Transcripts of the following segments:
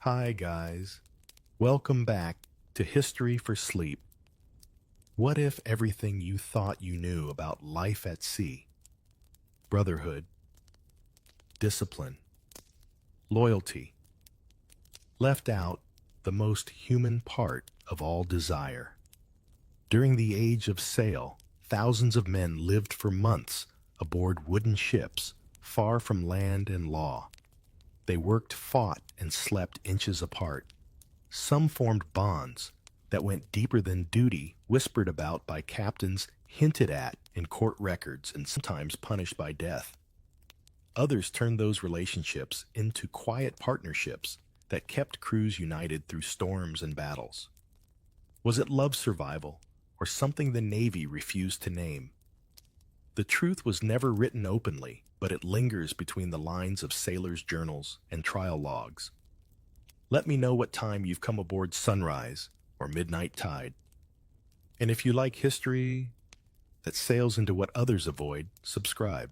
Hi, guys. Welcome back to History for Sleep. What if everything you thought you knew about life at sea, brotherhood, discipline, loyalty, left out the most human part of all desire? During the age of sail, thousands of men lived for months aboard wooden ships far from land and law. They worked, fought, and slept inches apart. Some formed bonds that went deeper than duty, whispered about by captains, hinted at in court records, and sometimes punished by death. Others turned those relationships into quiet partnerships that kept crews united through storms and battles. Was it love survival, or something the Navy refused to name? The truth was never written openly, but it lingers between the lines of sailors' journals and trial logs. Let me know what time you've come aboard sunrise or midnight tide. And if you like history that sails into what others avoid, subscribe.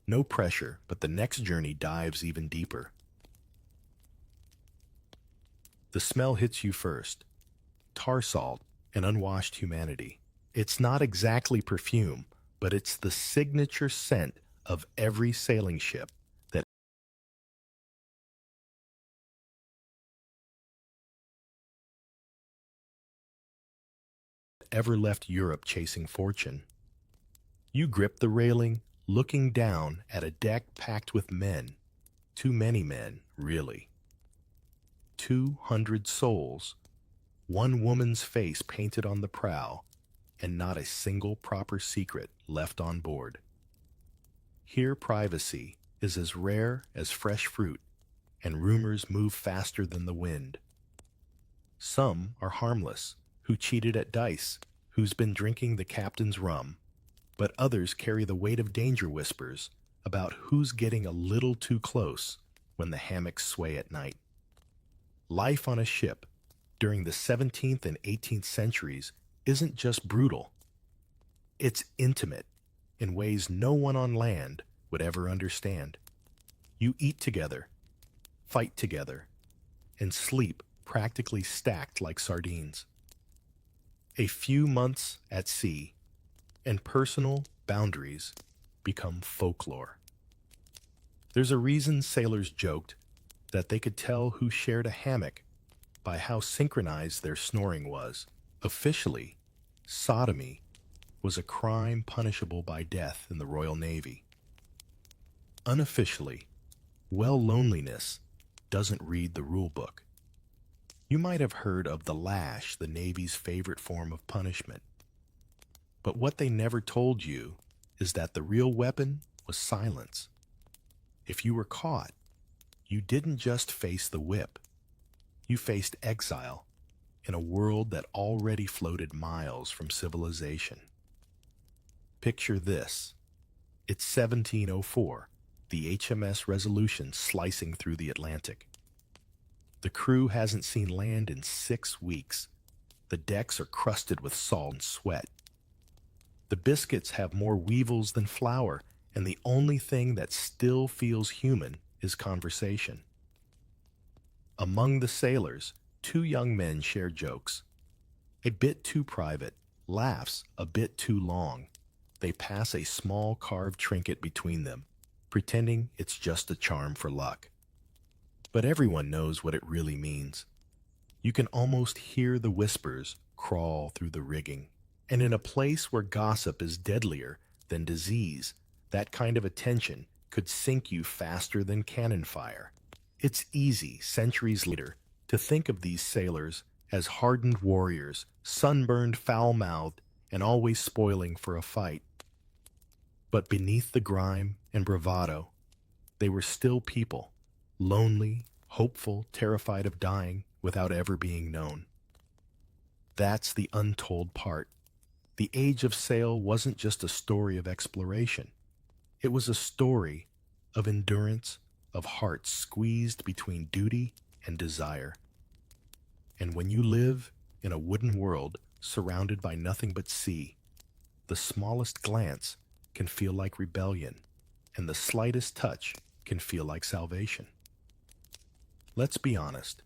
No pressure, but the next journey dives even deeper. The smell hits you first. Tar salt and unwashed humanity. It's not exactly perfume, but it's the signature scent of every sailing ship that ever left Europe chasing fortune. You grip the railing, looking down at a deck packed with men. Too many men, really. 200 souls, one woman's face painted on the prow, and not a single proper secret left on board. Here privacy is as rare as fresh fruit, and rumors move faster than the wind. Some are harmless, who cheated at dice, who's been drinking the captain's rum, but others carry the weight of danger whispers about who's getting a little too close when the hammocks sway at night. Life on a ship during the 17th and 18th centuries isn't just brutal. It's intimate in ways no one on land would ever understand. You eat together, fight together, and sleep practically stacked like sardines. A few months at sea, and personal boundaries become folklore. There's a reason sailors joked that they could tell who shared a hammock by how synchronized their snoring was. Officially, sodomy was a crime punishable by death in the Royal Navy. Unofficially, loneliness doesn't read the rule book. You might have heard of the lash, the Navy's favorite form of punishment. But what they never told you is that the real weapon was silence. If you were caught, you didn't just face the whip. You faced exile in a world that already floated miles from civilization. Picture this. It's 1704, the HMS Resolution slicing through the Atlantic. The crew hasn't seen land in 6 weeks. The decks are crusted with salt and sweat. The biscuits have more weevils than flour, and the only thing that still feels human is conversation. Among the sailors, 2 young men share jokes. A bit too private, laughs a bit too long. They pass a small carved trinket between them, pretending it's just a charm for luck. But everyone knows what it really means. You can almost hear the whispers crawl through the rigging. And in a place where gossip is deadlier than disease, that kind of attention could sink you faster than cannon fire. It's easy, centuries later, to think of these sailors as hardened warriors, sunburned, foul-mouthed, and always spoiling for a fight. But beneath the grime and bravado, they were still people, lonely, hopeful, terrified of dying without ever being known. That's the untold part. The Age of Sail wasn't just a story of exploration. It was a story of endurance, of hearts squeezed between duty and desire. And when you live in a wooden world surrounded by nothing but sea, the smallest glance can feel like rebellion, and the slightest touch can feel like salvation. Let's be honest,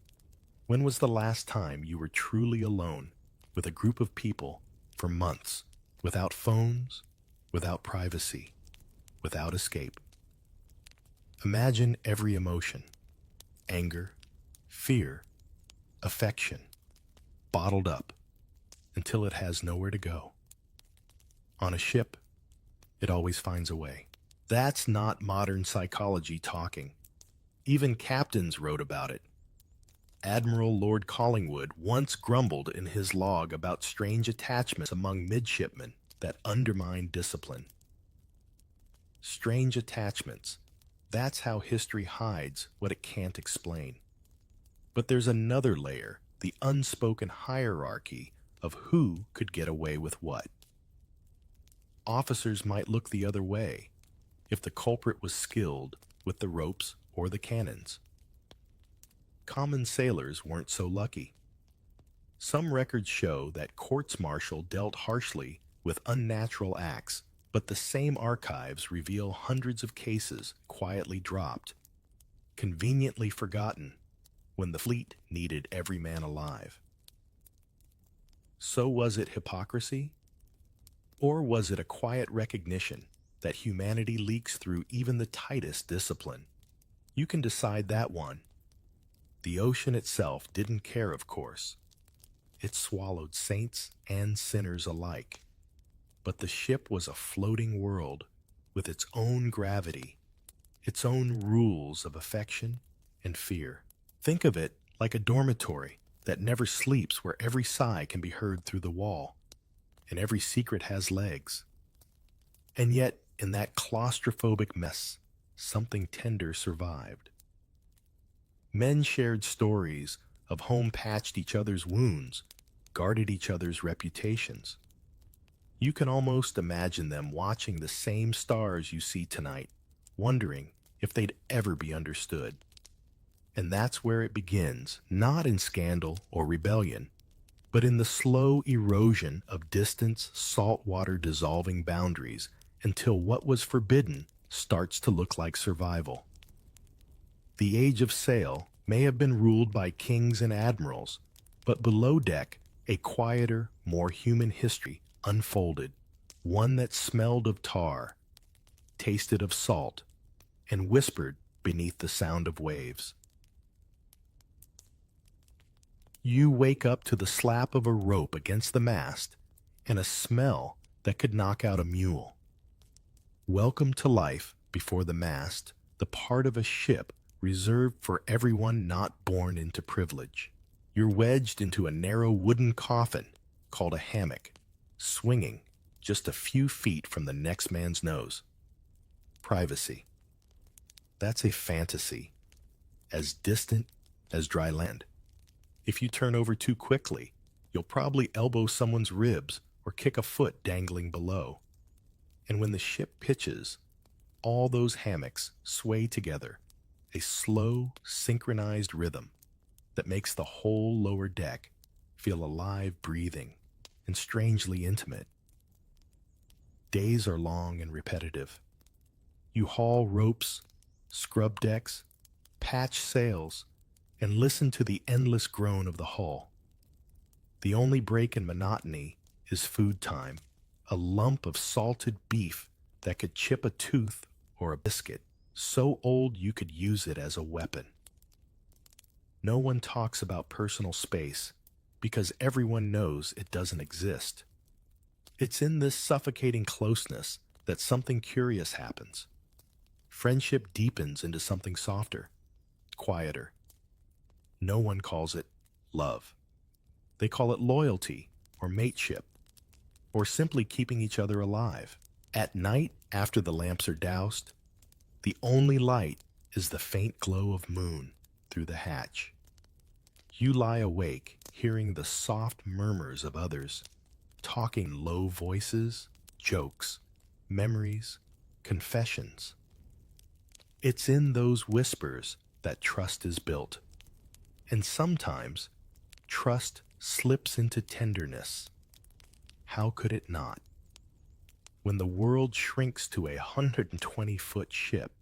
When was the last time you were truly alone with a group of people for months, without phones, without privacy, without escape? Imagine every emotion: anger, fear, affection, bottled up until it has nowhere to go. On a ship, it always finds a way. That's not modern psychology talking. Even captains wrote about it. Admiral Lord Collingwood once grumbled in his log about strange attachments among midshipmen that undermine discipline. Strange attachments. That's how history hides what it can't explain. But there's another layer, the unspoken hierarchy of who could get away with what. Officers might look the other way if the culprit was skilled with the ropes or the cannons. Common sailors weren't so lucky. Some records show that courts-martial dealt harshly with unnatural acts, but the same archives reveal hundreds of cases quietly dropped, conveniently forgotten when the fleet needed every man alive. So was it hypocrisy? Or was it a quiet recognition that humanity leaks through even the tightest discipline? You can decide that one. The ocean itself didn't care, of course. It swallowed saints and sinners alike. But the ship was a floating world with its own gravity, its own rules of affection and fear. Think of it like a dormitory that never sleeps, where every sigh can be heard through the wall, and every secret has legs. And yet, in that claustrophobic mess, something tender survived. Men shared stories of home patched each other's wounds, guarded each other's reputations. You can almost imagine them watching the same stars you see tonight, wondering if they'd ever be understood. And that's where it begins, not in scandal or rebellion, but in the slow erosion of distance, saltwater dissolving boundaries until what was forbidden starts to look like survival. The age of sail may have been ruled by kings and admirals, but below deck, a quieter, more human history unfolded, one that smelled of tar, tasted of salt, and whispered beneath the sound of waves. You wake up to the slap of a rope against the mast and a smell that could knock out a mule. Welcome to life before the mast, the part of a ship reserved for everyone not born into privilege. You're wedged into a narrow wooden coffin called a hammock, swinging just a few feet from the next man's nose. Privacy. That's a fantasy, as distant as dry land. If you turn over too quickly, you'll probably elbow someone's ribs or kick a foot dangling below. And when the ship pitches, all those hammocks sway together, a slow, synchronized rhythm that makes the whole lower deck feel alive, breathing, and strangely intimate. Days are long and repetitive. You haul ropes, scrub decks, patch sails, and listen to the endless groan of the hull. The only break in monotony is food time, a lump of salted beef that could chip a tooth or a biscuit, so old you could use it as a weapon. No one talks about personal space because everyone knows it doesn't exist. It's in this suffocating closeness that something curious happens. Friendship deepens into something softer, quieter. No one calls it love. They call it loyalty or mateship, or simply keeping each other alive. At night, after the lamps are doused, the only light is the faint glow of moon through the hatch. You lie awake, hearing the soft murmurs of others, talking low voices, jokes, memories, confessions. It's in those whispers that trust is built. And sometimes, trust slips into tenderness. How could it not? When the world shrinks to a 120-foot ship,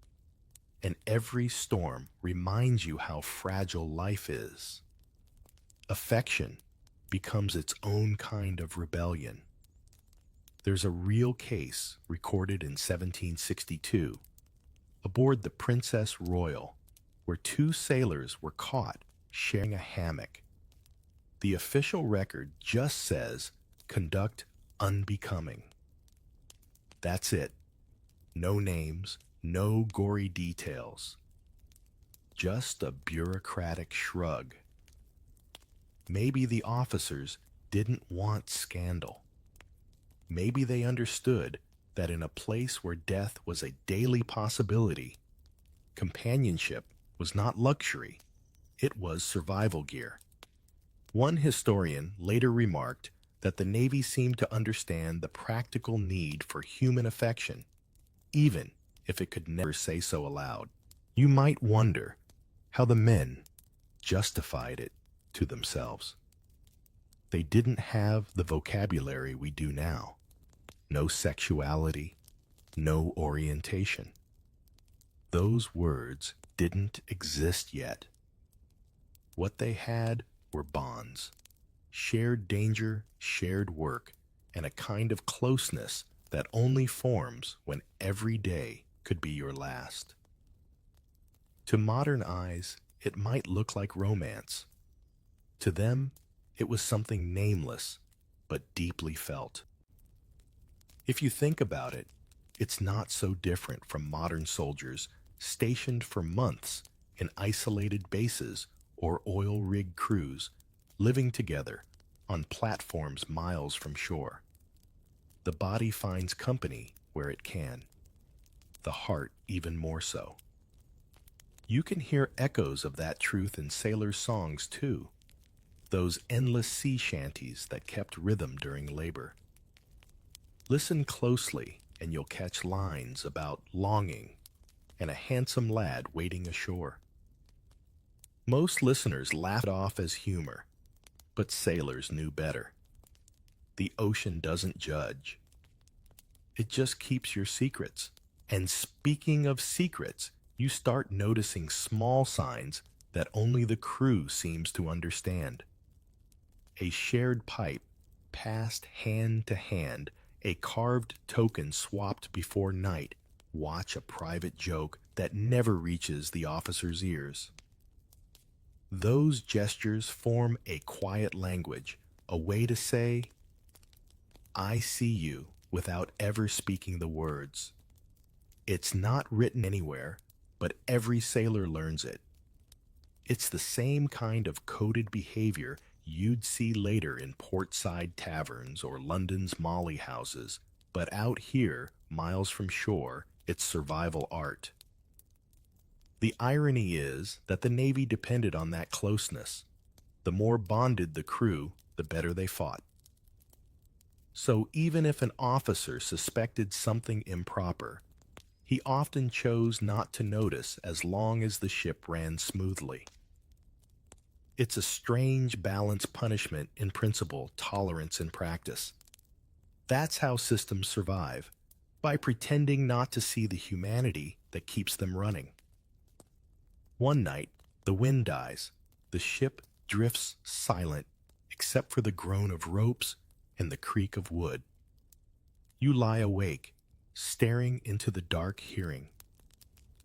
and every storm reminds you how fragile life is, Affection becomes its own kind of rebellion. There's a real case recorded in 1762 aboard the Princess Royal, where two sailors were caught sharing a hammock. The official record just says, "Conduct unbecoming." That's it. No names, no gory details. Just a bureaucratic shrug. Maybe the officers didn't want scandal. Maybe they understood that in a place where death was a daily possibility, companionship was not luxury, it was survival gear. One historian later remarked that the Navy seemed to understand the practical need for human affection, even if it could never say so aloud. You might wonder how the men justified it to themselves. They didn't have the vocabulary we do now. No sexuality, no orientation. Those words didn't exist yet. What they had were bonds, shared danger, shared work, and a kind of closeness that only forms when every day could be your last. To modern eyes, it might look like romance. To them, it was something nameless, but deeply felt. If you think about it, it's not so different from modern soldiers stationed for months in isolated bases or oil rig crews, living together on platforms miles from shore. The body finds company where it can, the heart even more so. You can hear echoes of that truth in sailors' songs too, those endless sea shanties that kept rhythm during labor. Listen closely and you'll catch lines about longing and a handsome lad waiting ashore. Most listeners laugh it off as humor, but sailors knew better. The ocean doesn't judge. It just keeps your secrets. And speaking of secrets, you start noticing small signs that only the crew seems to understand. A shared pipe passed hand to hand, a carved token swapped before night. Watch a private joke that never reaches the officer's ears. Those gestures form a quiet language, a way to say, "I see you," without ever speaking the words. It's not written anywhere, but every sailor learns it. It's the same kind of coded behavior you'd see later in portside taverns or London's molly houses, but out here, miles from shore, it's survival art. The irony is that the Navy depended on that closeness. The more bonded the crew, the better they fought. So even if an officer suspected something improper, he often chose not to notice as long as the ship ran smoothly. It's a strange balance, punishment in principle, tolerance in practice. That's how systems survive, by pretending not to see the humanity that keeps them running. One night, the wind dies, the ship drifts silent, except for the groan of ropes and the creak of wood. You lie awake, staring into the dark, hearing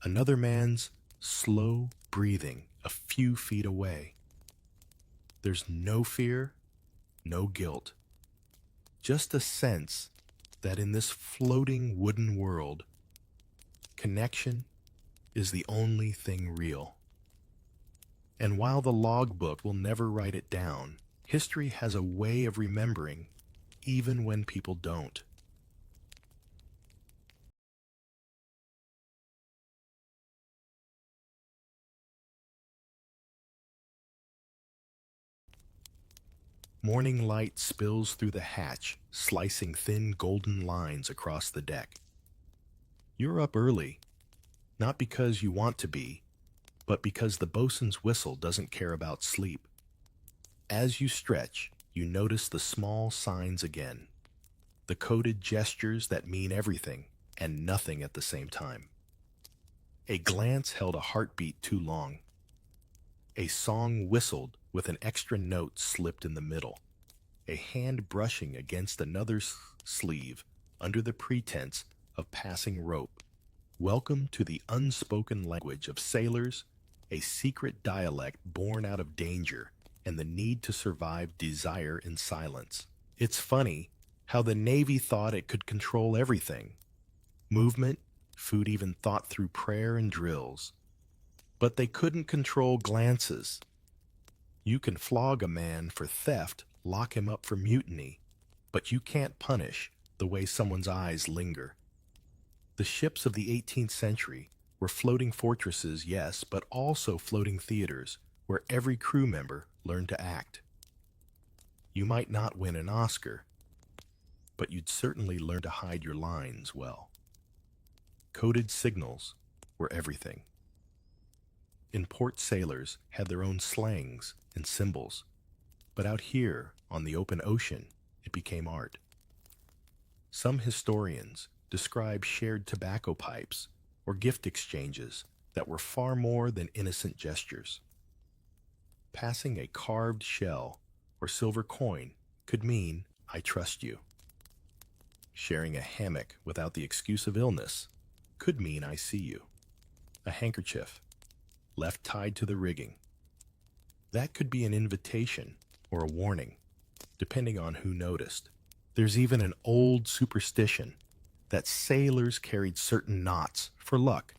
another man's slow breathing a few feet away. There's no fear, no guilt, just a sense that in this floating wooden world, connection is the only thing real. And while the logbook will never write it down, history has a way of remembering even when people don't. Morning light spills through the hatch, slicing thin golden lines across the deck. You're up early, not because you want to be, but because the bosun's whistle doesn't care about sleep. As you stretch, you notice the small signs again, the coded gestures that mean everything and nothing at the same time. A glance held a heartbeat too long. A song whistled with an extra note slipped in the middle, a hand brushing against another's sleeve under the pretense of passing rope. Welcome to the unspoken language of sailors, a secret dialect born out of danger and the need to survive desire in silence. It's funny how the Navy thought it could control everything. Movement, food even thought through prayer and drills. But they couldn't control glances. You can flog a man for theft, lock him up for mutiny, but you can't punish the way someone's eyes linger. The ships of the 18th century were floating fortresses, yes, but also floating theaters where every crew member learned to act. You might not win an Oscar, but you'd certainly learn to hide your lines well. Coded signals were everything. In port, sailors had their own slangs and symbols, but out here on the open ocean, it became art. Some historians describe shared tobacco pipes or gift exchanges that were far more than innocent gestures. Passing a carved shell or silver coin could mean, "I trust you." Sharing a hammock without the excuse of illness could mean, "I see you." A handkerchief left tied to the rigging, that could be an invitation or a warning, depending on who noticed. There's even an old superstition that sailors carried certain knots for luck,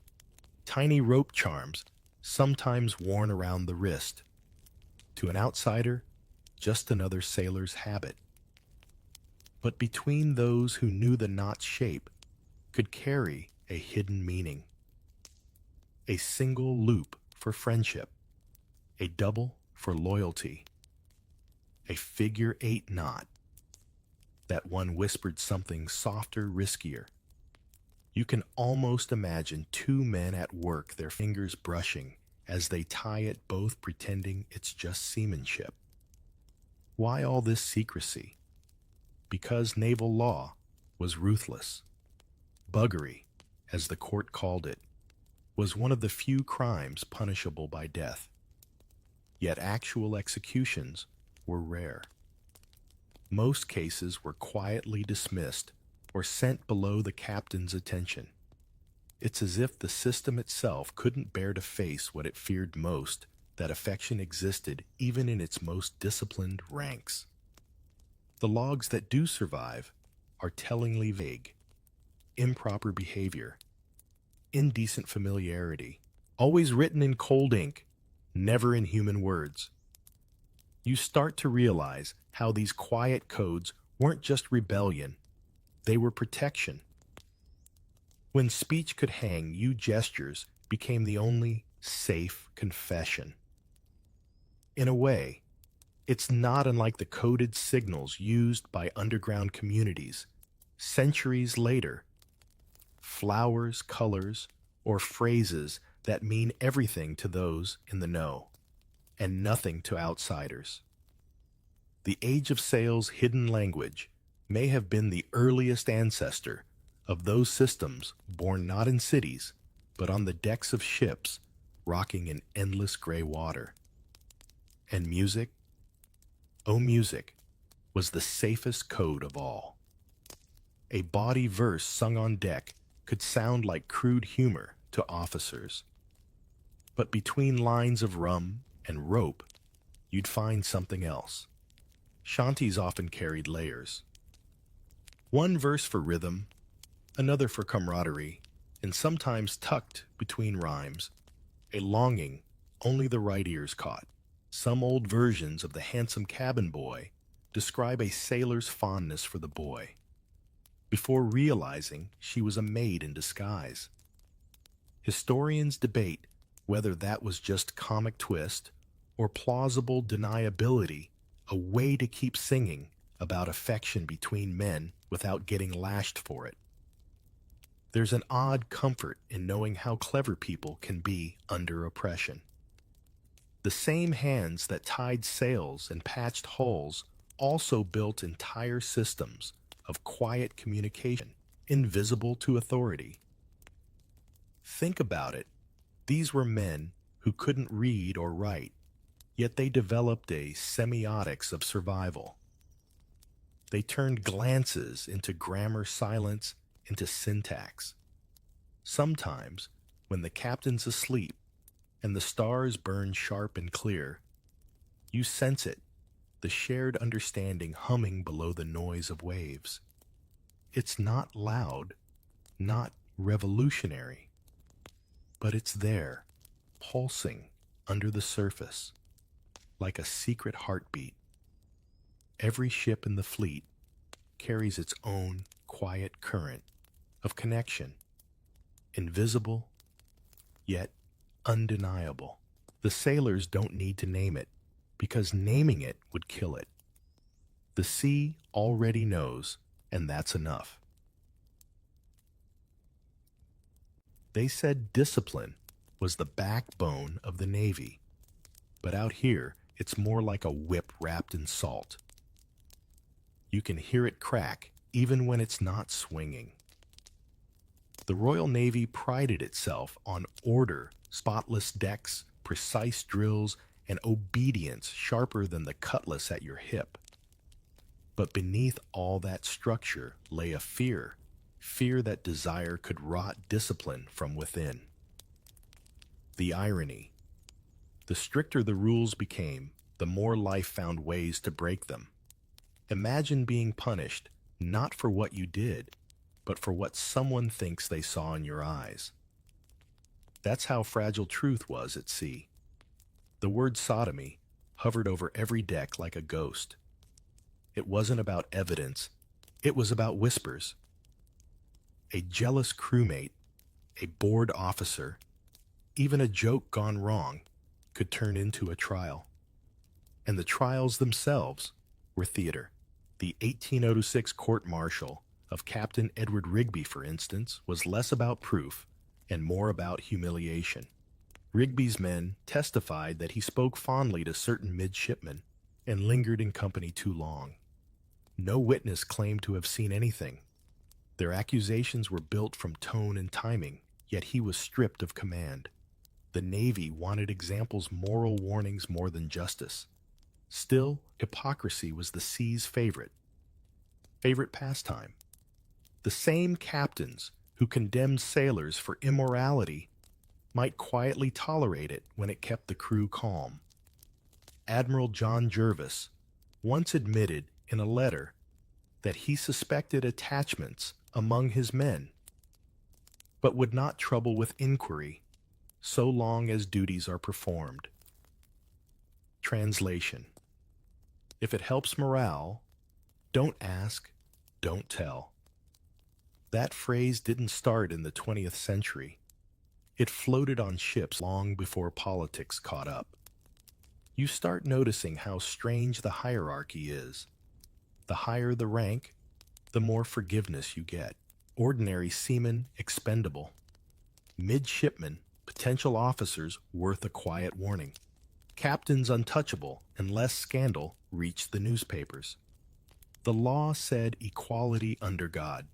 tiny rope charms, sometimes worn around the wrist. To an outsider, just another sailor's habit. But between those who knew the knot's shape could carry a hidden meaning. A single loop for friendship, a double for loyalty, a figure-8 knot. That one whispered something softer, riskier. You can almost imagine two men at work, their fingers brushing as they tie it, both pretending it's just seamanship. Why all this secrecy? Because naval law was ruthless. Buggery, as the court called it, was one of the few crimes punishable by death. Yet actual executions were rare. Most cases were quietly dismissed or sent below the captain's attention. It's as if the system itself couldn't bear to face what it feared most, that affection existed even in its most disciplined ranks. The logs that do survive are tellingly vague. Improper behavior, indecent familiarity, always written in cold ink, never in human words. You start to realize how these quiet codes weren't just rebellion, they were protection. When speech could hang, you gestures became the only safe confession. In a way, it's not unlike the coded signals used by underground communities centuries later. Flowers, colors, or phrases that mean everything to those in the know, and nothing to outsiders. The Age of Sail's hidden language may have been the earliest ancestor of those systems born not in cities, but on the decks of ships, rocking in endless gray water. And music, oh music, was the safest code of all. A bawdy verse sung on deck could sound like crude humor to officers. But between lines of rum and rope, you'd find something else. Shanties often carried layers. One verse for rhythm, another for camaraderie, and sometimes tucked between rhymes, a longing only the right ears caught. Some old versions of the handsome cabin boy describe a sailor's fondness for the boy, before realizing she was a maid in disguise. Historians debate whether that was just comic twist or plausible deniability, a way to keep singing about affection between men without getting lashed for it. There's an odd comfort in knowing how clever people can be under oppression. The same hands that tied sails and patched hulls also built entire systems of quiet communication, invisible to authority. Think about it. These were men who couldn't read or write, Yet they developed a semiotics of survival. They turned glances into grammar, silence into syntax. Sometimes, when the captain's asleep and the stars burn sharp and clear, you sense it, the shared understanding humming below the noise of waves. It's not loud, not revolutionary, but it's there, pulsing under the surface, like a secret heartbeat. Every ship in the fleet carries its own quiet current of connection, invisible, yet undeniable. The sailors don't need to name it, because naming it would kill it. The sea already knows, and that's enough. They said discipline was the backbone of the Navy, but out here, it's more like a whip wrapped in salt. You can hear it crack even when it's not swinging. The Royal Navy prided itself on order, spotless decks, precise drills, and obedience sharper than the cutlass at your hip. But beneath all that structure lay a fear that desire could rot discipline from within. The irony. The stricter the rules became, the more life found ways to break them. Imagine being punished not for what you did, but for what someone thinks they saw in your eyes. That's how fragile truth was at sea. The word sodomy hovered over every deck like a ghost. It wasn't about evidence, it was about whispers. A jealous crewmate, a bored officer, even a joke gone wrong could turn into a trial. And the trials themselves were theater. The 1806 court-martial of Captain Edward Rigby, for instance, was less about proof and more about humiliation. Rigby's men testified that he spoke fondly to certain midshipmen and lingered in company too long. No witness claimed to have seen anything. Their accusations were built from tone and timing, yet he was stripped of command. The Navy wanted examples, moral warnings more than justice. Still, hypocrisy was the sea's favorite pastime. The same captains who condemned sailors for immorality might quietly tolerate it when it kept the crew calm. Admiral John Jervis once admitted in a letter that he suspected attachments among his men, but would not trouble with inquiry so long as duties are performed. Translation. If it helps morale, don't ask, don't tell. That phrase didn't start in the 20th century. It floated on ships long before politics caught up. You start noticing how strange the hierarchy is. The higher the rank, the more forgiveness you get. Ordinary seamen expendable. Midshipmen, potential officers worth a quiet warning. Captains untouchable unless scandal reached the newspapers. The law said equality under God.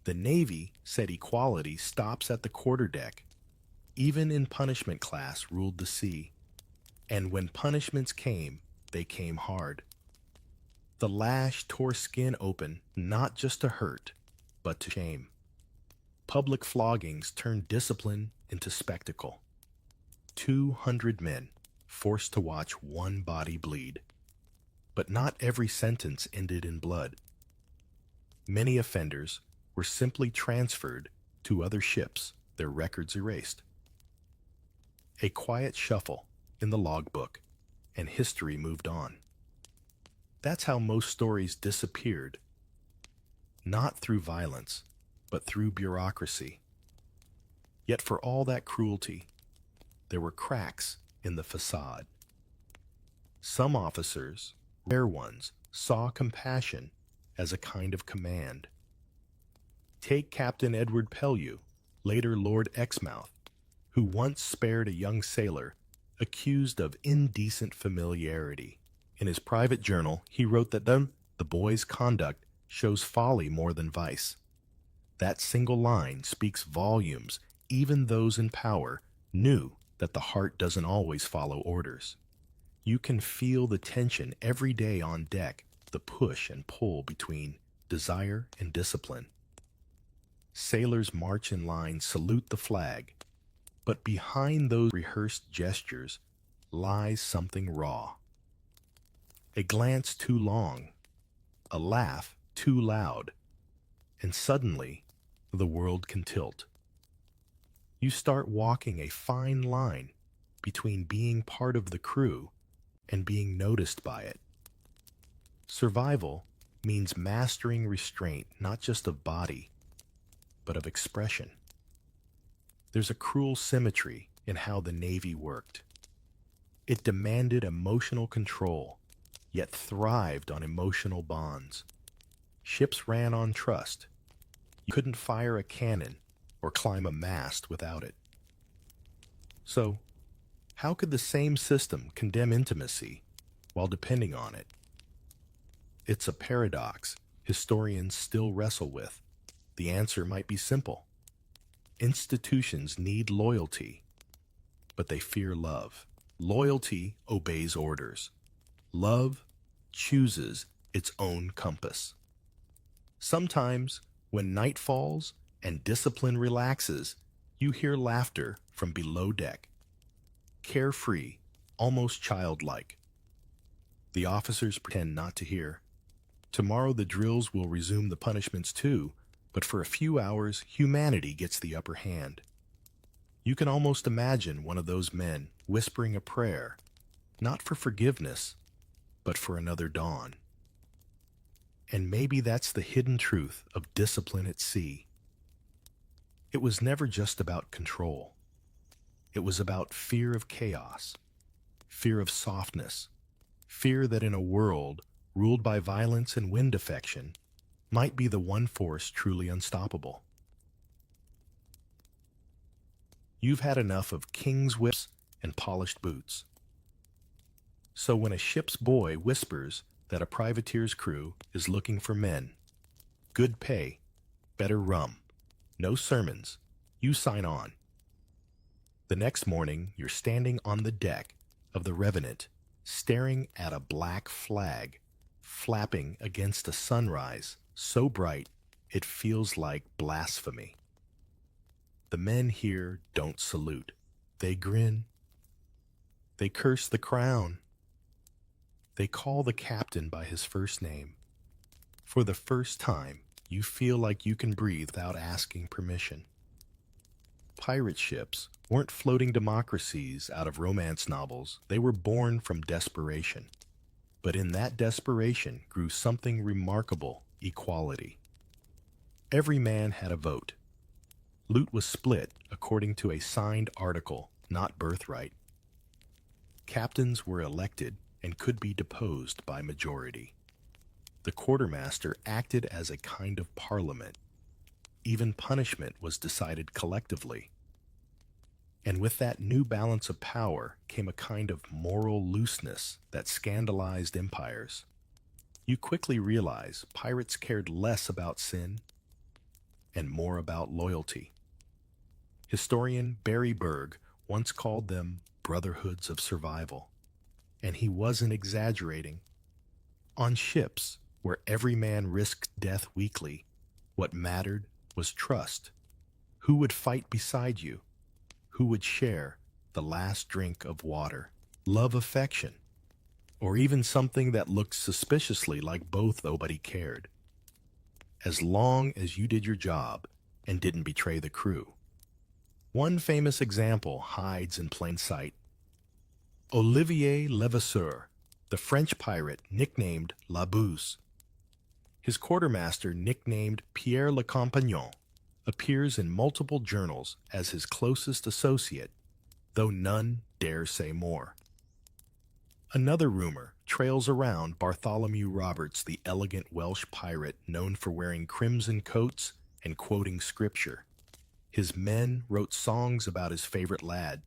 The Navy said equality stops at the quarterdeck. Even in punishment class ruled the sea. And when punishments came, they came hard. The lash tore skin open, not just to hurt, but to shame. Public floggings turned discipline into spectacle. 200 men forced to watch one body bleed. But not every sentence ended in blood. Many offenders were simply transferred to other ships, their records erased. A quiet shuffle in the logbook, and history moved on. That's how most stories disappeared. Not through violence, but through bureaucracy. Yet for all that cruelty, there were cracks in the facade. Some officers, rare ones, saw compassion as a kind of command. Take Captain Edward Pellew, later Lord Exmouth, who once spared a young sailor accused of indecent familiarity. In his private journal, he wrote that the boy's conduct shows folly more than vice. That single line speaks volumes. Even those in power knew that the heart doesn't always follow orders. You can feel the tension every day on deck, the push and pull between desire and discipline. Sailors march in line, salute the flag, but behind those rehearsed gestures lies something raw. A glance too long, a laugh too loud, and suddenly the world can tilt. You start walking a fine line between being part of the crew and being noticed by it. Survival means mastering restraint not just of body, but of expression. There's a cruel symmetry in how the Navy worked. It demanded emotional control, yet thrived on emotional bonds. Ships ran on trust. You couldn't fire a cannon or climb a mast without it. So, how could the same system condemn intimacy while depending on it? It's a paradox historians still wrestle with. The answer might be simple. Institutions need loyalty, but they fear love. Loyalty obeys orders. Love chooses its own compass. Sometimes, when night falls and discipline relaxes, you hear laughter from below deck. Carefree, almost childlike. The officers pretend not to hear. Tomorrow the drills will resume the punishments too, but for a few hours, humanity gets the upper hand. You can almost imagine one of those men whispering a prayer, not for forgiveness, but for another dawn. And maybe that's the hidden truth of discipline at sea. It was never just about control. It was about fear of chaos, fear of softness, fear that in a world ruled by violence and wind affection might be the one force truly unstoppable. You've had enough of king's whips and polished boots. So when a ship's boy whispers that a privateer's crew is looking for men, good pay, better rum, no sermons, you sign on. The next morning, you're standing on the deck of the Revenant, staring at a black flag flapping against a sunrise so bright it feels like blasphemy. The men here don't salute. They grin. They curse the crown. They call the captain by his first name. For the first time, you feel like you can breathe without asking permission. Pirate ships weren't floating democracies out of romance novels. They were born from desperation. But in that desperation grew something remarkable: equality. Every man had a vote. Loot was split according to a signed article, not birthright. Captains were elected and could be deposed by majority. The quartermaster acted as a kind of parliament. Even punishment was decided collectively. And with that new balance of power came a kind of moral looseness that scandalized empires. You quickly realize pirates cared less about sin and more about loyalty. Historian Barry Berg once called them brotherhoods of survival, and he wasn't exaggerating. On ships, where every man risked death weekly, what mattered was trust. Who would fight beside you? Who would share the last drink of water? Love, affection, or even something that looked suspiciously like both, nobody cared. As long as you did your job and didn't betray the crew. One famous example hides in plain sight. Olivier Levasseur, the French pirate nicknamed La Bouse. His quartermaster, nicknamed Pierre le Compagnon, appears in multiple journals as his closest associate, though none dare say more. Another rumor trails around Bartholomew Roberts, the elegant Welsh pirate known for wearing crimson coats and quoting scripture. His men wrote songs about his favorite lad,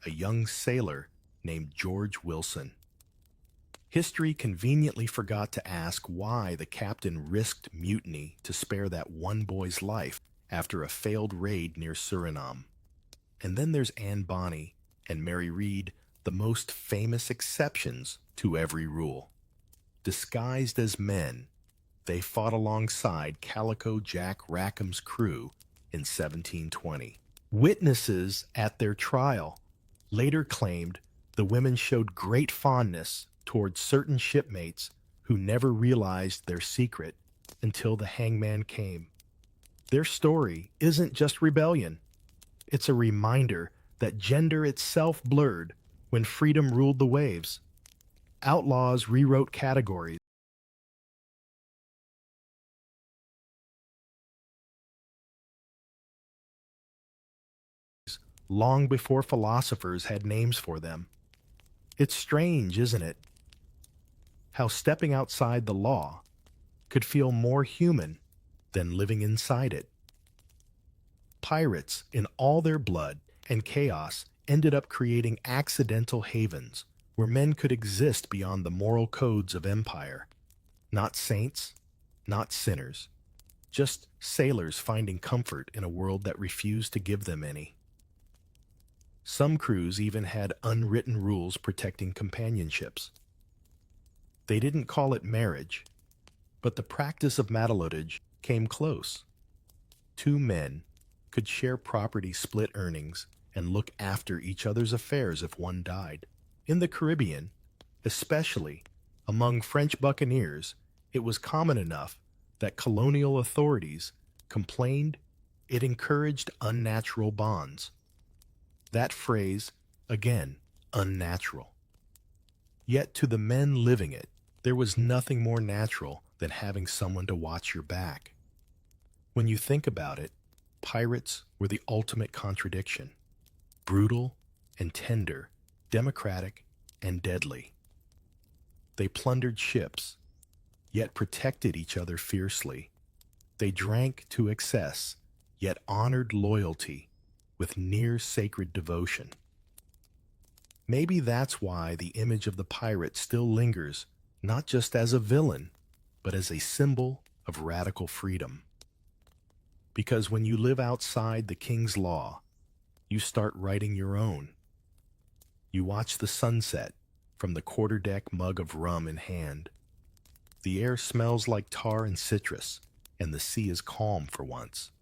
a young sailor named George Wilson. History conveniently forgot to ask why the captain risked mutiny to spare that one boy's life after a failed raid near Suriname. And then there's Anne Bonny and Mary Read, the most famous exceptions to every rule. Disguised as men, they fought alongside Calico Jack Rackham's crew in 1720. Witnesses at their trial later claimed the women showed great fondness towards certain shipmates who never realized their secret until the hangman came. Their story isn't just rebellion, it's a reminder that gender itself blurred when freedom ruled the waves. Outlaws rewrote categories long before philosophers had names for them. It's strange, isn't it? How stepping outside the law could feel more human than living inside it. Pirates, in all their blood and chaos, ended up creating accidental havens where men could exist beyond the moral codes of empire. Not saints, not sinners, just sailors finding comfort in a world that refused to give them any. Some crews even had unwritten rules protecting companionships. They didn't call it marriage, but the practice of matelodage came close. Two men could share property, split earnings, and look after each other's affairs if one died. In the Caribbean, especially among French buccaneers, it was common enough that colonial authorities complained it encouraged unnatural bonds. That phrase, again, unnatural. Yet to the men living it, there was nothing more natural than having someone to watch your back. When you think about it, pirates were the ultimate contradiction. Brutal and tender, democratic and deadly. They plundered ships, yet protected each other fiercely. They drank to excess, yet honored loyalty with near sacred devotion. Maybe that's why the image of the pirate still lingers, not just as a villain, but as a symbol of radical freedom. Because when you live outside the king's law, you start writing your own. You watch the sunset from the quarterdeck, mug of rum in hand. The air smells like tar and citrus, and the sea is calm for once.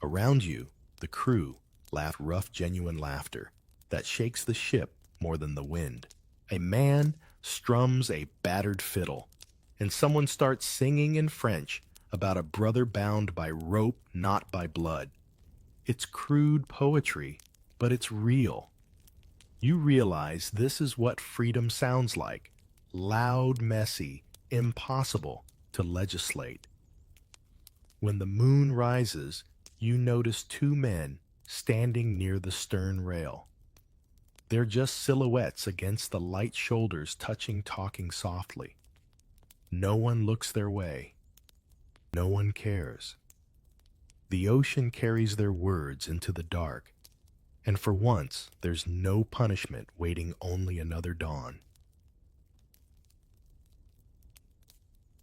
Around you, the crew laugh rough, genuine laughter that shakes the ship more than the wind. A man strums a battered fiddle, and someone starts singing in French about a brother bound by rope, not by blood. It's crude poetry, but it's real. You realize this is what freedom sounds like: loud, messy, impossible to legislate. When the moon rises, you notice two men standing near the stern rail. They're just silhouettes against the light shoulders, touching, talking softly. No one looks their way. No one cares. The ocean carries their words into the dark, and for once, there's no punishment waiting, only another dawn.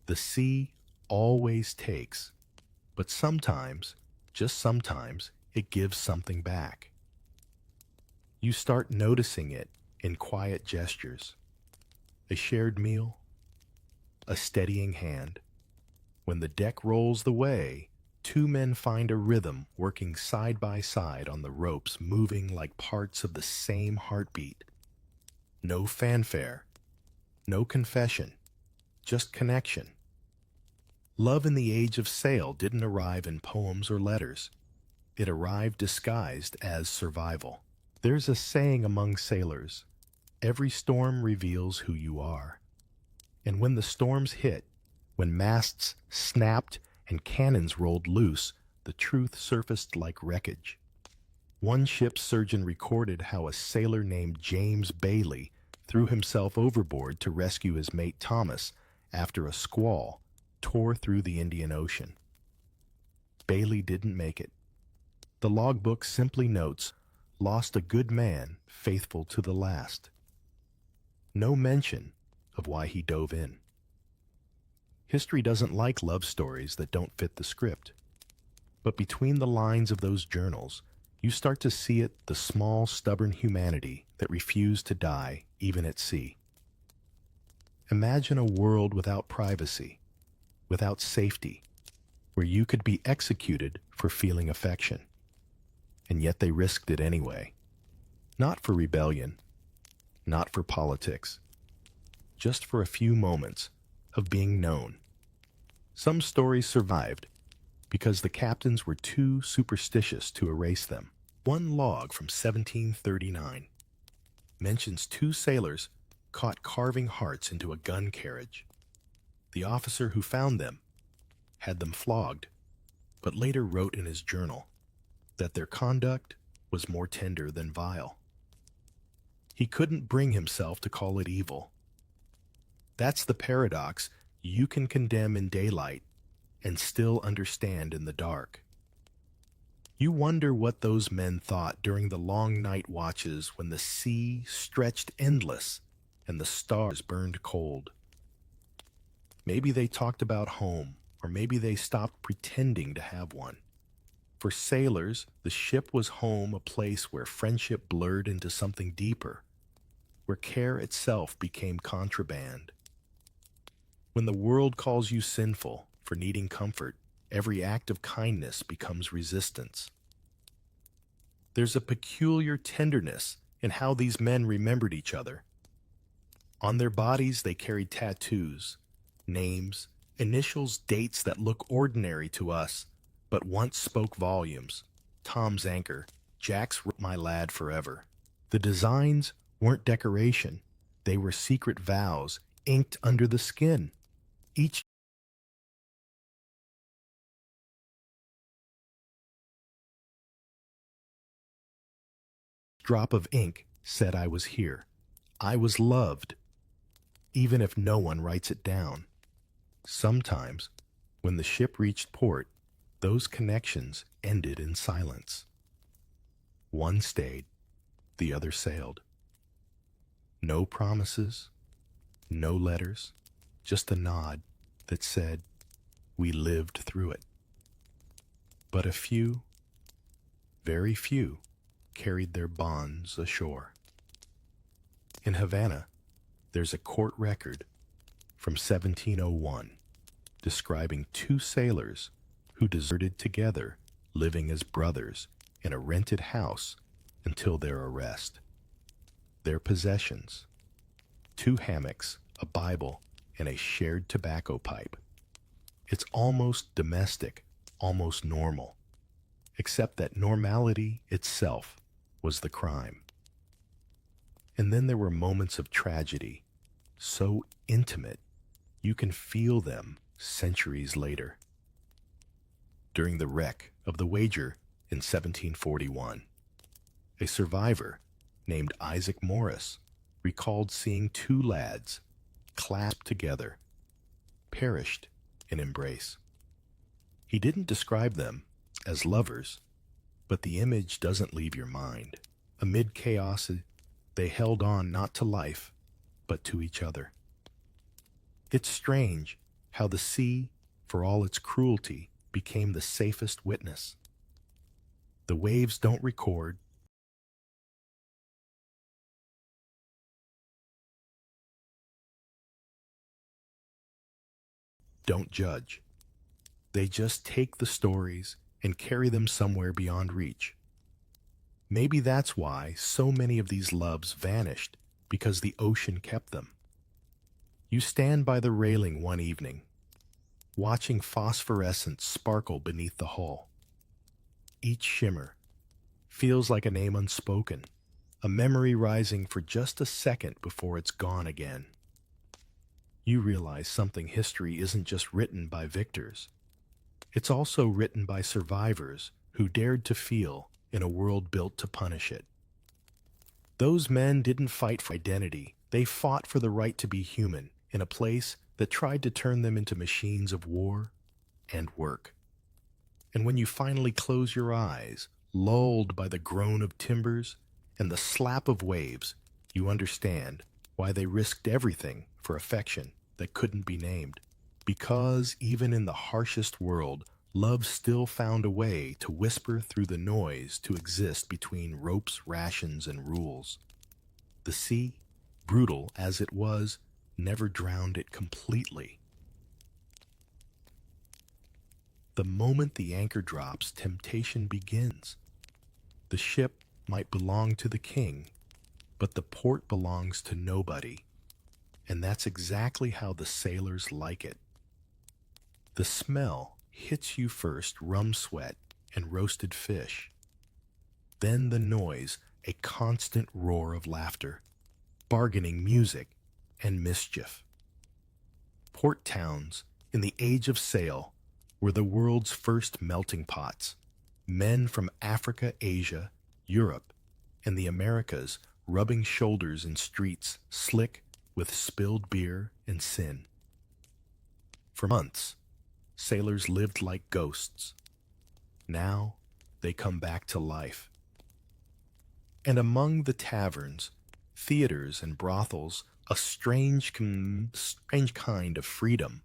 The sea always takes, but sometimes, just sometimes, it gives something back. You start noticing it in quiet gestures. A shared meal, a steadying hand. When the deck rolls the way, two men find a rhythm, working side by side on the ropes, moving like parts of the same heartbeat. No fanfare, no confession, just connection. Love in the age of sail didn't arrive in poems or letters. It arrived disguised as survival. There's a saying among sailors: every storm reveals who you are. And when the storms hit, when masts snapped and cannons rolled loose, the truth surfaced like wreckage. One ship's surgeon recorded how a sailor named James Bailey threw himself overboard to rescue his mate Thomas after a squall tore through the Indian Ocean. Bailey didn't make it. The logbook simply notes, "Lost a good man, faithful to the last." No mention of why he dove in. History doesn't like love stories that don't fit the script. But between the lines of those journals, You start to see it, the small, stubborn humanity that refused to die even at sea. Imagine a world without privacy, without safety, where you could be executed for feeling affection. And yet they risked it anyway. Not for rebellion, not for politics, just for a few moments of being known. Some stories survived because the captains were too superstitious to erase them. One log from 1739 mentions two sailors caught carving hearts into a gun carriage. The officer who found them had them flogged, but later wrote in his journal that their conduct was more tender than vile. He couldn't bring himself to call it evil. That's the paradox. You can condemn in daylight and still understand in the dark. You wonder what those men thought during the long night watches when the sea stretched endless and the stars burned cold. Maybe they talked about home, or maybe they stopped pretending to have one. For sailors, the ship was home, a place where friendship blurred into something deeper, where care itself became contraband. When the world calls you sinful for needing comfort, every act of kindness becomes resistance. There's a peculiar tenderness in how these men remembered each other. On their bodies they carried tattoos, names, initials, dates that look ordinary to us, but once spoke volumes. Tom's anchor, Jack's my lad forever. The designs weren't decoration, they were secret vows inked under the skin. Each drop of ink said I was here. I was loved, even if no one writes it down. Sometimes, when the ship reached port, those connections ended in silence. One stayed, the other sailed. No promises, no letters, just a nod that said, we lived through it. But a few, very few, carried their bonds ashore. In Havana, there's a court record from 1701 describing two sailors who deserted together, living as brothers in a rented house until their arrest. Their possessions: two hammocks, a Bible, and a shared tobacco pipe. It's almost domestic, almost normal, except that normality itself was the crime. And then there were moments of tragedy, so intimate you can feel them centuries later. During the wreck of the Wager in 1741, a survivor named Isaac Morris recalled seeing two lads clasped together, perished in embrace. He didn't describe them as lovers, but the image doesn't leave your mind. Amid chaos, they held on not to life, but to each other. It's strange how the sea, for all its cruelty, became the safest witness. The waves don't record, don't judge. They just take the stories and carry them somewhere beyond reach. Maybe that's why so many of these loves vanished, because the ocean kept them. You stand by the railing one evening, watching phosphorescence sparkle beneath the hull. Each shimmer feels like a name unspoken, a memory rising for just a second before it's gone again. You realize something: history isn't just written by victors. It's also written by survivors who dared to feel in a world built to punish it. Those men didn't fight for identity. They fought for the right to be human in a place that tried to turn them into machines of war and work. And when you finally close your eyes, lulled by the groan of timbers and the slap of waves, you understand why they risked everything for affection that couldn't be named. Because even in the harshest world, love still found a way to whisper through the noise to exist between ropes, rations, and rules. The sea, brutal as it was, never drowned it completely. The moment the anchor drops, temptation begins. The ship might belong to the king, but the port belongs to nobody. And that's exactly how the sailors like it. The smell hits you first, rum sweat and roasted fish. Then the noise, a constant roar of laughter, bargaining music, and mischief. Port towns, in the age of sail, were the world's first melting pots. Men from Africa, Asia, Europe, and the Americas rubbing shoulders in streets slick with spilled beer and sin. For months, sailors lived like ghosts. Now they come back to life. And among the taverns, theaters, and brothels, a strange kind of freedom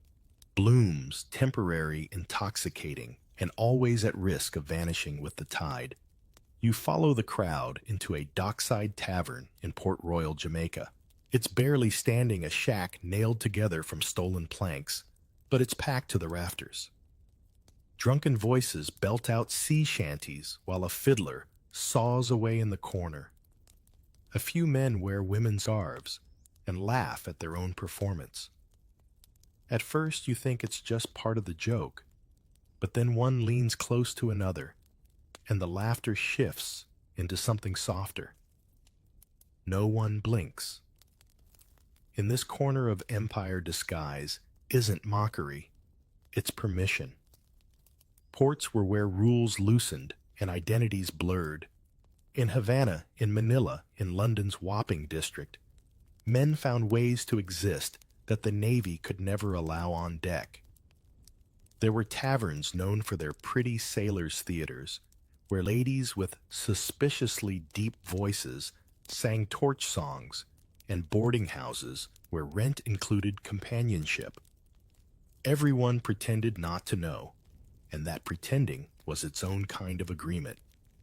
blooms, temporary, intoxicating, and always at risk of vanishing with the tide. You follow the crowd into a dockside tavern in Port Royal, Jamaica. It's barely standing, a shack nailed together from stolen planks, but it's packed to the rafters. Drunken voices belt out sea shanties while a fiddler saws away in the corner. A few men wear women's scarves and laugh at their own performance. At first you think it's just part of the joke, but then one leans close to another, and the laughter shifts into something softer. No one blinks. In this corner of empire, disguise isn't mockery, it's permission. Ports were where rules loosened and identities blurred. In Havana, in Manila, in London's Wapping district, men found ways to exist that the Navy could never allow on deck. There were taverns known for their pretty sailors' theaters, where ladies with suspiciously deep voices sang torch songs, and boarding houses where rent included companionship. Everyone pretended not to know, and that pretending was its own kind of agreement.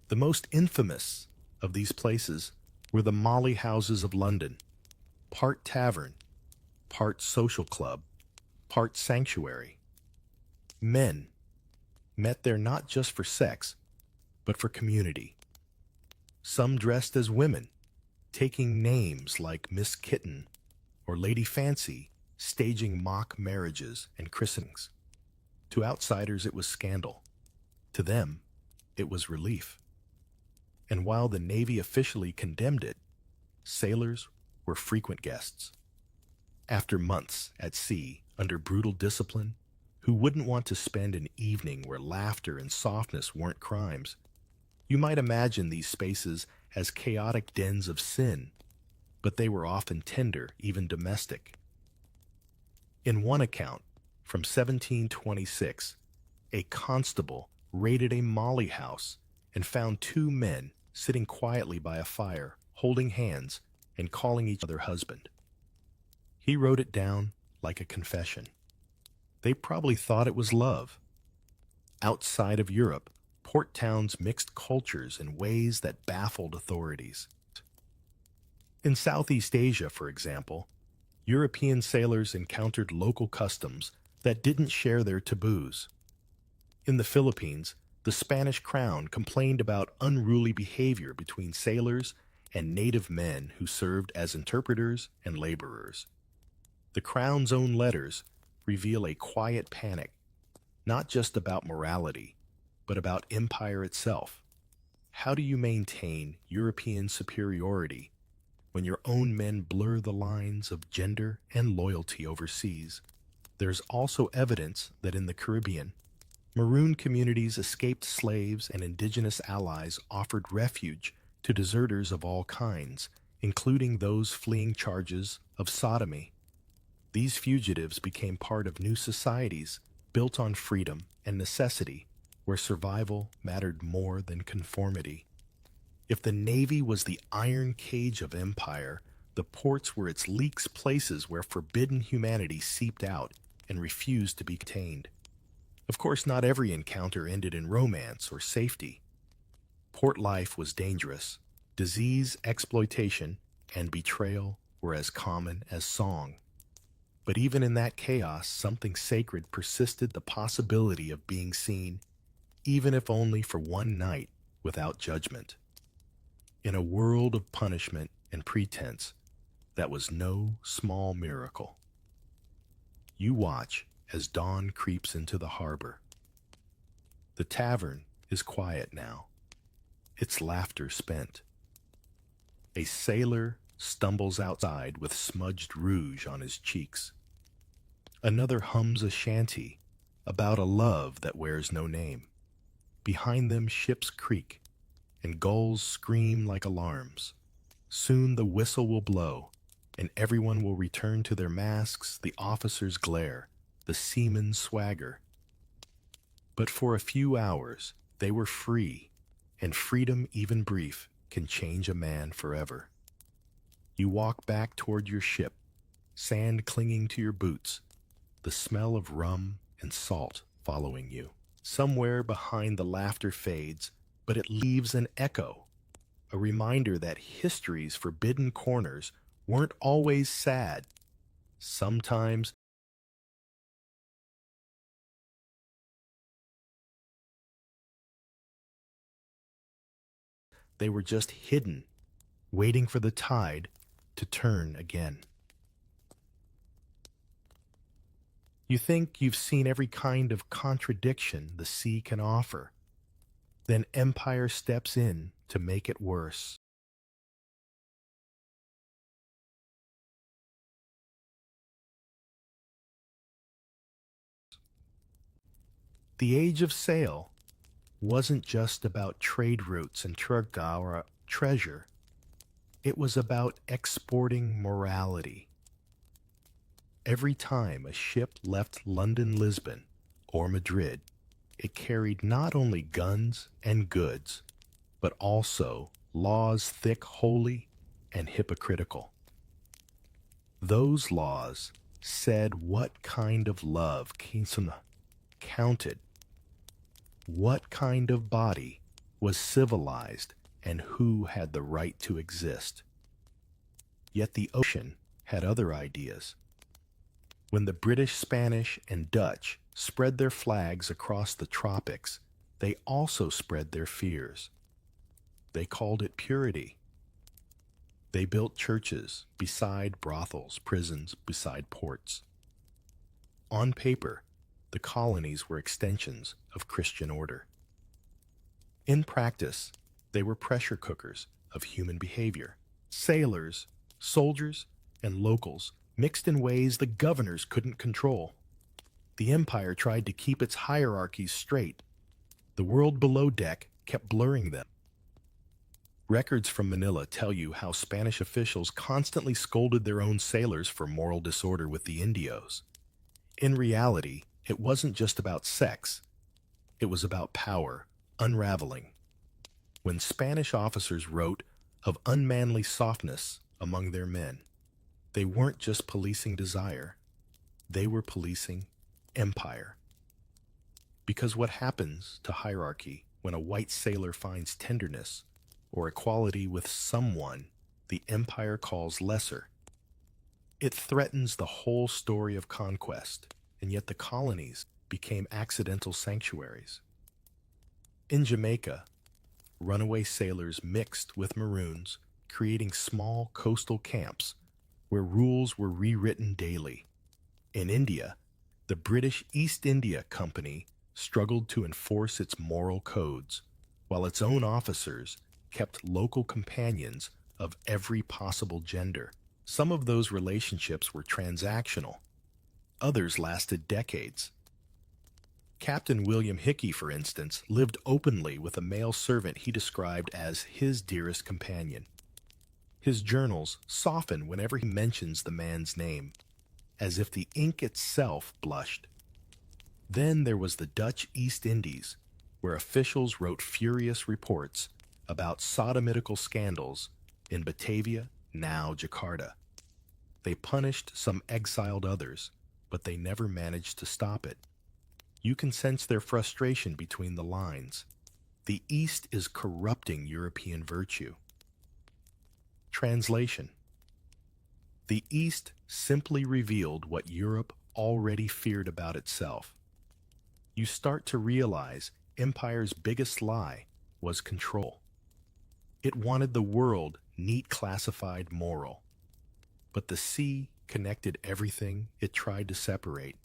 The most infamous of these places were the Molly houses of London, part tavern, part social club, part sanctuary. Men met there not just for sex, but for community. Some dressed as women, taking names like Miss Kitten or Lady Fancy, staging mock marriages and christenings. To outsiders it was scandal. To them, it was relief. And while the Navy officially condemned it, sailors were frequent guests. After months at sea under brutal discipline, who wouldn't want to spend an evening where laughter and softness weren't crimes? You might imagine these spaces as chaotic dens of sin, but they were often tender, even domestic. In one account, from 1726, a constable raided a Molly house and found two men sitting quietly by a fire, holding hands and calling each other husband. He wrote it down like a confession. They probably thought it was love. Outside of Europe, port towns mixed cultures in ways that baffled authorities. In Southeast Asia, for example, European sailors encountered local customs that didn't share their taboos. In the Philippines, the Spanish crown complained about unruly behavior between sailors and native men who served as interpreters and laborers. The crown's own letters reveal a quiet panic, not just about morality, but about empire itself. How do you maintain European superiority when your own men blur the lines of gender and loyalty overseas? There's also evidence that in the Caribbean, maroon communities, escaped slaves, and indigenous allies offered refuge to deserters of all kinds, including those fleeing charges of sodomy. These fugitives became part of new societies built on freedom and necessity, where survival mattered more than conformity. If the Navy was the iron cage of empire, the ports were its leaks, places where forbidden humanity seeped out and refused to be contained. Of course, not every encounter ended in romance or safety. Port life was dangerous. Disease, exploitation, and betrayal were as common as song. But even in that chaos, something sacred persisted, the possibility of being seen, even if only for one night, without judgment. In a world of punishment and pretense, that was no small miracle. You watch as dawn creeps into the harbor. The tavern is quiet now, its laughter spent. A sailor stumbles outside with smudged rouge on his cheeks. Another hums a shanty about a love that wears no name. Behind them ships creak, and gulls scream like alarms. Soon the whistle will blow, and everyone will return to their masks, the officers glare, the seamen swagger. But for a few hours, they were free, and freedom, even brief, can change a man forever. You walk back toward your ship, sand clinging to your boots, the smell of rum and salt following you. Somewhere behind the laughter fades, but it leaves an echo, a reminder that history's forbidden corners weren't always sad. Sometimes they were just hidden, waiting for the tide to turn again. You think you've seen every kind of contradiction the sea can offer. Then empire steps in to make it worse. The age of sail wasn't just about trade routes and treasure. It was about exporting morality. Every time a ship left London, Lisbon, or Madrid, it carried not only guns and goods, but also laws thick, holy, and hypocritical. Those laws said what kind of love counted, what kind of body was civilized, and who had the right to exist. Yet the ocean had other ideas. When the British, Spanish, and Dutch spread their flags across the tropics, they also spread their fears. They called it purity. They built churches beside brothels, prisons beside ports. On paper, the colonies were extensions of Christian order. In practice, they were pressure cookers of human behavior. Sailors, soldiers, and locals mixed in ways the governors couldn't control. The empire tried to keep its hierarchies straight. The world below deck kept blurring them. Records from Manila tell you how Spanish officials constantly scolded their own sailors for moral disorder with the Indios. In reality, it wasn't just about sex. It was about power, unraveling. When Spanish officers wrote of unmanly softness among their men, they weren't just policing desire. They were policing empire. Because what happens to hierarchy when a white sailor finds tenderness or equality with someone the empire calls lesser? It threatens the whole story of conquest, and yet the colonies became accidental sanctuaries. In Jamaica, runaway sailors mixed with Maroons, creating small coastal camps where rules were rewritten daily. In India, the British East India Company struggled to enforce its moral codes, while its own officers kept local companions of every possible gender. Some of those relationships were transactional. Others lasted decades. Captain William Hickey, for instance, lived openly with a male servant he described as his dearest companion. His journals soften whenever he mentions the man's name, as if the ink itself blushed. Then there was the Dutch East Indies, where officials wrote furious reports about sodomitical scandals in Batavia, now Jakarta. They punished some exiled others, but they never managed to stop it. You can sense their frustration between the lines. The East is corrupting European virtue. Translation: the East simply revealed what Europe already feared about itself. You start to realize Empire's biggest lie was control. It wanted the world neat, classified, moral. But the sea connected everything it tried to separate.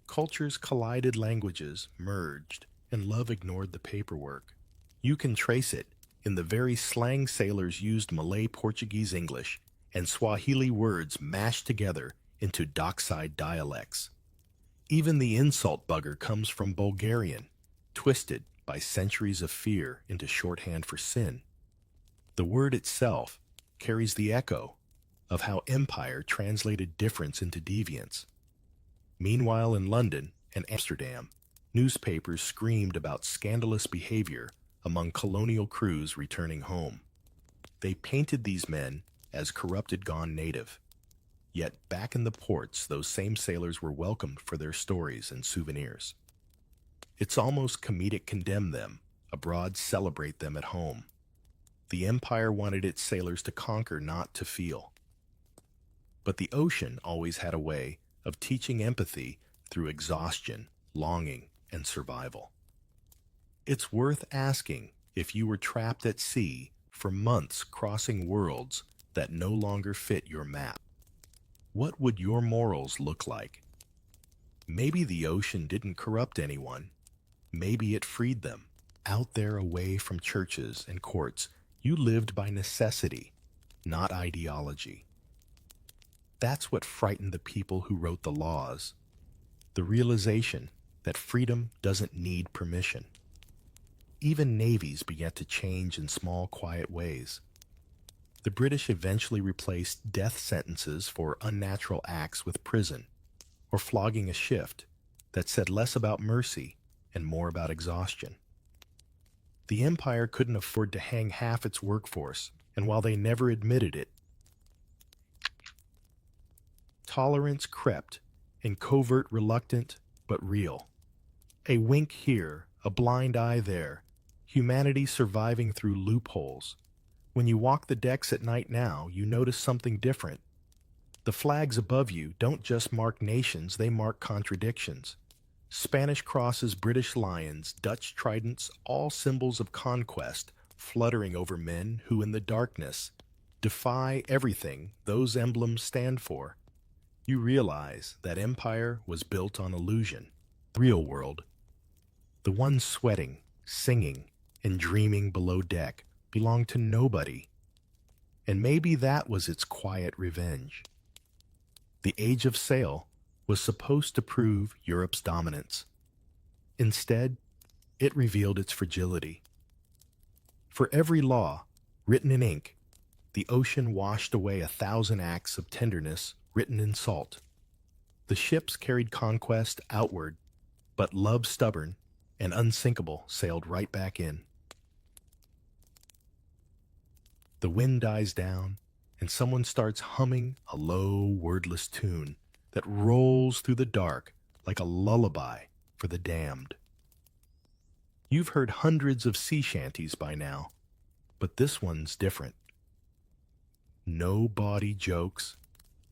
Cultures collided, languages merged, and love ignored the paperwork. You can trace it in the very slang sailors used: Malay, Portuguese, English, and Swahili words mashed together into dockside dialects. Even the insult bugger comes from Bulgarian, twisted by centuries of fear into shorthand for sin. The word itself carries the echo of how empire translated difference into deviance. Meanwhile, in London and Amsterdam, newspapers screamed about scandalous behavior among colonial crews returning home. They painted these men as corrupted, gone native. Yet back in the ports, those same sailors were welcomed for their stories and souvenirs. It's almost comedic: condemn them abroad, celebrate them at home. The empire wanted its sailors to conquer, not to feel. But the ocean always had a way of teaching empathy through exhaustion, longing, and survival. It's worth asking, if you were trapped at sea for months crossing worlds that no longer fit your map, what would your morals look like? Maybe the ocean didn't corrupt anyone. Maybe it freed them. Out there, away from churches and courts, you lived by necessity, not ideology. That's what frightened the people who wrote the laws. The realization that freedom doesn't need permission. Even navies began to change in small, quiet ways. The British eventually replaced death sentences for unnatural acts with prison, or flogging a shift that said less about mercy and more about exhaustion. The empire couldn't afford to hang half its workforce, and while they never admitted it, tolerance crept in covert, reluctant, but real. A wink here, a blind eye there, humanity surviving through loopholes. When you walk the decks at night now, you notice something different. The flags above you don't just mark nations, they mark contradictions. Spanish crosses, British lions, Dutch tridents, all symbols of conquest, fluttering over men who in the darkness defy everything those emblems stand for. You realize that empire was built on illusion. The real world, the one sweating, singing, and dreaming below deck, belonged to nobody. And maybe that was its quiet revenge. The Age of Sail was supposed to prove Europe's dominance. Instead, it revealed its fragility. For every law written in ink, the ocean washed away 1,000 acts of tenderness written in salt. The ships carried conquest outward, but love, stubborn and unsinkable, sailed right back in. The wind dies down, and someone starts humming a low, wordless tune that rolls through the dark like a lullaby for the damned. You've heard hundreds of sea shanties by now, but this one's different. No bawdy jokes,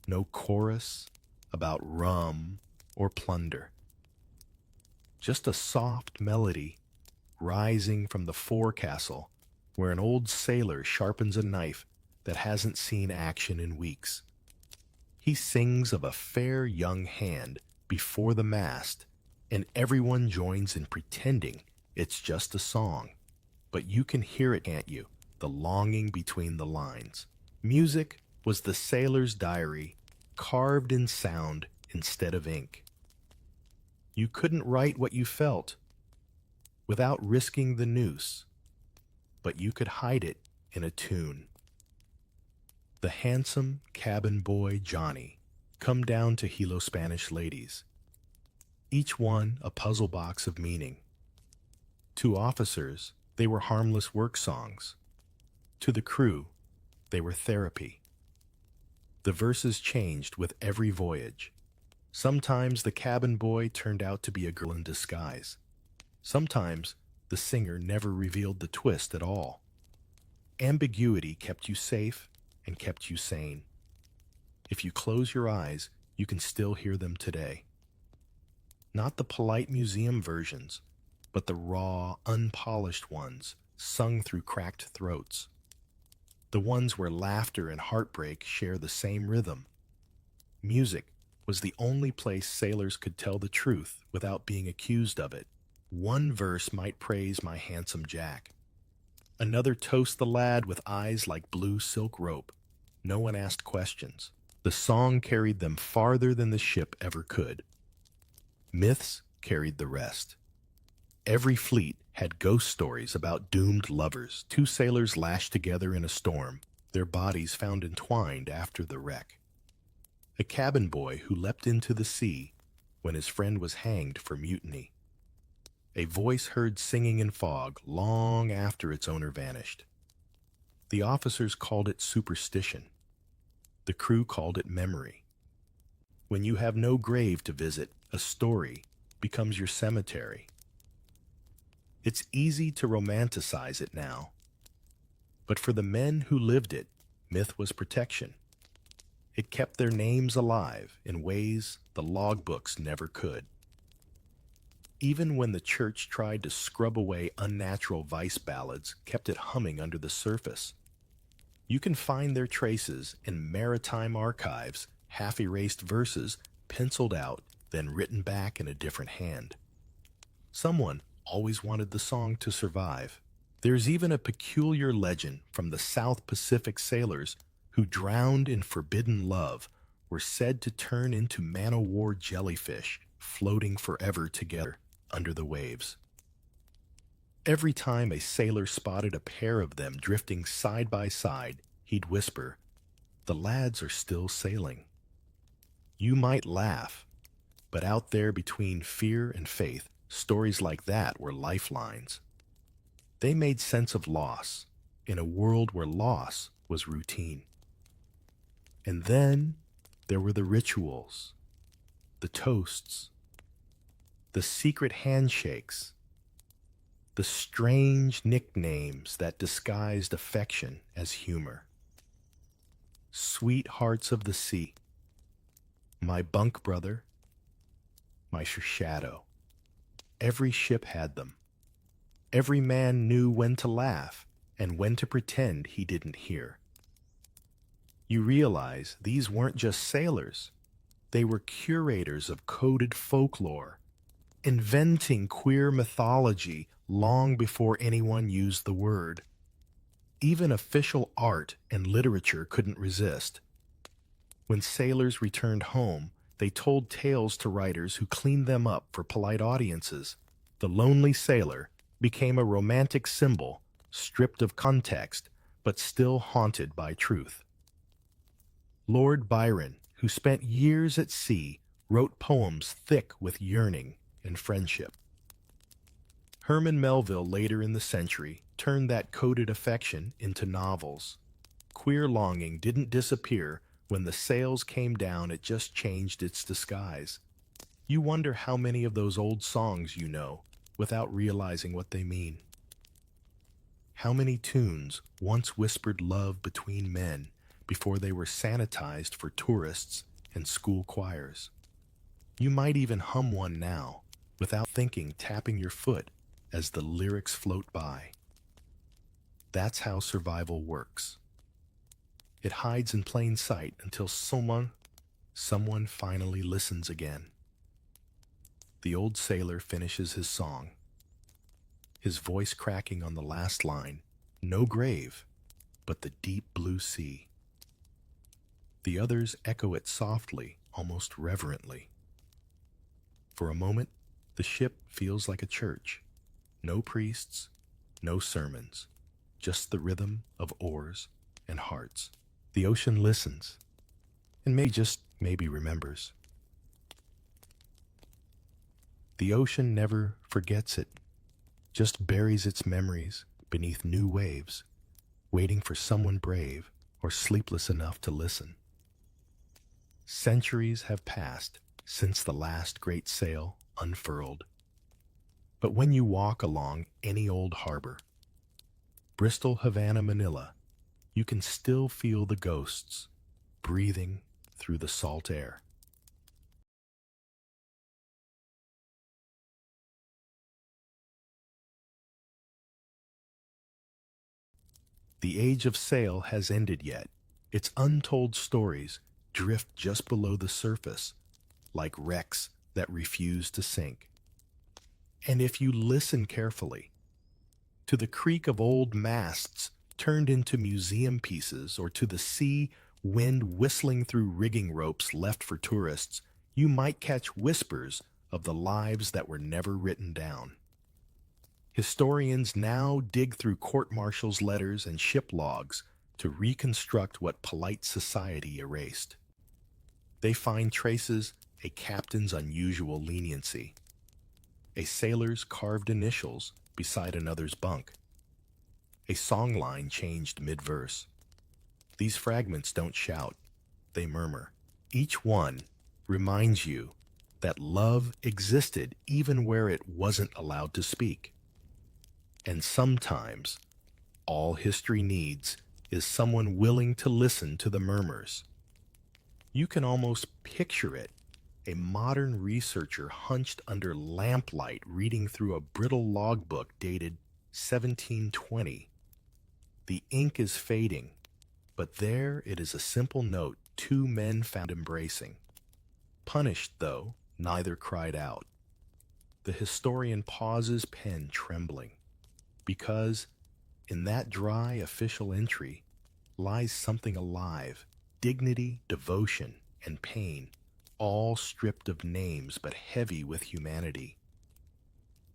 no chorus about rum or plunder. Just a soft melody rising from the forecastle where an old sailor sharpens a knife that hasn't seen action in weeks. He sings of a fair young hand before the mast, and everyone joins in pretending it's just a song. But you can hear it, can't you? The longing between the lines. Music was the sailor's diary, carved in sound instead of ink. You couldn't write what you felt without risking the noose, but you could hide it in a tune. The handsome cabin boy Johnny come down to Hilo Spanish ladies, each one a puzzle box of meaning. To officers, they were harmless work songs. To the crew, they were therapy. The verses changed with every voyage. Sometimes the cabin boy turned out to be a girl in disguise. Sometimes the singer never revealed the twist at all. Ambiguity kept you safe and kept you sane. If you close your eyes, you can still hear them today. Not the polite museum versions, but the raw, unpolished ones, sung through cracked throats. The ones where laughter and heartbreak share the same rhythm. Music was the only place sailors could tell the truth without being accused of it. One verse might praise my handsome Jack. Another toast the lad with eyes like blue silk rope. No one asked questions. The song carried them farther than the ship ever could. Myths carried the rest. Every fleet had ghost stories about doomed lovers, two sailors lashed together in a storm, their bodies found entwined after the wreck. A cabin boy who leapt into the sea when his friend was hanged for mutiny. A voice heard singing in fog long after its owner vanished. The officers called it superstition. The crew called it memory. When you have no grave to visit, a story becomes your cemetery. It's easy to romanticize it now, but for the men who lived it, myth was protection. It kept their names alive in ways the logbooks never could. Even when the church tried to scrub away unnatural vice ballads, kept it humming under the surface. You can find their traces in maritime archives, half-erased verses, penciled out, then written back in a different hand. Someone always wanted the song to survive. There's even a peculiar legend from the South Pacific sailors who drowned in forbidden love were said to turn into man-o'-war jellyfish, floating forever together under the waves. Every time a sailor spotted a pair of them drifting side by side, he'd whisper, "The lads are still sailing." You might laugh, but out there between fear and faith, stories like that were lifelines. They made sense of loss in a world where loss was routine. And then there were the rituals, the toasts, the secret handshakes, the strange nicknames that disguised affection as humor. Sweethearts of the sea, my bunk brother, my shadow. Every ship had them. Every man knew when to laugh and when to pretend he didn't hear. You realize these weren't just sailors. They were curators of coded folklore, inventing queer mythology long before anyone used the word. Even official art and literature couldn't resist. When sailors returned home, they told tales to writers who cleaned them up for polite audiences. The lonely sailor became a romantic symbol, stripped of context, but still haunted by truth. Lord Byron, who spent years at sea, wrote poems thick with yearning and friendship. Herman Melville, later in the century, turned that coded affection into novels. Queer longing didn't disappear when the sails came down, it just changed its disguise. You wonder how many of those old songs you know without realizing what they mean. How many tunes once whispered love between men before they were sanitized for tourists and school choirs. You might even hum one now without thinking, tapping your foot as the lyrics float by. That's how survival works. It hides in plain sight until someone finally listens again. The old sailor finishes his song, his voice cracking on the last line, no grave, but the deep blue sea. The others echo it softly, almost reverently. For a moment, the ship feels like a church. No priests, no sermons, just the rhythm of oars and hearts. The ocean listens, and maybe remembers. The ocean never forgets it, just buries its memories beneath new waves, waiting for someone brave or sleepless enough to listen. Centuries have passed, since the last great sail unfurled. But when you walk along any old harbor, Bristol, Havana, Manila, you can still feel the ghosts breathing through the salt air. The age of sail has ended yet. Its untold stories drift just below the surface, like wrecks that refuse to sink. And if you listen carefully to the creak of old masts turned into museum pieces, or to the sea wind whistling through rigging ropes left for tourists, you might catch whispers of the lives that were never written down. Historians now dig through court-martials' letters and ship logs to reconstruct what polite society erased. They find traces of a captain's unusual leniency, a sailor's carved initials beside another's bunk, a songline changed mid-verse. These fragments don't shout, they murmur. Each one reminds you that love existed even where it wasn't allowed to speak. And sometimes, all history needs is someone willing to listen to the murmurs. You can almost picture it, a modern researcher hunched under lamplight reading through a brittle logbook dated 1720. The ink is fading, but there it is, a simple note two men found embracing. Punished, though, neither cried out. The historian pauses, pen trembling, because in that dry official entry lies something alive, dignity, devotion, and pain, all stripped of names but heavy with humanity.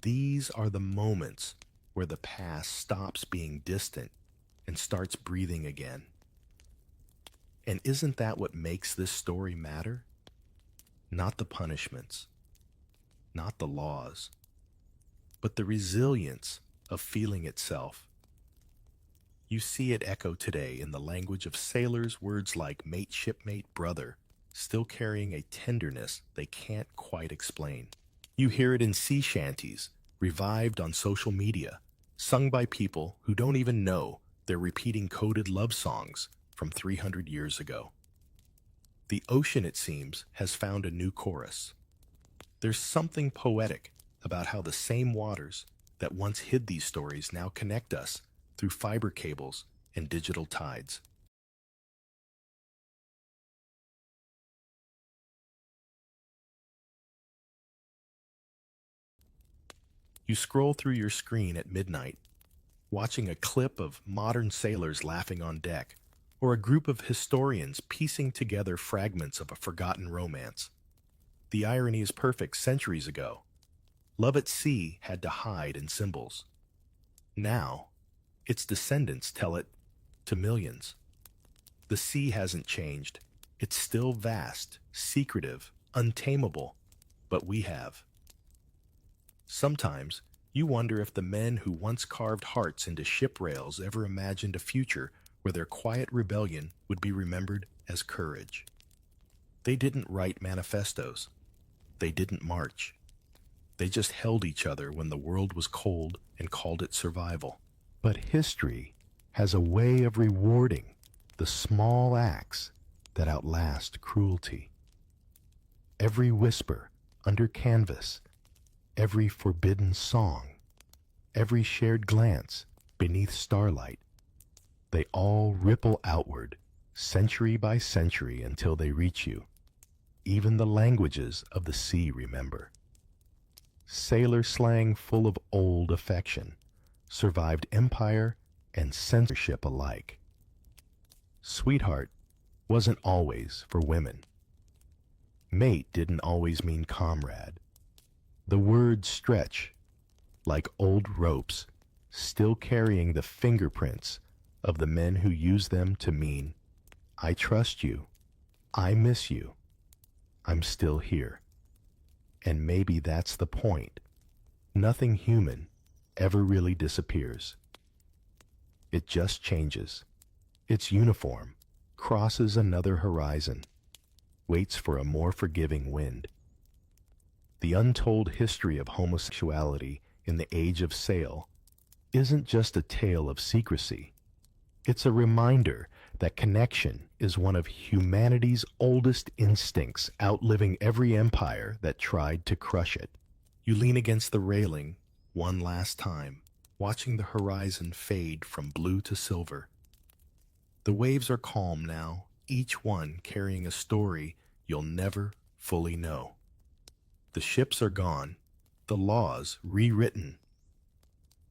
These are the moments where the past stops being distant and starts breathing again. And isn't that what makes this story matter? Not the punishments, not the laws, but the resilience of feeling itself. You see it echo today in the language of sailors, words like mate, shipmate, brother, still carrying a tenderness they can't quite explain. You hear it in sea shanties, revived on social media, sung by people who don't even know they're repeating coded love songs from 300 years ago. The ocean, it seems, has found a new chorus. There's something poetic about how the same waters that once hid these stories now connect us through fiber cables and digital tides. You scroll through your screen at midnight, watching a clip of modern sailors laughing on deck, or a group of historians piecing together fragments of a forgotten romance. The irony is perfect. Centuries ago, love at sea had to hide in symbols. Now, its descendants tell it to millions. The sea hasn't changed. It's still vast, secretive, untamable, but we have. Sometimes, you wonder if the men who once carved hearts into ship rails ever imagined a future where their quiet rebellion would be remembered as courage. They didn't write manifestos. They didn't march. They just held each other when the world was cold and called it survival. But history has a way of rewarding the small acts that outlast cruelty. Every whisper under canvas, every forbidden song, every shared glance beneath starlight, they all ripple outward, century by century, until they reach you. Even the languages of the sea remember. Sailor slang full of old affection survived empire and censorship alike. Sweetheart wasn't always for women. Mate didn't always mean comrade. The words stretch like old ropes, still carrying the fingerprints of the men who used them to mean, I trust you, I miss you, I'm still here. And maybe that's the point. Nothing human ever really disappears. It just changes. Its uniform crosses another horizon, waits for a more forgiving wind. The untold history of homosexuality in the age of sail isn't just a tale of secrecy. It's a reminder that connection is one of humanity's oldest instincts, outliving every empire that tried to crush it. You lean against the railing one last time, watching the horizon fade from blue to silver. The waves are calm now, each one carrying a story you'll never fully know. The ships are gone, the laws rewritten,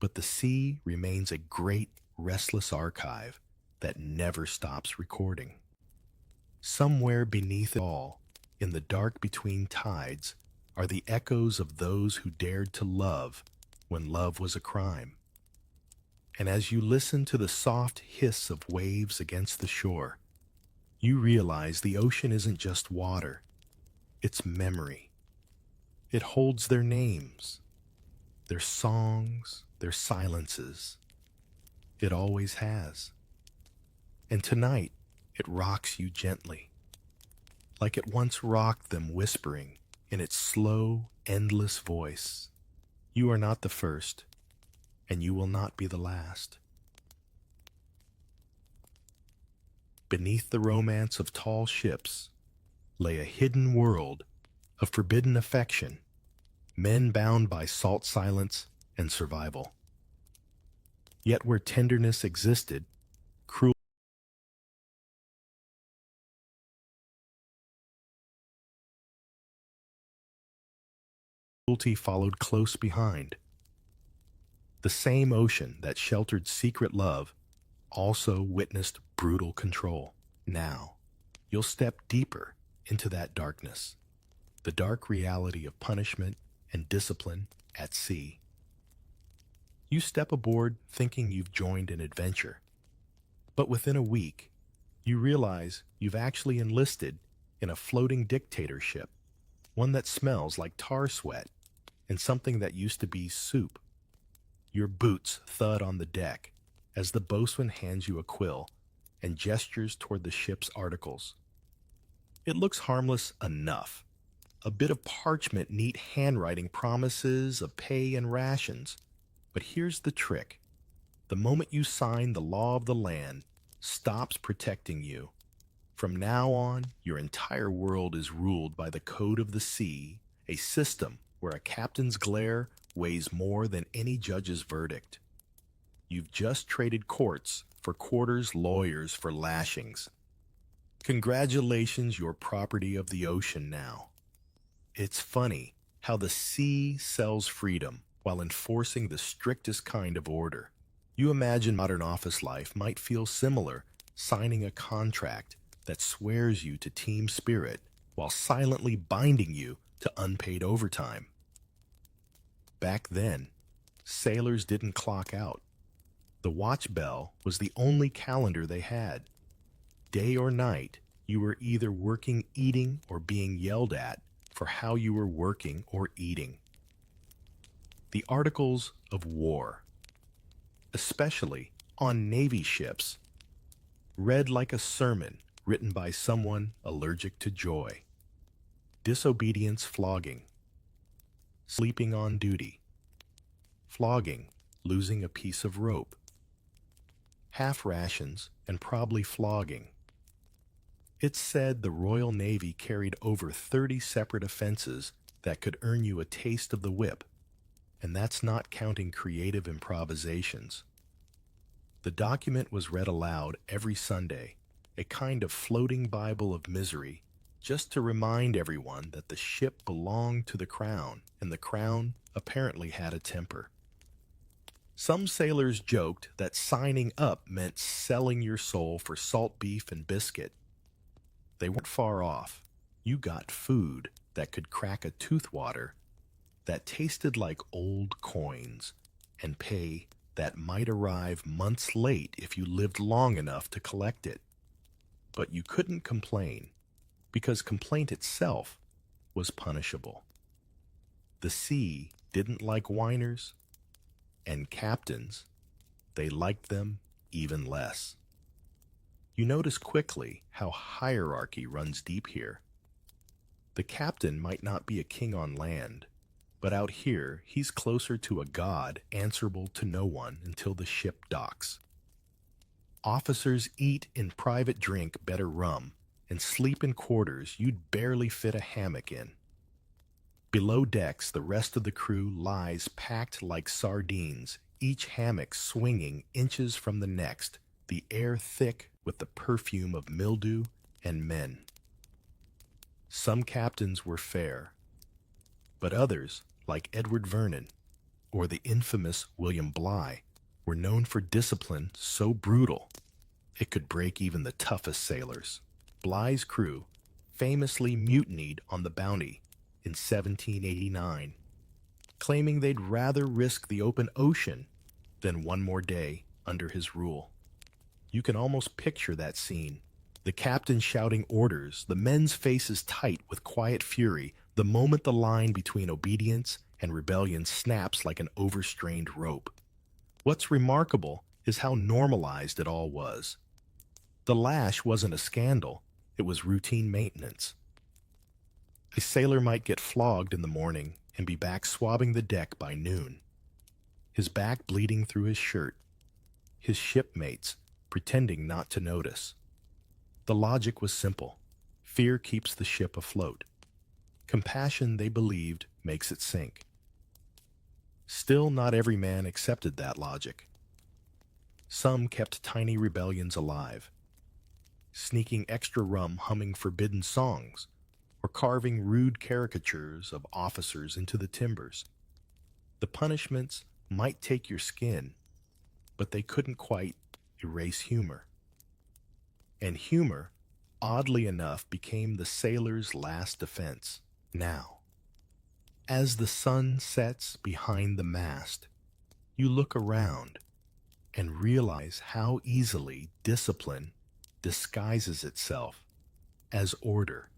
but the sea remains a great, restless archive that never stops recording. Somewhere beneath it all, in the dark between tides, are the echoes of those who dared to love when love was a crime. And as you listen to the soft hiss of waves against the shore, you realize the ocean isn't just water, it's memory. It holds their names, their songs, their silences. It always has. And tonight, it rocks you gently, like it once rocked them, whispering in its slow, endless voice, "You are not the first, and you will not be the last." Beneath the romance of tall ships lay a hidden world of forbidden affection, men bound by salt silence and survival. Yet where tenderness existed, cruelty followed close behind. The same ocean that sheltered secret love also witnessed brutal control. Now, you'll step deeper into that darkness, the dark reality of punishment and discipline at sea. You step aboard thinking you've joined an adventure, but within a week, you realize you've actually enlisted in a floating dictatorship, one that smells like tar sweat and something that used to be soup. Your boots thud on the deck as the boatswain hands you a quill and gestures toward the ship's articles. It looks harmless enough. A bit of parchment, neat handwriting, promises of pay and rations. But here's the trick. The moment you sign, the law of the land stops protecting you. From now on, your entire world is ruled by the code of the sea, a system where a captain's glare weighs more than any judge's verdict. You've just traded courts for quarters, lawyers for lashings. Congratulations, you're property of the ocean now. It's funny how the sea sells freedom while enforcing the strictest kind of order. You imagine modern office life might feel similar, signing a contract that swears you to team spirit while silently binding you to unpaid overtime. Back then, sailors didn't clock out. The watch bell was the only calendar they had. Day or night, you were either working, eating, or being yelled at for how you were working or eating. The articles of war, especially on Navy ships, read like a sermon written by someone allergic to joy. Disobedience, flogging. Sleeping on duty. Flogging, losing a piece of rope. Half rations, and probably flogging. It's said the Royal Navy carried over 30 separate offenses that could earn you a taste of the whip, and that's not counting creative improvisations. The document was read aloud every Sunday, a kind of floating Bible of misery, just to remind everyone that the ship belonged to the crown, and the crown apparently had a temper. Some sailors joked that signing up meant selling your soul for salt beef and biscuit. They weren't far off. You got food that could crack a tooth water, that tasted like old coins, and pay that might arrive months late if you lived long enough to collect it. But you couldn't complain, because complaint itself was punishable. The sea didn't like whiners, and captains, they liked them even less. You notice quickly how hierarchy runs deep here. The captain might not be a king on land, but out here he's closer to a god answerable to no one until the ship docks. Officers eat and private drink better rum and sleep in quarters you'd barely fit a hammock in. Below decks, the rest of the crew lies packed like sardines, each hammock swinging inches from the next, the air thick with the perfume of mildew and men. Some captains were fair, but others, like Edward Vernon or the infamous William Bligh, were known for discipline so brutal it could break even the toughest sailors. Bligh's crew famously mutinied on the Bounty in 1789, claiming they'd rather risk the open ocean than one more day under his rule. You can almost picture that scene. The captain shouting orders, the men's faces tight with quiet fury, the moment the line between obedience and rebellion snaps like an overstrained rope. What's remarkable is how normalized it all was. The lash wasn't a scandal, it was routine maintenance. A sailor might get flogged in the morning and be back swabbing the deck by noon, his back bleeding through his shirt, his shipmates pretending not to notice. The logic was simple. Fear keeps the ship afloat. Compassion, they believed, makes it sink. Still, not every man accepted that logic. Some kept tiny rebellions alive, sneaking extra rum, humming forbidden songs, or carving rude caricatures of officers into the timbers. The punishments might take your skin, but they couldn't quite erase humor. And humor, oddly enough, became the sailor's last defense. Now, as the sun sets behind the mast, you look around and realize how easily discipline disguises itself as order,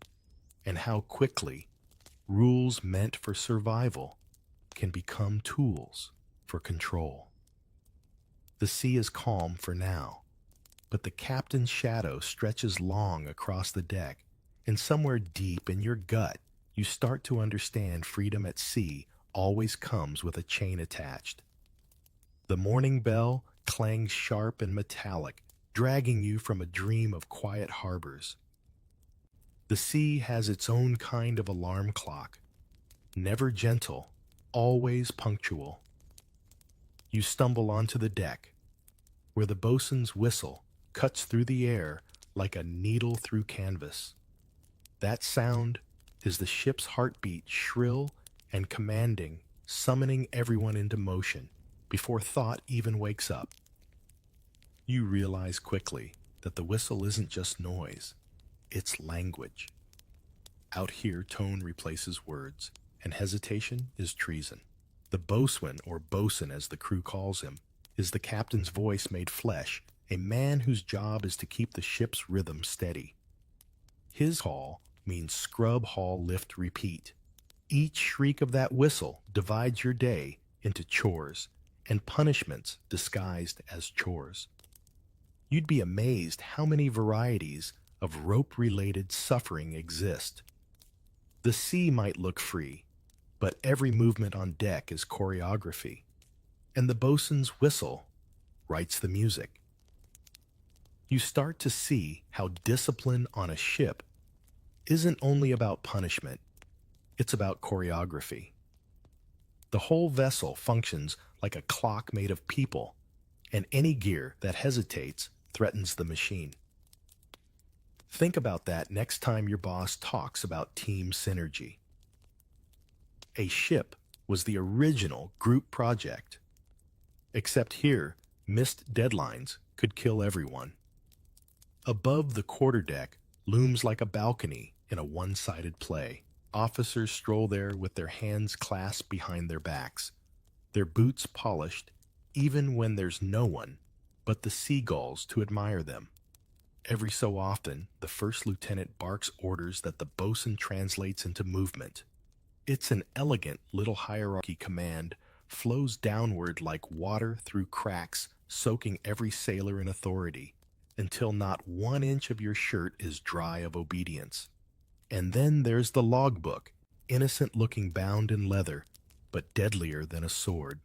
and how quickly rules meant for survival can become tools for control. The sea is calm for now, but the captain's shadow stretches long across the deck, and somewhere deep in your gut, you start to understand freedom at sea always comes with a chain attached. The morning bell clangs sharp and metallic, dragging you from a dream of quiet harbors. The sea has its own kind of alarm clock, never gentle, always punctual. You stumble onto the deck, where the bosun's whistle cuts through the air like a needle through canvas. That sound is the ship's heartbeat, shrill and commanding, summoning everyone into motion before thought even wakes up. You realize quickly that the whistle isn't just noise, it's language. Out here, tone replaces words, and hesitation is treason. The boatswain, or bosun as the crew calls him, is the captain's voice made flesh, a man whose job is to keep the ship's rhythm steady. His call means scrub, haul, lift, repeat. Each shriek of that whistle divides your day into chores and punishments disguised as chores. You'd be amazed how many varieties of rope-related suffering exist. The sea might look free, but every movement on deck is choreography, and the bosun's whistle writes the music. You start to see how discipline on a ship isn't only about punishment, it's about choreography. The whole vessel functions like a clock made of people, and any gear that hesitates threatens the machine. Think about that next time your boss talks about team synergy. A ship was the original group project, except here, missed deadlines could kill everyone. Above the quarterdeck looms like a balcony in a one-sided play. Officers stroll there with their hands clasped behind their backs, their boots polished, even when there's no one but the seagulls to admire them. Every so often, the first lieutenant barks orders that the bosun translates into movement. It's an elegant little hierarchy. Command flows downward like water through cracks, soaking every sailor in authority, until not 1 inch of your shirt is dry of obedience. And then there's the logbook, innocent-looking bound in leather, but deadlier than a sword.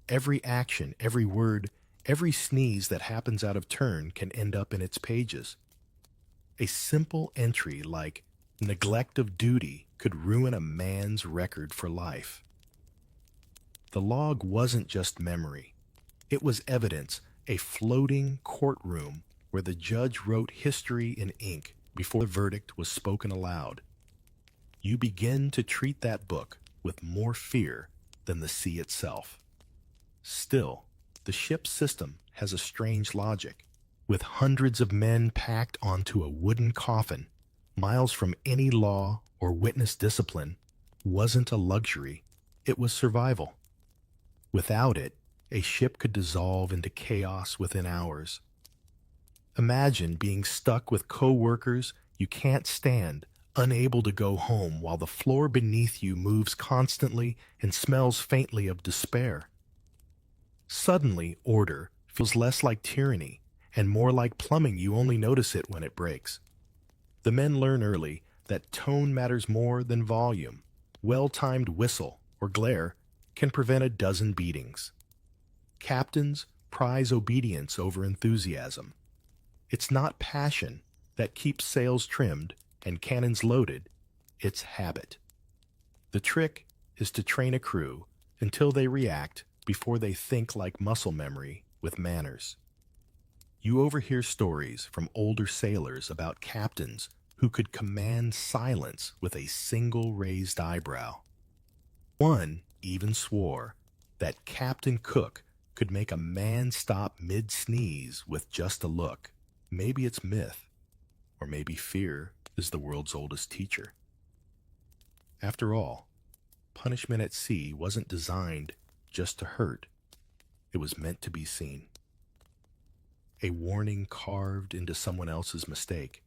Every action, every word, every sneeze that happens out of turn can end up in its pages. A simple entry like neglect of duty could ruin a man's record for life. The log wasn't just memory. It was evidence, a floating courtroom where the judge wrote history in ink before the verdict was spoken aloud. You begin to treat that book with more fear than the sea itself. Still, the ship's system has a strange logic. With hundreds of men packed onto a wooden coffin, miles from any law or witness discipline wasn't a luxury, it was survival. Without it, a ship could dissolve into chaos within hours. Imagine being stuck with co-workers you can't stand, unable to go home while the floor beneath you moves constantly and smells faintly of despair. Suddenly, order feels less like tyranny and more like plumbing. You only notice it when it breaks. The men learn early that tone matters more than volume. Well-timed whistle or glare can prevent a dozen beatings. Captains prize obedience over enthusiasm. It's not passion that keeps sails trimmed and cannons loaded, it's habit. The trick is to train a crew until they react before they think like muscle memory with manners. You overhear stories from older sailors about captains who could command silence with a single raised eyebrow. One even swore that Captain Cook could make a man stop mid-sneeze with just a look. Maybe it's myth, or maybe fear is the world's oldest teacher. After all, punishment at sea wasn't designed just to hurt. It was meant to be seen. A warning carved into someone else's mistake.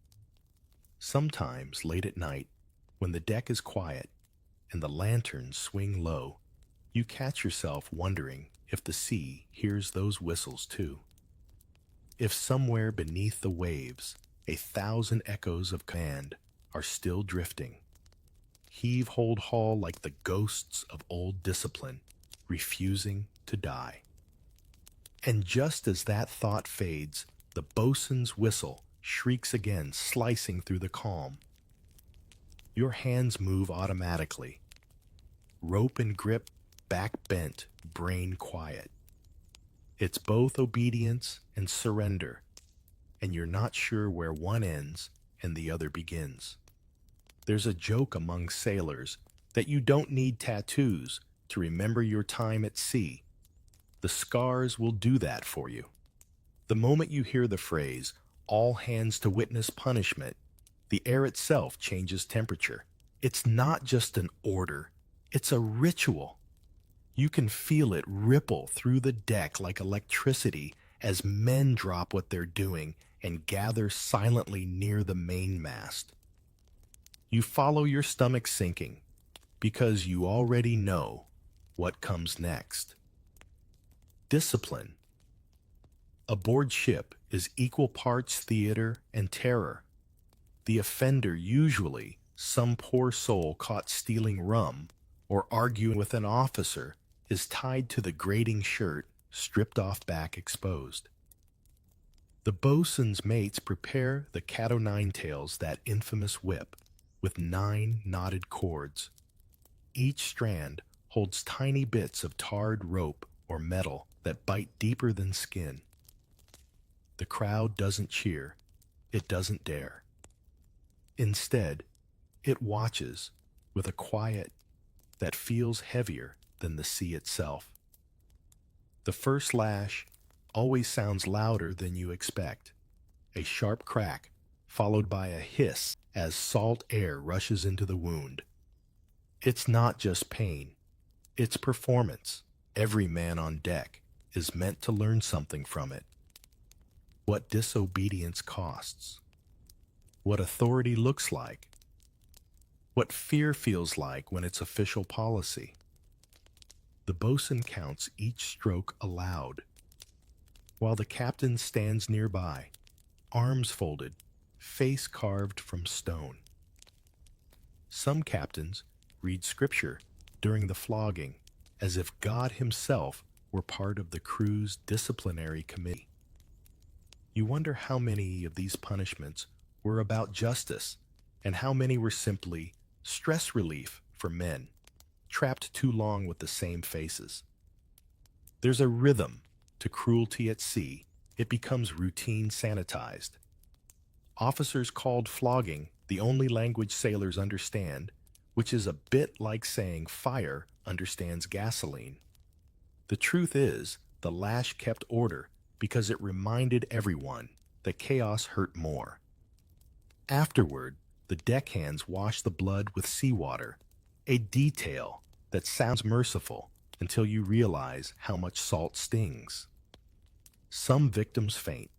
Sometimes, late at night, when the deck is quiet and the lanterns swing low, you catch yourself wondering if the sea hears those whistles too. If somewhere beneath the waves, 1,000 echoes of command are still drifting. Heave, hold, haul like the ghosts of old discipline, refusing to die. And just as that thought fades, the bosun's whistle shrieks again, slicing through the calm. Your hands move automatically. Rope and grip, back bent, brain quiet. It's both obedience and surrender, and you're not sure where one ends and the other begins. There's a joke among sailors that you don't need tattoos to remember your time at sea. The scars will do that for you. The moment you hear the phrase, "all hands to witness punishment," the air itself changes temperature. It's not just an order, it's a ritual. You can feel it ripple through the deck like electricity as men drop what they're doing and gather silently near the mainmast. You follow your stomach sinking because you already know what comes next. Discipline. Aboard ship is equal parts theater and terror. The offender, usually some poor soul caught stealing rum or arguing with an officer, is tied to the grating shirt, stripped off back exposed. The bosun's mates prepare the cat-o'-nine-tails, that infamous whip, with 9 knotted cords. Each strand holds tiny bits of tarred rope or metal that bite deeper than skin. The crowd doesn't cheer, it doesn't dare. Instead, it watches with a quiet that feels heavier than the sea itself. The first lash always sounds louder than you expect. A sharp crack, followed by a hiss as salt air rushes into the wound. It's not just pain, it's performance. Every man on deck is meant to learn something from it. What disobedience costs. What authority looks like. What fear feels like when it's official policy. The bosun counts each stroke aloud, while the captain stands nearby, arms folded, face carved from stone. Some captains read scripture during the flogging as if God himself were part of the crew's disciplinary committee. You wonder how many of these punishments were about justice and how many were simply stress relief for men trapped too long with the same faces. There's a rhythm to cruelty at sea. It becomes routine sanitized. Officers called flogging the only language sailors understand, which is a bit like saying fire understands gasoline. The truth is, the lash kept order because it reminded everyone that chaos hurt more. Afterward, the deckhands washed the blood with seawater, a detail that sounds merciful until you realize how much salt stings. Some victims faint.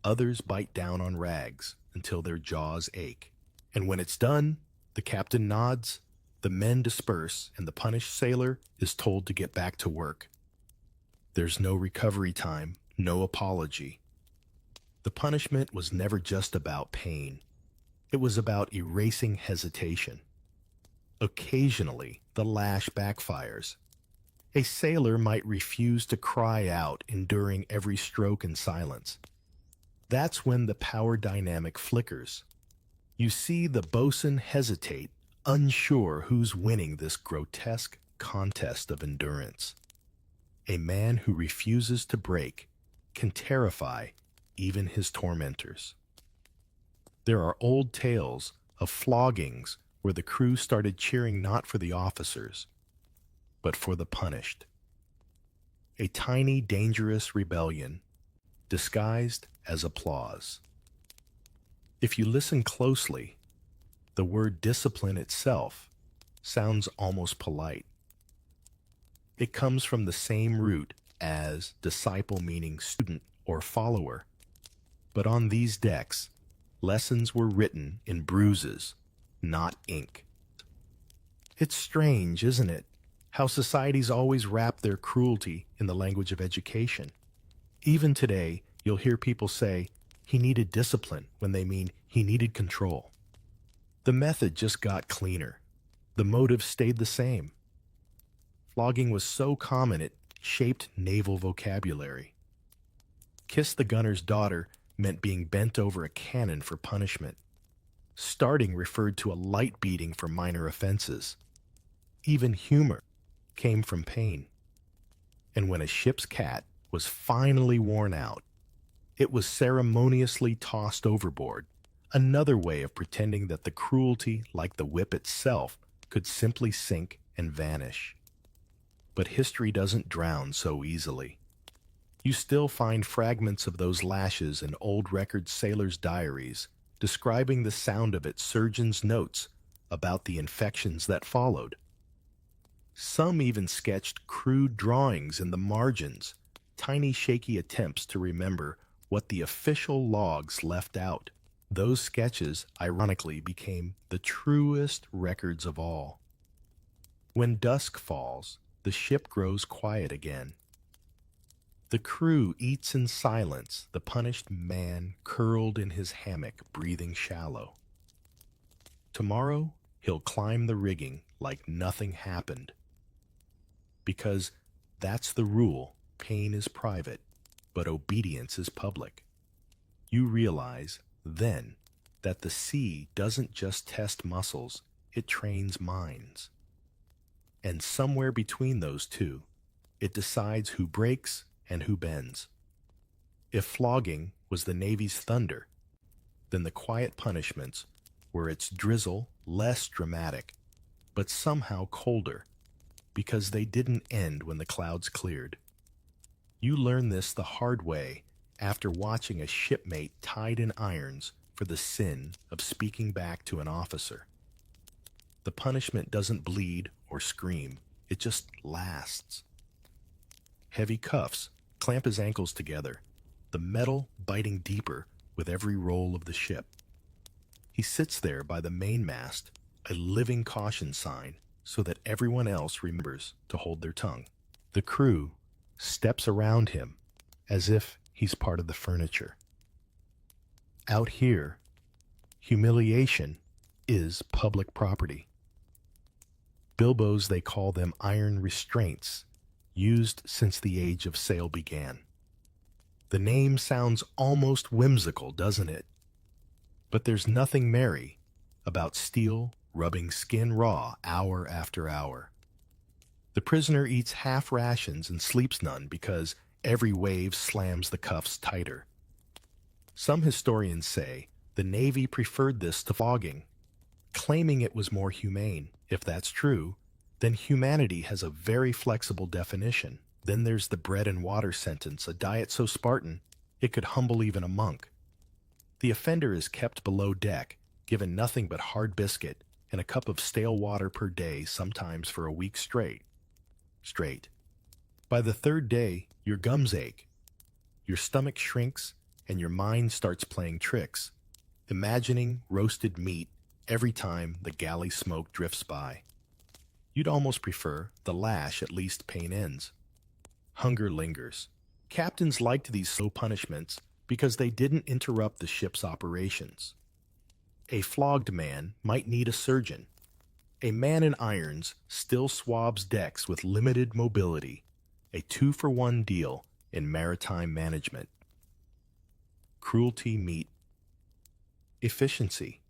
Others bite down on rags until their jaws ache. And when it's done, the captain nods, the men disperse, and the punished sailor is told to get back to work. There's no recovery time, no apology. The punishment was never just about pain. It was about erasing hesitation. Occasionally, the lash backfires. A sailor might refuse to cry out, enduring every stroke in silence. That's when the power dynamic flickers. You see the bosun hesitate, unsure who's winning this grotesque contest of endurance. A man who refuses to break can terrify even his tormentors. There are old tales of floggings where the crew started cheering not for the officers, but for the punished. A tiny, dangerous rebellion disguised as applause. If you listen closely, the word discipline itself sounds almost polite. It comes from the same root as disciple, meaning student or follower. But on these decks, lessons were written in bruises, not ink. It's strange, isn't it, how societies always wrap their cruelty in the language of education. Even today, you'll hear people say, he needed discipline, when they mean he needed control. The method just got cleaner. The motive stayed the same. Flogging was so common it shaped naval vocabulary. Kiss the gunner's daughter meant being bent over a cannon for punishment. Starting referred to a light beating for minor offenses. Even humor came from pain. And when a ship's cat was finally worn out, it was ceremoniously tossed overboard, another way of pretending that the cruelty, like the whip itself, could simply sink and vanish. But history doesn't drown so easily. You still find fragments of those lashes in old record sailors' diaries, describing the sound of it, surgeons' notes about the infections that followed. Some even sketched crude drawings in the margins, tiny shaky attempts to remember what the official logs left out. Those sketches, ironically, became the truest records of all. When dusk falls, the ship grows quiet again. The crew eats in silence, the punished man curled in his hammock, breathing shallow. Tomorrow, he'll climb the rigging like nothing happened. Because that's the rule. Pain is private, but obedience is public. You realize, then, that the sea doesn't just test muscles, it trains minds. And somewhere between those two, it decides who breaks and who bends. If flogging was the Navy's thunder, then the quiet punishments were its drizzle, less dramatic, but somehow colder, because they didn't end when the clouds cleared. You learn this the hard way after watching a shipmate tied in irons for the sin of speaking back to an officer. The punishment doesn't bleed or scream, it just lasts. Heavy cuffs clamp his ankles together, the metal biting deeper with every roll of the ship. He sits there by the mainmast, a living caution sign, so that everyone else remembers to hold their tongue. The crew steps around him as if he's part of the furniture. Out here, humiliation is public property. Bilboes, they call them iron restraints, used since the age of sail began. The name sounds almost whimsical, doesn't it? But there's nothing merry about steel rubbing skin raw hour after hour. The prisoner eats half rations and sleeps none because every wave slams the cuffs tighter. Some historians say the Navy preferred this to flogging, claiming it was more humane. If that's true, then humanity has a very flexible definition. Then there's the bread and water sentence, a diet so Spartan it could humble even a monk. The offender is kept below deck, given nothing but hard biscuit and a cup of stale water per day, sometimes for a week straight. By the third day, your gums ache, your stomach shrinks, and your mind starts playing tricks, imagining roasted meat every time the galley smoke drifts by. You'd almost prefer the lash, at least pain ends. Hunger lingers. Captains liked these slow punishments because they didn't interrupt the ship's operations. A flogged man might need a surgeon. A man in irons still swabs decks with limited mobility, a 2-for-1 deal in maritime management. Cruelty meet efficiency.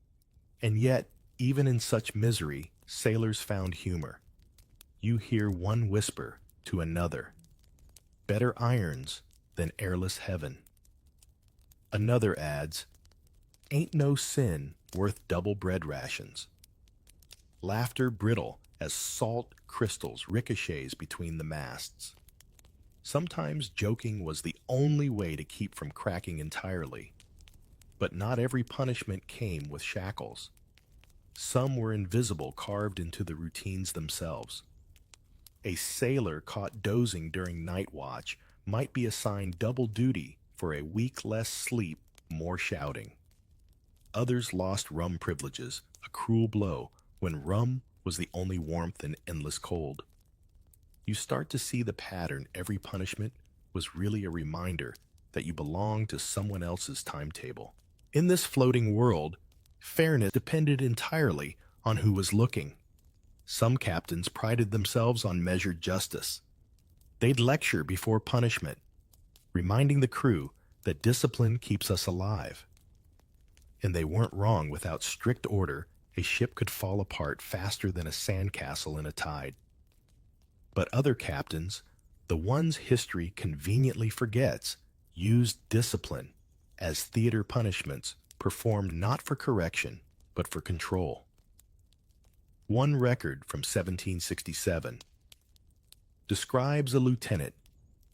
And yet, even in such misery, sailors found humor. You hear one whisper to another, "Better irons than airless heaven." Another adds, "Ain't no sin worth double bread rations." Laughter brittle as salt crystals ricochets between the masts. Sometimes joking was the only way to keep from cracking entirely. But not every punishment came with shackles. Some were invisible, carved into the routines themselves. A sailor caught dozing during night watch might be assigned double duty for a week less sleep, more shouting. Others lost rum privileges, a cruel blow, when rum was the only warmth in endless cold. You start to see the pattern. Every punishment was really a reminder that you belong to someone else's timetable. In this floating world, fairness depended entirely on who was looking. Some captains prided themselves on measured justice. They'd lecture before punishment, reminding the crew that discipline keeps us alive. And they weren't wrong. Without strict order, a ship could fall apart faster than a sandcastle in a tide. But other captains, the ones history conveniently forgets, used discipline as theater punishments performed not for correction, but for control. One record from 1767 describes a lieutenant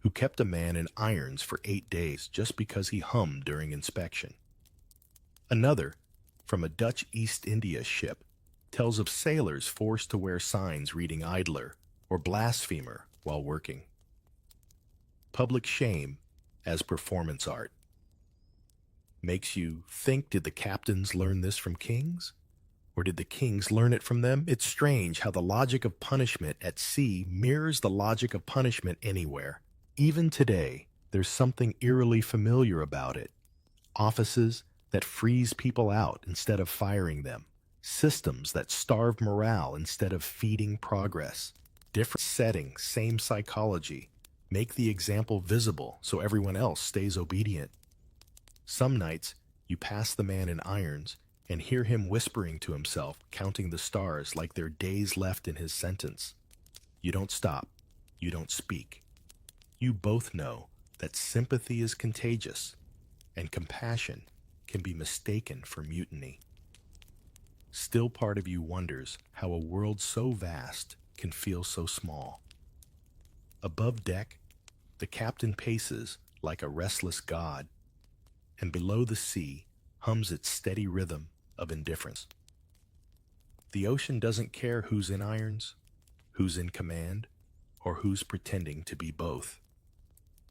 who kept a man in irons for 8 days just because he hummed during inspection. Another, from a Dutch East India ship, tells of sailors forced to wear signs reading idler or blasphemer while working. Public shame as performance art. Makes you think, did the captains learn this from kings? Or did the kings learn it from them? It's strange how the logic of punishment at sea mirrors the logic of punishment anywhere. Even today, there's something eerily familiar about it. Offices that freeze people out instead of firing them. Systems that starve morale instead of feeding progress. Different settings, same psychology. Make the example visible so everyone else stays obedient. Some nights, you pass the man in irons and hear him whispering to himself, counting the stars like they're days left in his sentence. You don't stop. You don't speak. You both know that sympathy is contagious, and compassion can be mistaken for mutiny. Still, part of you wonders how a world so vast can feel so small. Above deck, the captain paces like a restless god, and below the sea hums its steady rhythm of indifference. The ocean doesn't care who's in irons, who's in command, or who's pretending to be both.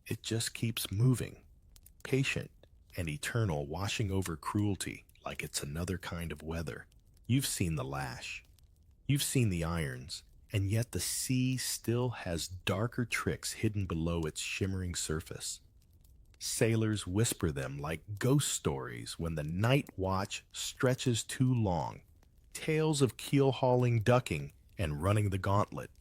It just keeps moving, patient and eternal, washing over cruelty like it's another kind of weather. You've seen the lash, you've seen the irons, and yet the sea still has darker tricks hidden below its shimmering surface. Sailors whisper them like ghost stories when the night watch stretches too long, tales of keel-hauling, ducking, and running the gauntlet.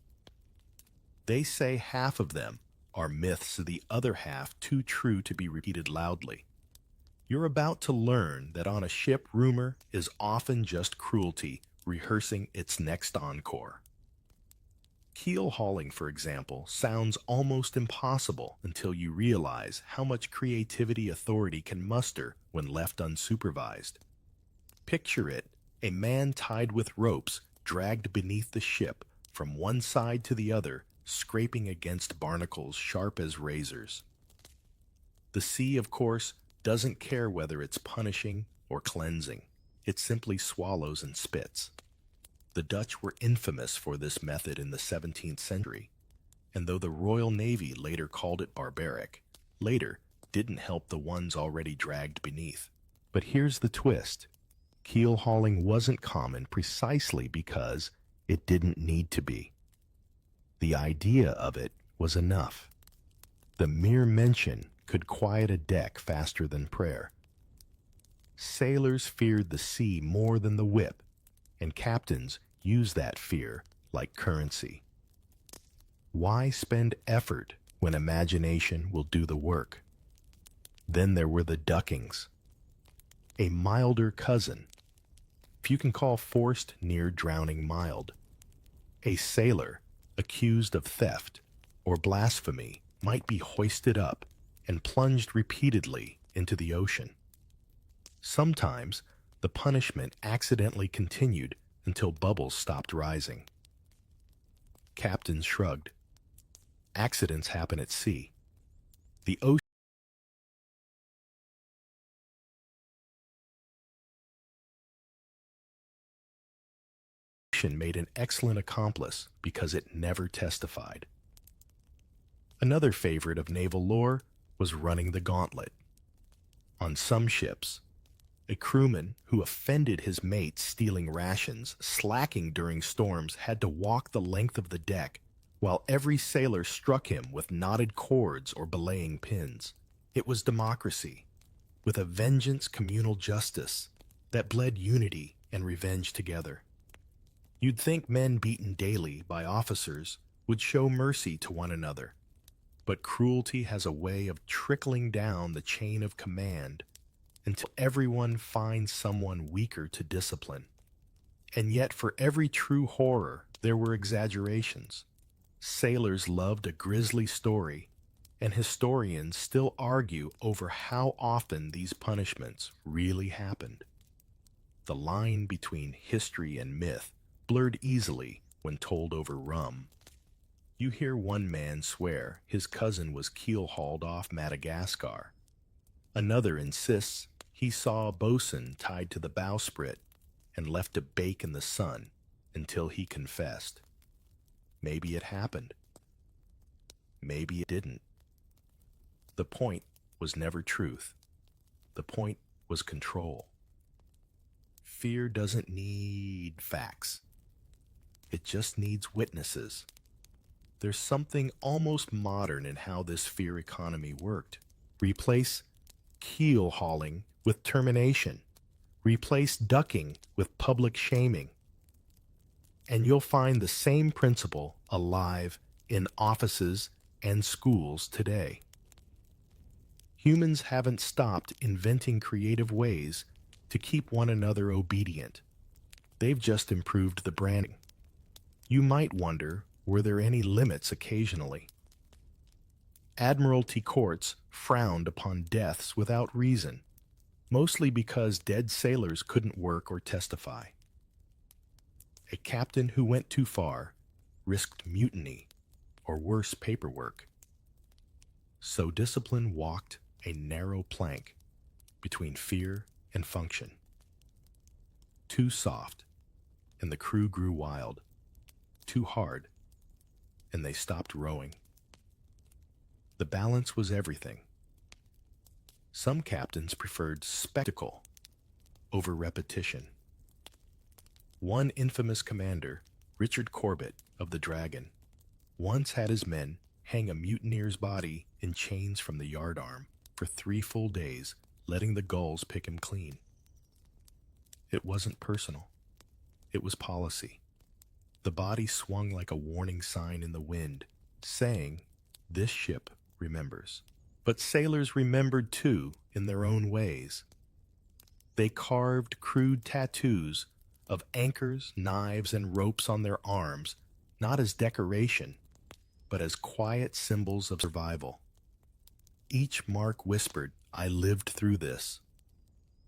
They say half of them are myths, the other half too true to be repeated loudly. You're about to learn that on a ship, rumor is often just cruelty rehearsing its next encore. Keel hauling, for example, sounds almost impossible until you realize how much creativity authority can muster when left unsupervised. Picture it, a man tied with ropes dragged beneath the ship from one side to the other, scraping against barnacles sharp as razors. The sea, of course, doesn't care whether it's punishing or cleansing. It simply swallows and spits. The Dutch were infamous for this method in the 17th century, and though the Royal Navy later called it barbaric, later didn't help the ones already dragged beneath. But here's the twist. Keel hauling wasn't common precisely because it didn't need to be. The idea of it was enough. The mere mention could quiet a deck faster than prayer. Sailors feared the sea more than the whip, and captains used that fear like currency. Why spend effort when imagination will do the work? Then there were the duckings, a milder cousin, if you can call forced near drowning mild. A sailor accused of theft or blasphemy might be hoisted up and plunged repeatedly into the ocean. Sometimes the punishment accidentally continued until bubbles stopped rising. Captains shrugged. Accidents happen at sea. The ocean made an excellent accomplice because it never testified. Another favorite of naval lore was running the gauntlet. On some ships, a crewman who offended his mates stealing rations, slacking during storms, had to walk the length of the deck, while every sailor struck him with knotted cords or belaying pins. It was democracy, with a vengeance communal justice that bled unity and revenge together. You'd think men beaten daily by officers would show mercy to one another, but cruelty has a way of trickling down the chain of command until everyone finds someone weaker to discipline. And yet for every true horror, there were exaggerations. Sailors loved a grisly story, and historians still argue over how often these punishments really happened. The line between history and myth blurred easily when told over rum. You hear one man swear his cousin was keel-hauled off Madagascar. Another insists he saw a bosun tied to the bowsprit and left to bake in the sun until he confessed. Maybe it happened. Maybe it didn't. The point was never truth. The point was control. Fear doesn't need facts. It just needs witnesses. There's something almost modern in how this fear economy worked. Replace keel hauling with termination. Replace ducking with public shaming. And you'll find the same principle alive in offices and schools today. Humans haven't stopped inventing creative ways to keep one another obedient. They've just improved the branding. You might wonder, were there any limits occasionally? Admiralty courts frowned upon deaths without reason, mostly because dead sailors couldn't work or testify. A captain who went too far risked mutiny or worse paperwork. So discipline walked a narrow plank between fear and function. Too soft, and the crew grew wild. Too hard, and they stopped rowing. The balance was everything. Some captains preferred spectacle over repetition. One infamous commander, Richard Corbett of the Dragon, once had his men hang a mutineer's body in chains from the yardarm for 3 full days, letting the gulls pick him clean. It wasn't personal. it was policy. The body swung like a warning sign in the wind, saying, "This ship remembers." But sailors remembered too, in their own ways. They carved crude tattoos of anchors, knives, and ropes on their arms, not as decoration, but as quiet symbols of survival. Each mark whispered, "I lived through this."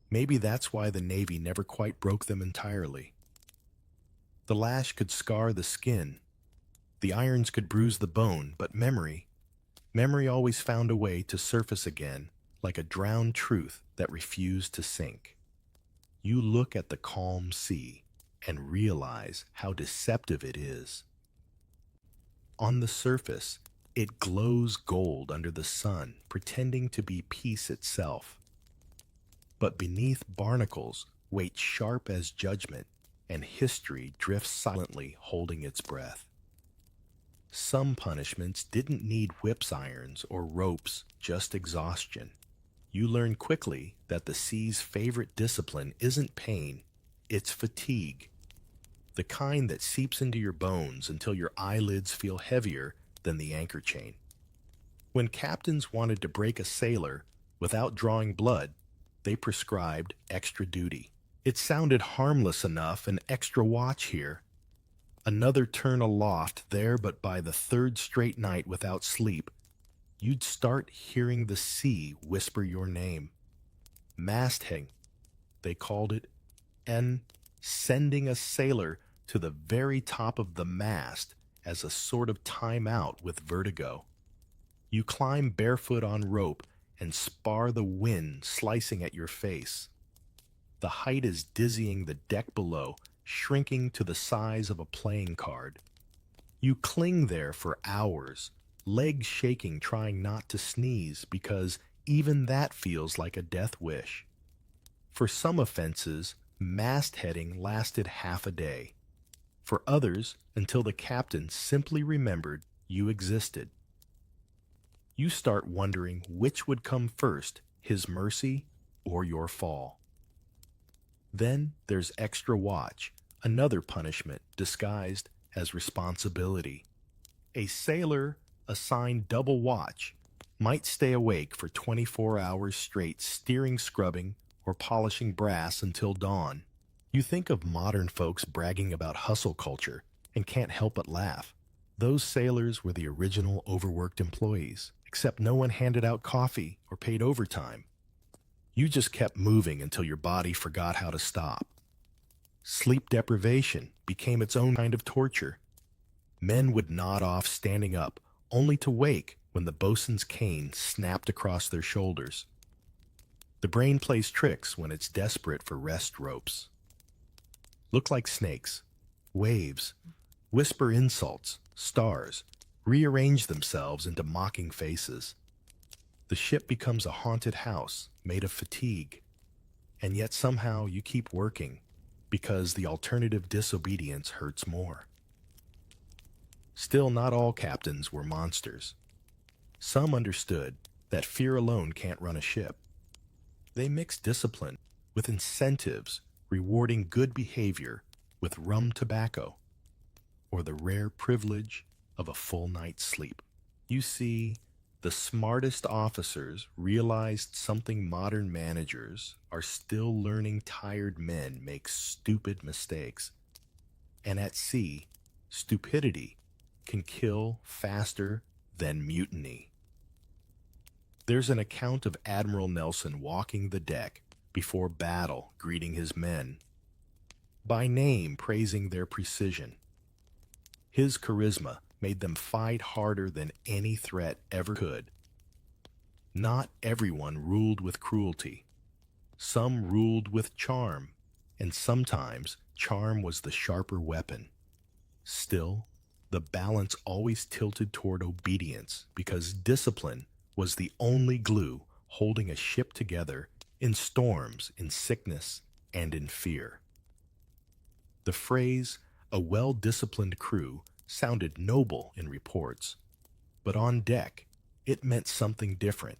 Maybe that's why the Navy never quite broke them entirely. The lash could scar the skin, the irons could bruise the bone, but memory always found a way to surface again, like a drowned truth that refused to sink. You look at the calm sea and realize how deceptive it is. On the surface, it glows gold under the sun, pretending to be peace itself. But beneath barnacles wait sharp as judgment, and history drifts silently, holding its breath. Some punishments didn't need whips irons or ropes, just exhaustion. You learn quickly that the sea's favorite discipline isn't pain, it's fatigue. The kind that seeps into your bones until your eyelids feel heavier than the anchor chain. When captains wanted to break a sailor without drawing blood, they prescribed extra duty. It sounded harmless enough, an extra watch here, another turn aloft there, but by the third straight night without sleep, you'd start hearing the sea whisper your name. Mastheading, they called it, and sending a sailor to the very top of the mast as a sort of timeout with vertigo. You climb barefoot on rope and spar the wind slicing at your face. The height is dizzying, the deck below shrinking to the size of a playing card. You cling there for hours, legs shaking, trying not to sneeze, because even that feels like a death wish. For some offenses, mastheading lasted half a day. For others, until the captain simply remembered you existed. You start wondering which would come first, his mercy or your fall. Then there's extra watch, another punishment disguised as responsibility. A sailor assigned double watch might stay awake for 24 hours straight, steering, scrubbing, or polishing brass until dawn. You think of modern folks bragging about hustle culture and can't help but laugh. Those sailors were the original overworked employees, except no one handed out coffee or paid overtime. You just kept moving until your body forgot how to stop. Sleep deprivation became its own kind of torture. Men would nod off standing up, only to wake when the bosun's cane snapped across their shoulders. The brain plays tricks when it's desperate for rest ropes. Look like snakes, waves, whisper insults, stars, rearrange themselves into mocking faces. The ship becomes a haunted house made of fatigue, and yet somehow you keep working because the alternative disobedience hurts more. Still, not all captains were monsters. Some understood that fear alone can't run a ship. They mixed discipline with incentives, rewarding good behavior with rum tobacco, or the rare privilege of a full night's sleep. You see, the smartest officers realized something modern managers are still learning. Tired men make stupid mistakes. And at sea, stupidity can kill faster than mutiny. There's an account of Admiral Nelson walking the deck before battle, greeting his men, by name praising their precision. His charisma made them fight harder than any threat ever could. Not everyone ruled with cruelty. Some ruled with charm, and sometimes charm was the sharper weapon. Still, the balance always tilted toward obedience because discipline was the only glue holding a ship together in storms, in sickness, and in fear. The phrase, "a well-disciplined crew," sounded noble in reports, but on deck, it meant something different.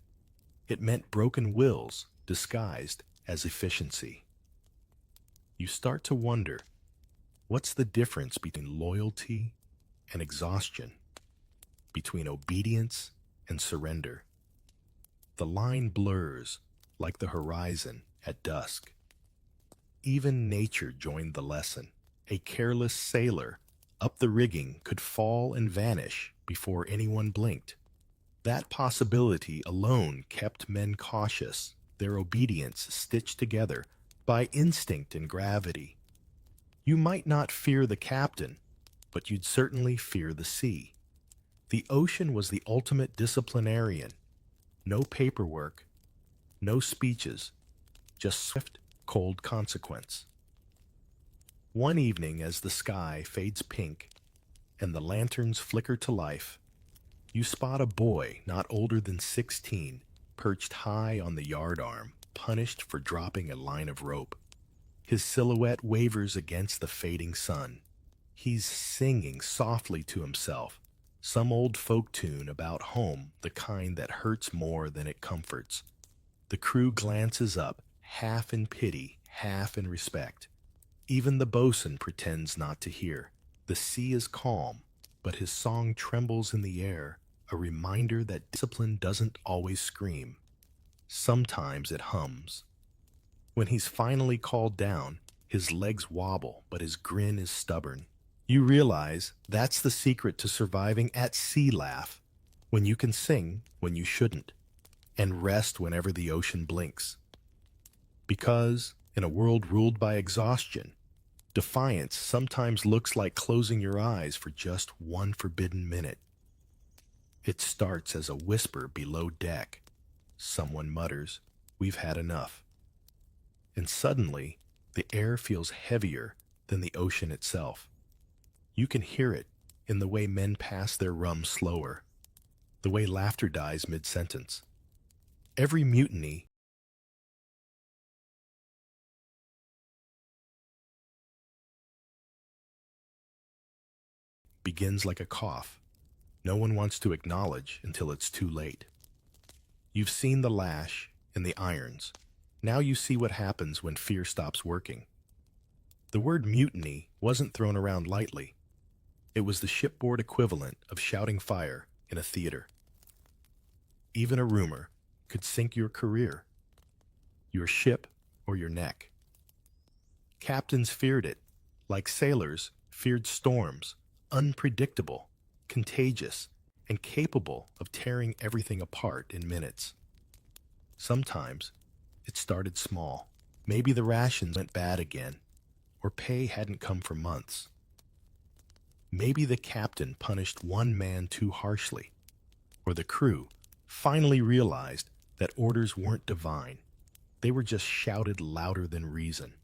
It meant broken wills disguised as efficiency. You start to wonder, What's the difference between loyalty and exhaustion, between obedience and surrender? The line blurs like the horizon at dusk. Even nature joined the lesson. A careless sailor up the rigging could fall and vanish before anyone blinked. That possibility alone kept men cautious, their obedience stitched together by instinct and gravity. You might not fear the captain, but you'd certainly fear the sea. The ocean was the ultimate disciplinarian. No paperwork, no speeches, just swift, cold consequence. One evening, as the sky fades pink and the lanterns flicker to life, you spot a boy not older than 16, perched high on the yardarm, punished for dropping a line of rope. His silhouette wavers against the fading sun. He's singing softly to himself, some old folk tune about home, the kind that hurts more than it comforts. The crew glances up, half in pity, half in respect. Even the bosun pretends not to hear. The sea is calm, but his song trembles in the air, a reminder that discipline doesn't always scream. Sometimes it hums. When he's finally called down, his legs wobble, but his grin is stubborn. You realize that's the secret to surviving at sea laugh, when you can sing when you shouldn't, and rest whenever the ocean blinks. Because, in a world ruled by exhaustion, defiance sometimes looks like closing your eyes for just one forbidden minute. It starts as a whisper below deck. Someone mutters, "We've had enough." And suddenly, the air feels heavier than the ocean itself. You can hear it in the way men pass their rum slower, the way laughter dies mid-sentence. Every mutiny begins like a cough. No one wants to acknowledge until it's too late. You've seen the lash and the irons. Now you see what happens when fear stops working. The word mutiny wasn't thrown around lightly. It was the shipboard equivalent of shouting fire in a theater. Even a rumor could sink your career, your ship, or your neck. Captains feared it, like sailors feared storms, unpredictable, contagious, and capable of tearing everything apart in minutes. Sometimes it started small. Maybe the rations went bad again, or pay hadn't come for months. Maybe the captain punished one man too harshly, or the crew finally realized that orders weren't divine. They were just shouted louder than reason.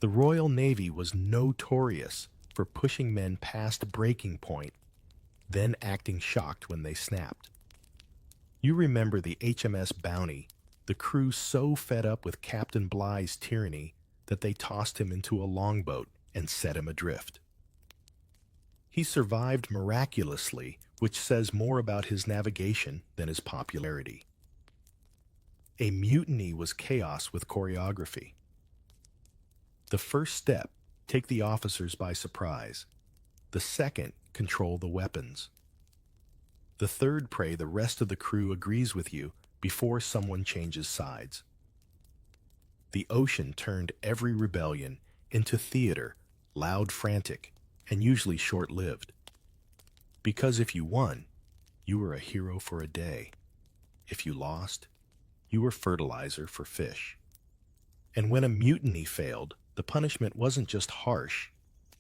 The Royal Navy was notorious for pushing men past breaking point, then acting shocked when they snapped. You remember the HMS Bounty, the crew so fed up with Captain Bligh's tyranny that they tossed him into a longboat and set him adrift. He survived miraculously, which says more about his navigation than his popularity. A mutiny was chaos with choreography. The first step, take the officers by surprise. The second, control the weapons. The third, pray the rest of the crew agrees with you before someone changes sides. The ocean turned every rebellion into theater, loud, frantic, and usually short-lived. Because if you won, you were a hero for a day. If you lost, you were fertilizer for fish. And when a mutiny failed, the punishment wasn't just harsh,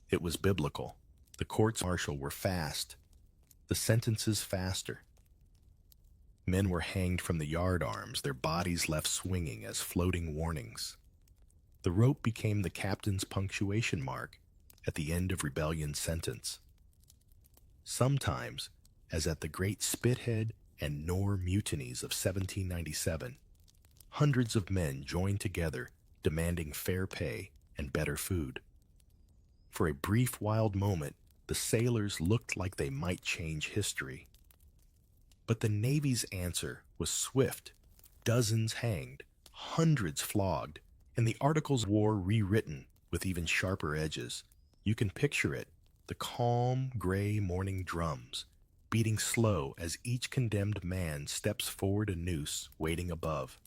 it was biblical. The courts-martial were fast, the sentences faster. Men were hanged from the yardarms, their bodies left swinging as floating warnings. The rope became the captain's punctuation mark at the end of rebellion's sentence. Sometimes, as at the Great Spithead and Nore mutinies of 1797, hundreds of men joined together demanding fair pay and better food. For a brief, wild moment, the sailors looked like they might change history. But the Navy's answer was swift. Dozens hanged, hundreds flogged, and the Articles of War rewritten with even sharper edges. You can picture it, the calm, gray morning drums, beating slow as each condemned man steps forward, a noose waiting above.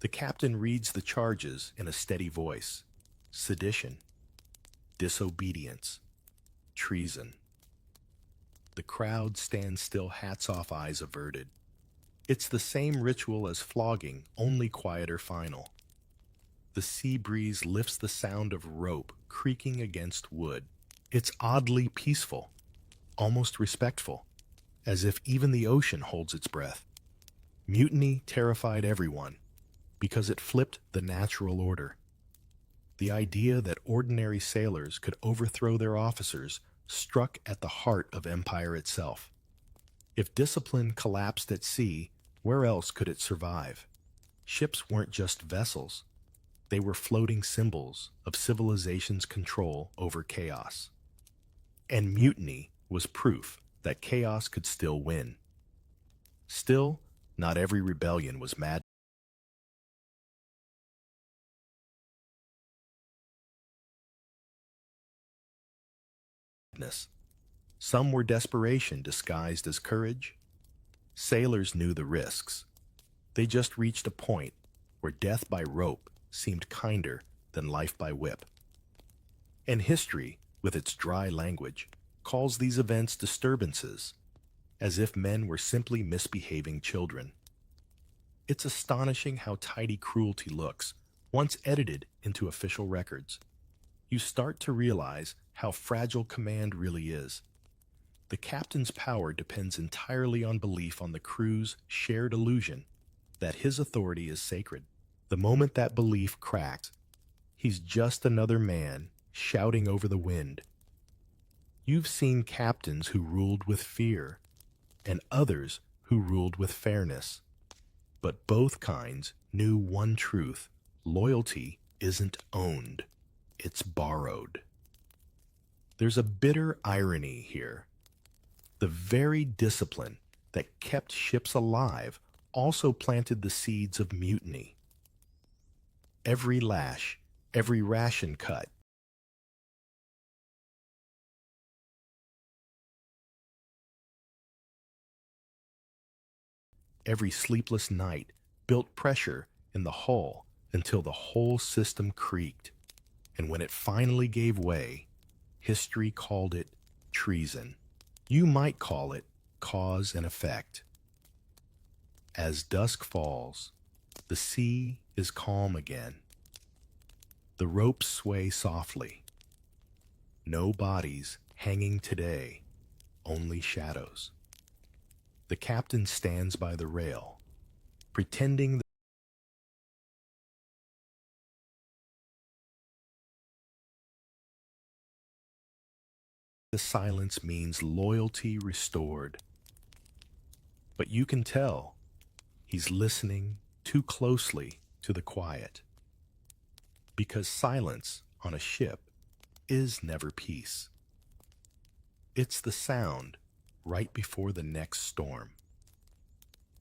The captain reads the charges in a steady voice: sedition, disobedience, treason. The crowd stands still, hats off, eyes averted. It's the same ritual as flogging, only quieter, final. The sea breeze lifts the sound of rope creaking against wood. It's oddly peaceful, almost respectful, as if even the ocean holds its breath. Mutiny terrified everyone because it flipped the natural order. The idea that ordinary sailors could overthrow their officers struck at the heart of empire itself. If discipline collapsed at sea, where else could it survive? Ships weren't just vessels. They were floating symbols of civilization's control over chaos. And mutiny was proof that chaos could still win. Still, not every rebellion was madness. Some were desperation disguised as courage. Sailors knew the risks. They just reached a point where death by rope seemed kinder than life by whip. And history, with its dry language, calls these events disturbances, as if men were simply misbehaving children. It's astonishing how tidy cruelty looks, once edited into official records. You start to realize how fragile command really is. The captain's power depends entirely on belief, on the crew's shared illusion that his authority is sacred. The moment that belief cracks, he's just another man shouting over the wind. You've seen captains who ruled with fear and others who ruled with fairness. But both kinds knew one truth: loyalty isn't owned, it's borrowed. There's a bitter irony here. The very discipline that kept ships alive also planted the seeds of mutiny. Every lash, every ration cut, every sleepless night built pressure in the hull until the whole system creaked. And when it finally gave way, history called it treason. You might call it cause and effect. As dusk falls, the sea is calm again. The ropes sway softly. No bodies hanging today, only shadows. The captain stands by the rail, pretending the silence means loyalty restored. But you can tell he's listening too closely to the quiet. Because silence on a ship is never peace. It's the sound right before the next storm.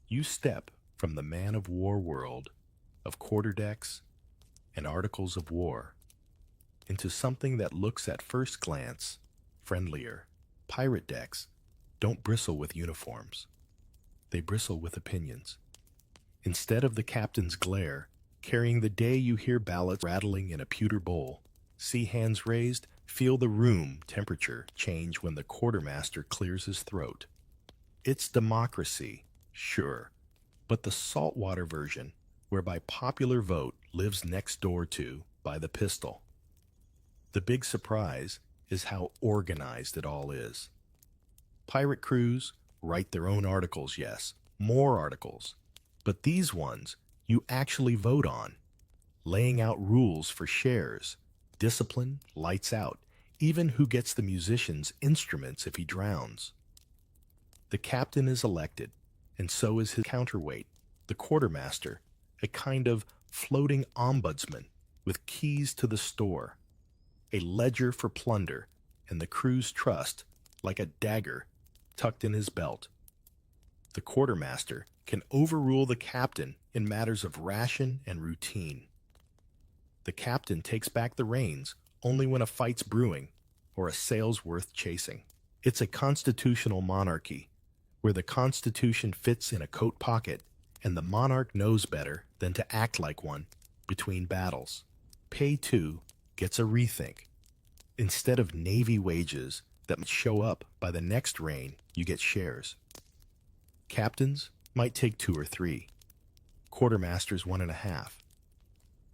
You step from the man of war world of quarterdecks and articles of war into something that looks at first glance friendlier. Pirate decks don't bristle with uniforms. They bristle with opinions. Instead of the captain's glare, carrying the day, you hear ballots rattling in a pewter bowl. See hands raised, feel the room temperature change when the quartermaster clears his throat. It's democracy, sure, but the saltwater version, whereby popular vote lives next door to by the pistol. The big surprise is how organized it all is. Pirate crews write their own articles, yes, more articles, but these ones you actually vote on, laying out rules for shares, discipline, lights out, even who gets the musician's instruments if he drowns. The captain is elected, and so is his counterweight, the quartermaster, a kind of floating ombudsman with keys to the store, a ledger for plunder, and the crew's trust like a dagger tucked in his belt. The quartermaster can overrule the captain in matters of ration and routine. The captain takes back the reins only when a fight's brewing or a sale's worth chasing. It's a constitutional monarchy, where the Constitution fits in a coat pocket and the monarch knows better than to act like one between battles. Pay 2 gets a rethink. Instead of Navy wages that might show up by the next reign, you get shares. Captains might take 2 or 3. Quartermasters 1.5.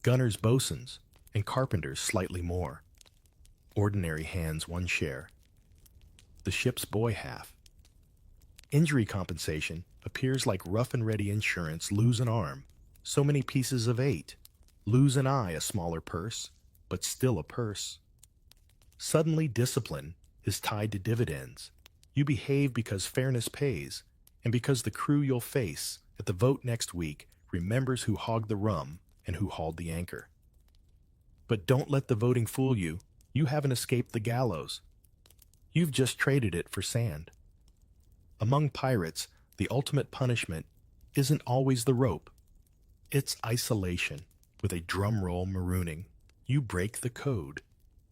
Gunners, bosuns, and carpenters slightly more. Ordinary hands 1 share. The ship's boy half. Injury compensation appears like rough and ready insurance. Lose an arm, so many pieces of 8. Lose an eye, a smaller purse, but still a purse. Suddenly discipline is tied to dividends. You behave because fairness pays, and because the crew you'll face at the vote next week remembers who hogged the rum and who hauled the anchor. But don't let the voting fool you. You haven't escaped the gallows. You've just traded it for sand. Among pirates, the ultimate punishment isn't always the rope. It's isolation, with a drum roll marooning. You break the code,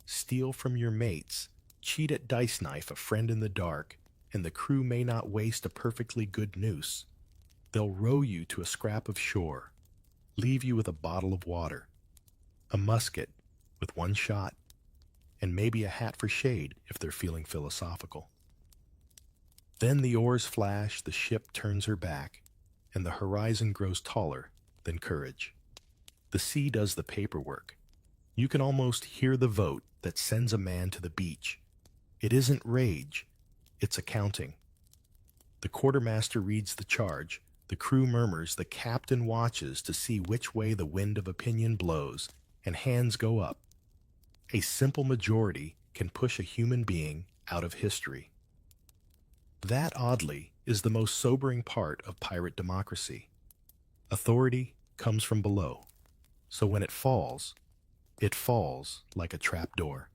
steal from your mates, cheat at dice knife a friend in the dark, and the crew may not waste a perfectly good noose. They'll row you to a scrap of shore, leave you with a bottle of water, a musket with 1 shot, and maybe a hat for shade if they're feeling philosophical. Then the oars flash, the ship turns her back, and the horizon grows taller than courage. The sea does the paperwork. You can almost hear the vote that sends a man to the beach. It isn't rage, it's accounting. The quartermaster reads the charge, the crew murmurs, the captain watches to see which way the wind of opinion blows, and hands go up. A simple majority can push a human being out of history. That, oddly, is the most sobering part of pirate democracy. Authority comes from below, so when it falls like a trapdoor.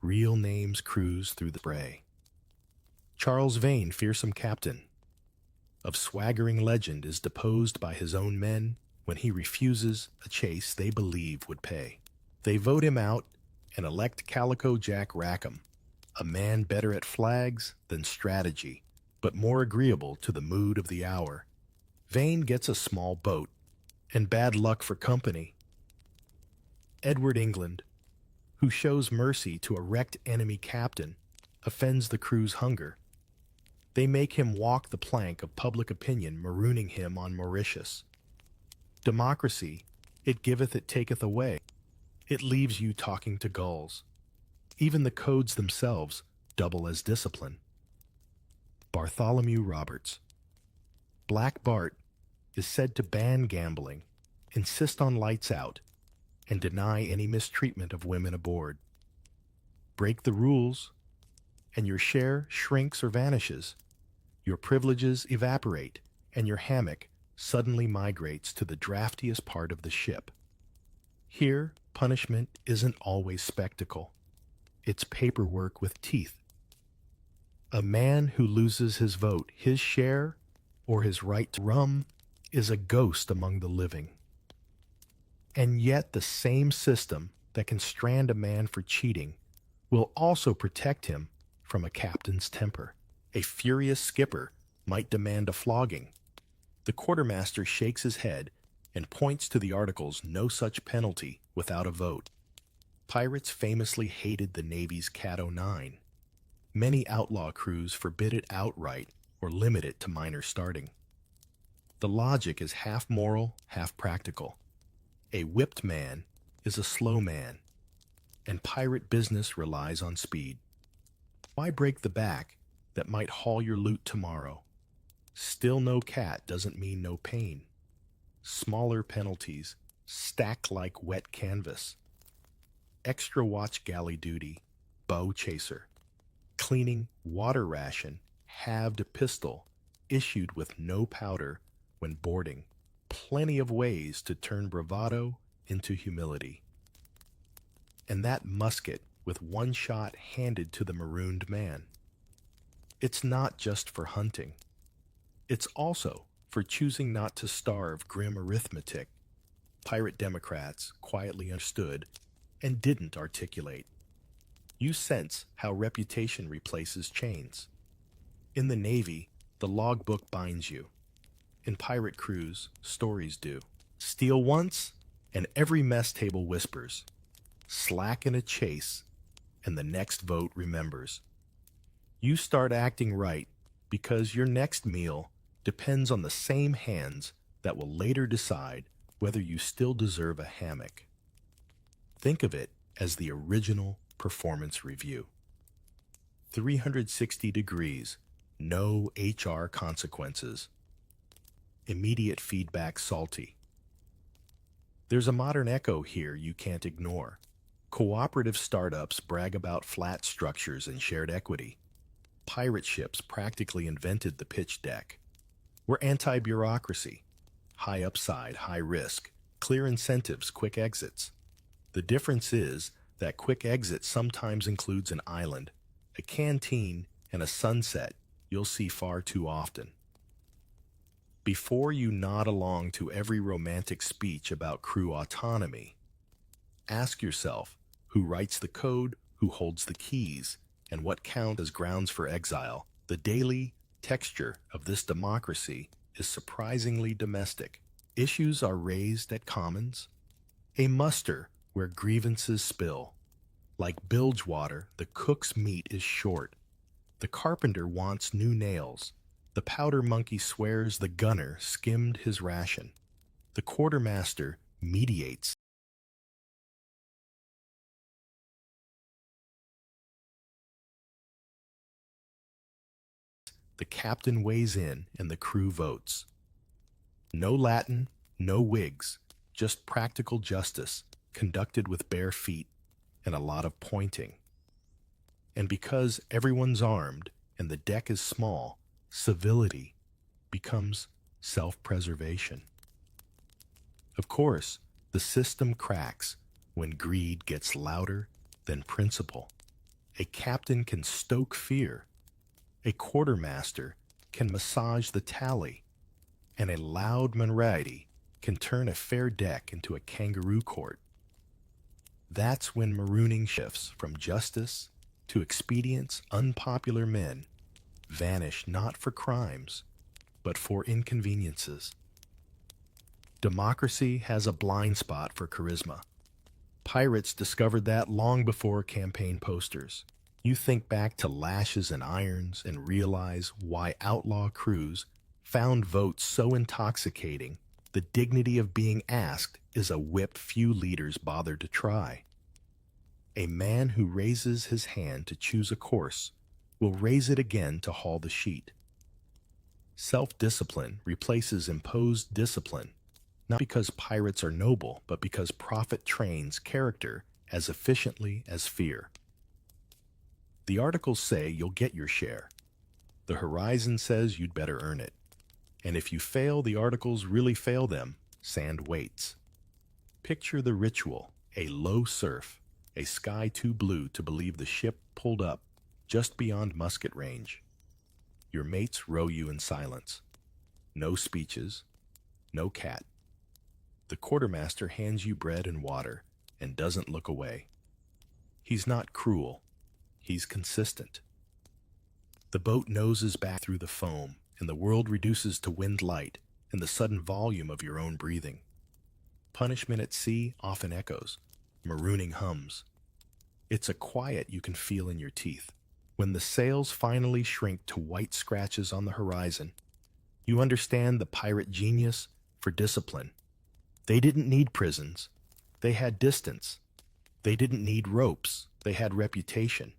Real names cruise through the spray. Charles Vane, fearsome captain of swaggering legend, is deposed by his own men when he refuses a chase they believe would pay. They vote him out and elect Calico Jack Rackham, a man better at flags than strategy, but more agreeable to the mood of the hour. Vane gets a small boat, and bad luck for company. Edward England, who shows mercy to a wrecked enemy captain, offends the crew's hunger. They make him walk the plank of public opinion, marooning him on Mauritius. Democracy, it giveth, it taketh away. It leaves you talking to gulls. Even the codes themselves double as discipline. Bartholomew Roberts. Black Bart is said to ban gambling, insist on lights out, and deny any mistreatment of women aboard. Break the rules, and your share shrinks or vanishes. Your privileges evaporate, and your hammock suddenly migrates to the draftiest part of the ship. Here, punishment isn't always spectacle. It's paperwork with teeth. A man who loses his vote, his share, or his right to rum is a ghost among the living. And yet the same system that can strand a man for cheating will also protect him from a captain's temper. A furious skipper might demand a flogging. The quartermaster shakes his head and points to the articles, no such penalty without a vote. Pirates famously hated the Navy's Cat 09. Many outlaw crews forbid it outright or limit it to minor starting. The logic is half moral, half practical. A whipped man is a slow man, and pirate business relies on speed. Why break the back that might haul your loot tomorrow? Still no cat doesn't mean no pain. Smaller penalties stack like wet canvas. Extra watch galley duty, bow chaser. Cleaning, water ration, halved a pistol, issued with no powder when boarding. Plenty of ways to turn bravado into humility. And that musket with 1 shot handed to the marooned man. It's not just for hunting. It's also for choosing not to starve grim arithmetic. Pirate Democrats quietly understood and didn't articulate. You sense how reputation replaces chains. In the Navy, the logbook binds you. In pirate crews, stories do. Steal once, and every mess table whispers. Slack in a chase, and the next vote remembers. You start acting right because your next meal depends on the same hands that will later decide whether you still deserve a hammock. Think of it as the original performance review. 360 degrees, no HR consequences. Immediate feedback salty. There's a modern echo here you can't ignore. Cooperative startups brag about flat structures and shared equity. Pirate ships practically invented the pitch deck. We're anti-bureaucracy. High upside, high risk, clear incentives, quick exits. The difference is that quick exit sometimes includes an island, a canteen, and a sunset you'll see far too often. Before you nod along to every romantic speech about crew autonomy, ask yourself who writes the code, who holds the keys, and what count as grounds for exile. The daily texture of this democracy is surprisingly domestic. Issues are raised at commons, a muster where grievances spill. Like bilge water, the cook's meat is short. The carpenter wants new nails. The powder monkey swears the gunner skimmed his ration. The quartermaster mediates. The captain weighs in and the crew votes. No Latin, no wigs, just practical justice conducted with bare feet and a lot of pointing. And because everyone's armed and the deck is small, civility becomes self-preservation. Of course, the system cracks when greed gets louder than principle. A captain can stoke fear. A quartermaster can massage the tally. And a loud minority can turn a fair deck into a kangaroo court. That's when marooning shifts from justice to expedience. Unpopular men vanish not for crimes, but for inconveniences. Democracy has a blind spot for charisma. Pirates discovered that long before campaign posters. You think back to lashes and irons and realize why outlaw crews found votes so intoxicating. The dignity of being asked is a whip few leaders bother to try. A man who raises his hand to choose a course will raise it again to haul the sheet. Self-discipline replaces imposed discipline, not because pirates are noble, but because profit trains character as efficiently as fear. The articles say you'll get your share. The horizon says you'd better earn it. And if you fail, the articles really fail them. Sand waits. Picture the ritual, a low surf, a sky too blue to believe the ship pulled up just beyond musket range. Your mates row you in silence. No speeches, no cat. The quartermaster hands you bread and water and doesn't look away. He's not cruel. He's consistent. The boat noses back through the foam, and the world reduces to wind light and the sudden volume of your own breathing. Punishment at sea often echoes, marooning hums. It's a quiet you can feel in your teeth. When the sails finally shrink to white scratches on the horizon, you understand the pirate genius for discipline. They didn't need prisons. They had distance. They didn't need ropes. They had reputation.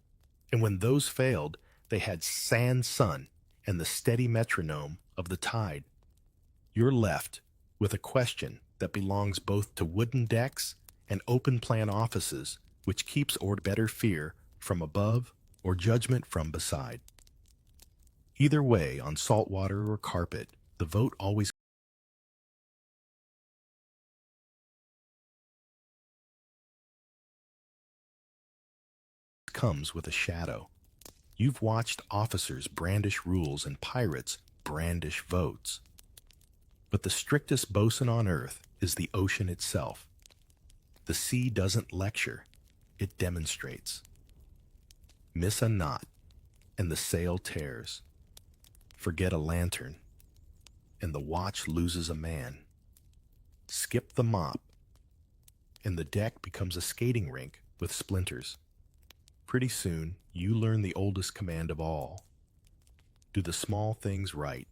And when those failed, they had sand sun and the steady metronome of the tide. You're left with a question that belongs both to wooden decks and open-plan offices, which keeps or better fear from above or judgment from beside. Either way, on saltwater or carpet, the vote always comes with a shadow. You've watched officers brandish rules and pirates brandish votes. But the strictest bosun on earth is the ocean itself. The sea doesn't lecture, it demonstrates. Miss a knot, and the sail tears. Forget a lantern, and the watch loses a man. Skip the mop, and the deck becomes a skating rink with splinters. Pretty soon, you learn the oldest command of all. Do the small things right,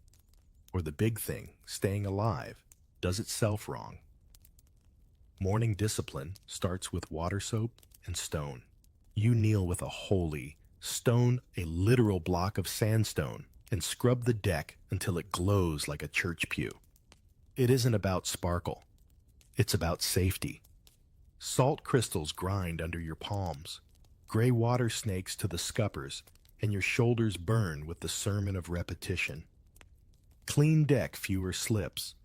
or the big thing, staying alive, does itself wrong. Morning discipline starts with water soap and stone. You kneel with a holy stone, a literal block of sandstone, and scrub the deck until it glows like a church pew. It isn't about sparkle. It's about safety. Salt crystals grind under your palms. Gray water snakes to the scuppers, and your shoulders burn with the sermon of repetition. Clean deck, fewer slips.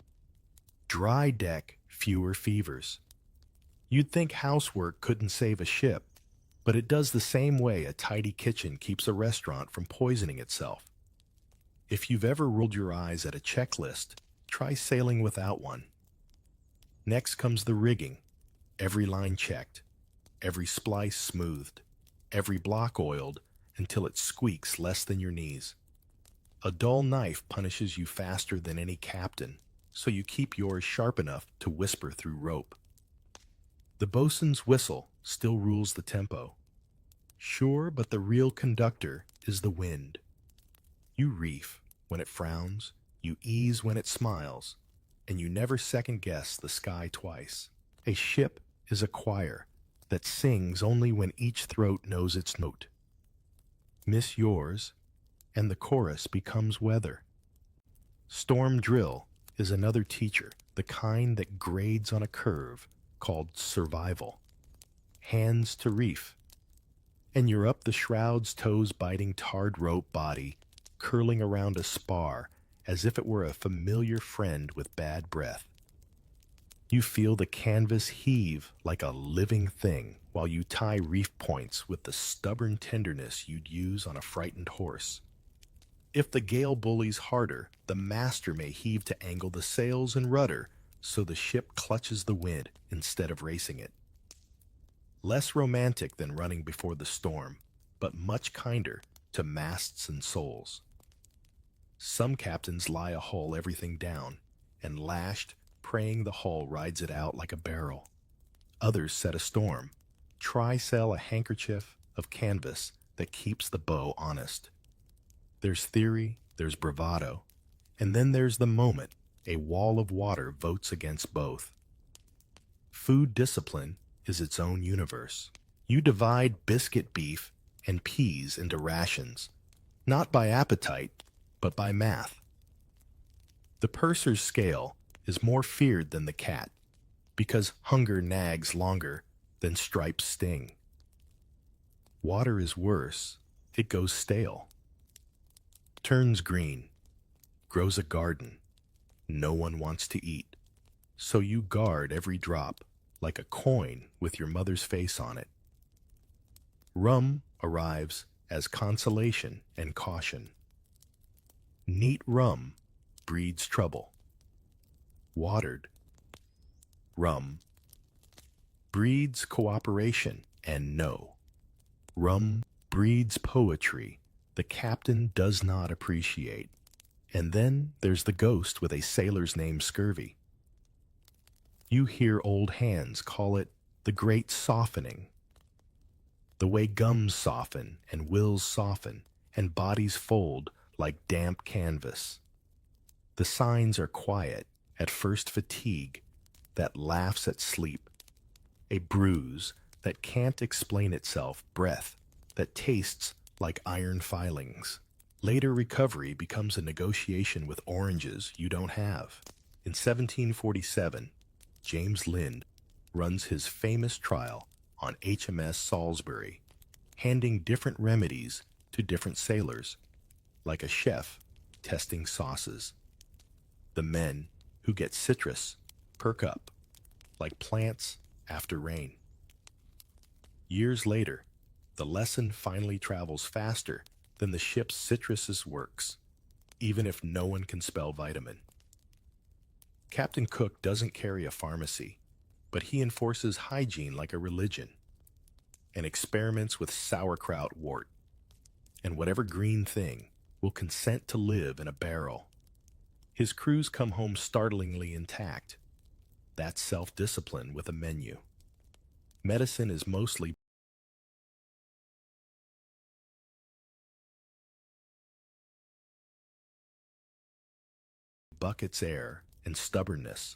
Dry deck, fewer fevers. You'd think housework couldn't save a ship, but it does the same way a tidy kitchen keeps a restaurant from poisoning itself. If you've ever rolled your eyes at a checklist, try sailing without one. Next comes the rigging. Every line checked, every splice smoothed, every block oiled until it squeaks less than your knees. A dull knife punishes you faster than any captain, so you keep yours sharp enough to whisper through rope. The bosun's whistle still rules the tempo. Sure, but the real conductor is the wind. You reef when it frowns, you ease when it smiles, and you never second-guess the sky twice. A ship is a choir that sings only when each throat knows its note. Miss yours, and the chorus becomes weather. Storm drill is another teacher, the kind that grades on a curve, called survival. Hands to reef, and you're up the shroud's toes-biting tarred rope body, curling around a spar as if it were a familiar friend with bad breath. You feel the canvas heave like a living thing while you tie reef points with the stubborn tenderness you'd use on a frightened horse. If the gale bullies harder, the master may heave to angle the sails and rudder so the ship clutches the wind instead of racing it. Less romantic than running before the storm, but much kinder to masts and souls. Some captains lie a hull everything down, and lashed, praying the hull rides it out like a barrel. Others set a storm, try-sell a handkerchief of canvas that keeps the bow honest. There's theory, there's bravado, and then there's the moment a wall of water votes against both. Food discipline is its own universe. You divide biscuit beef and peas into rations, not by appetite, but by math. The purser's scale is more feared than the cat, because hunger nags longer than stripes sting. Water is worse, it goes stale. Turns green, grows a garden, no one wants to eat, so you guard every drop like a coin with your mother's face on it. Rum arrives as consolation and caution. Neat rum breeds trouble. Watered rum breeds cooperation and no. Rum breeds poetry the captain does not appreciate. And then there's the ghost with a sailor's name scurvy. You hear old hands call it the great softening. The way gums soften and wills soften and bodies fold like damp canvas. The signs are quiet, at first fatigue, that laughs at sleep. A bruise that can't explain itself, breath that tastes like iron filings. Later recovery becomes a negotiation with oranges you don't have. In 1747, James Lind runs his famous trial on HMS Salisbury, handing different remedies to different sailors, like a chef testing sauces. The men who get citrus perk up, like plants after rain. Years later, the lesson finally travels faster than the ship's citrus's works, even if no one can spell vitamin. Captain Cook doesn't carry a pharmacy. but he enforces hygiene like a religion and experiments with sauerkraut wort and whatever green thing will consent to live in a barrel. His crews come home startlingly intact. That's self-discipline with a menu. Medicine is mostly buckets air and stubbornness.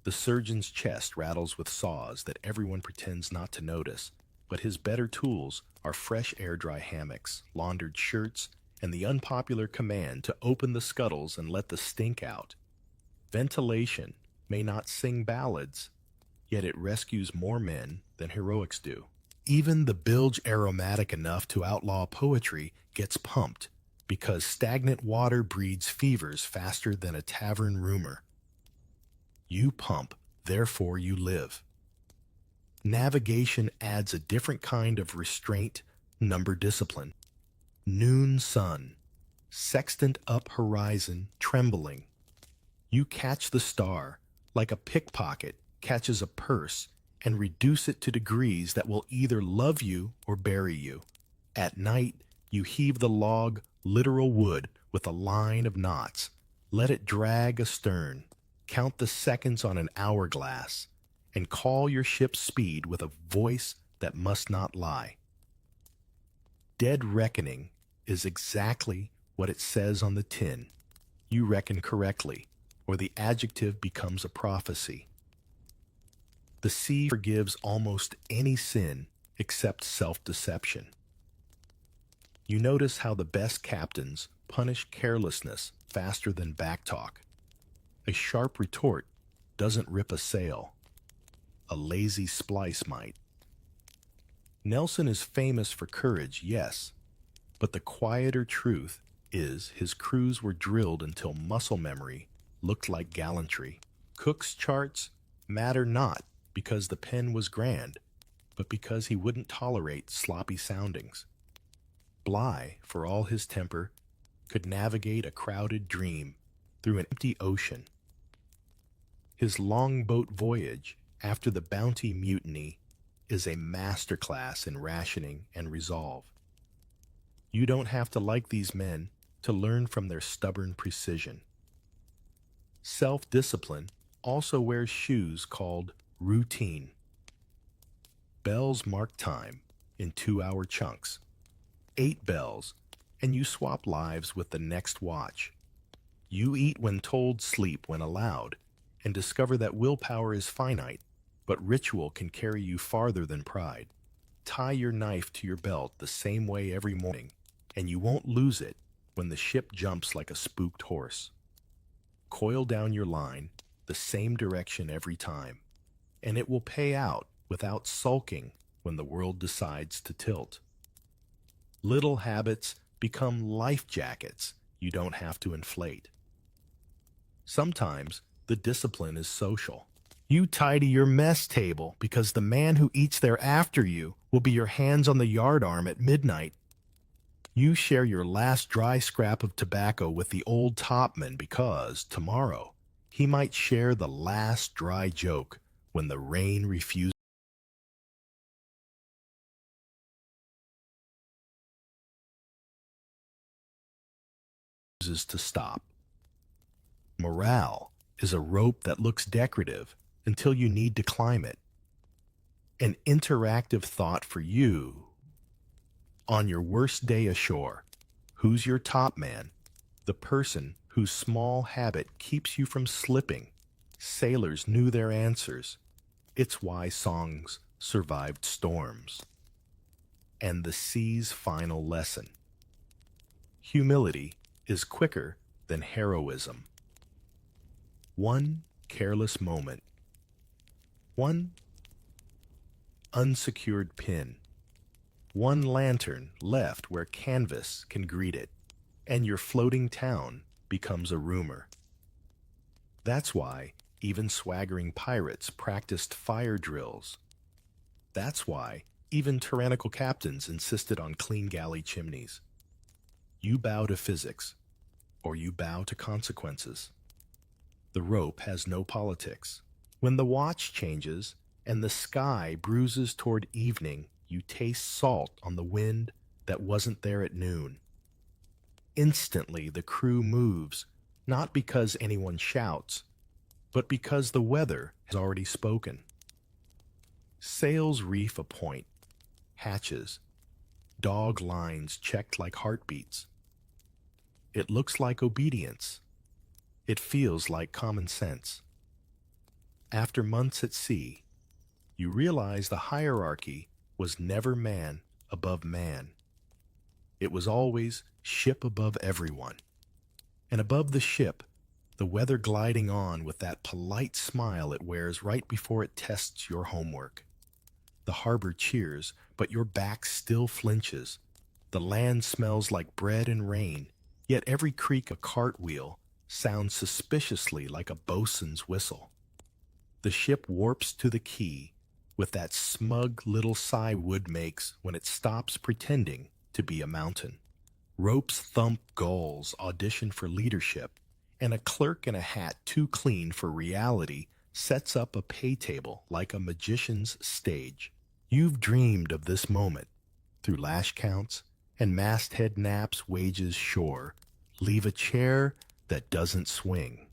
The surgeon's chest rattles with saws that everyone pretends not to notice, but his better tools are fresh air-dry hammocks, laundered shirts, and the unpopular command to open the scuttles and let the stink out. Ventilation may not sing ballads, yet it rescues more men than heroics do. Even the bilge aromatic enough to outlaw poetry gets pumped, because stagnant water breeds fevers faster than a tavern rumor. You pump, therefore you live. Navigation adds a different kind of restraint, number discipline. Noon sun, sextant up horizon, trembling. You catch the star, like a pickpocket catches a purse, and reduce it to degrees that will either love you or bury you. At night, you heave the log, literal wood, with a line of knots. Let it drag astern. Count the seconds on an hourglass, and call your ship's speed with a voice that must not lie. Dead reckoning is exactly what it says on the tin. You reckon correctly, or the adjective becomes a prophecy. The sea forgives almost any sin except self-deception. You notice how the best captains punish carelessness faster than backtalk. A sharp retort doesn't rip a sail. A lazy splice might. Nelson is famous for courage, yes, but the quieter truth is his crews were drilled until muscle memory looked like gallantry. Cook's charts matter not because the pen was grand, but because he wouldn't tolerate sloppy soundings. Bligh, for all his temper, could navigate a crowded dream through an empty ocean. His longboat voyage after the Bounty mutiny is a masterclass in rationing and resolve. You don't have to like these men to learn from their stubborn precision. Self-discipline also wears shoes called routine. Bells mark time in 2-hour chunks. 8 bells, and you swap lives with the next watch. You eat when told, sleep when allowed, and discover that willpower is finite, but ritual can carry you farther than pride. Tie your knife to your belt the same way every morning, and you won't lose it when the ship jumps like a spooked horse. Coil down your line the same direction every time, and it will pay out without sulking when the world decides to tilt. Little habits become life jackets you don't have to inflate. Sometimes the discipline is social. You tidy your mess table because the man who eats there after you will be your hands on the yardarm at midnight. You share your last dry scrap of tobacco with the old topman because, tomorrow, he might share the last dry joke when the rain refuses to stop. Morale is a rope that looks decorative until you need to climb it. An interactive thought for you. On your worst day ashore, who's your top man? The person whose small habit keeps you from slipping. Sailors knew their answers. It's why songs survived storms. And the sea's final lesson. Humility is quicker than heroism. One careless moment. One unsecured pin. One lantern left where canvas can greet it, and your floating town becomes a rumor. That's why even swaggering pirates practiced fire drills. That's why even tyrannical captains insisted on clean galley chimneys. You bow to physics, or you bow to consequences. The rope has no politics. When the watch changes and the sky bruises toward evening, you taste salt on the wind that wasn't there at noon. Instantly, the crew moves, not because anyone shouts, but because the weather has already spoken. Sails reef a point, hatches, dog lines checked like heartbeats. It looks like obedience. It feels like common sense. After months at sea, you realize the hierarchy was never man above man. It was always ship above everyone. And above the ship, the weather gliding on with that polite smile it wears right before it tests your homework. The harbor cheers, but your back still flinches. The land smells like bread and rain, yet every creak a cartwheel sounds suspiciously like a bosun's whistle. The ship warps to the quay with that smug little sigh wood makes when it stops pretending to be a mountain. Ropes thump gulls audition for leadership, and a clerk in a hat too clean for reality sets up a pay table like a magician's stage. You've dreamed of this moment through lash counts and masthead naps wages shore. Leave a chair that doesn't swing.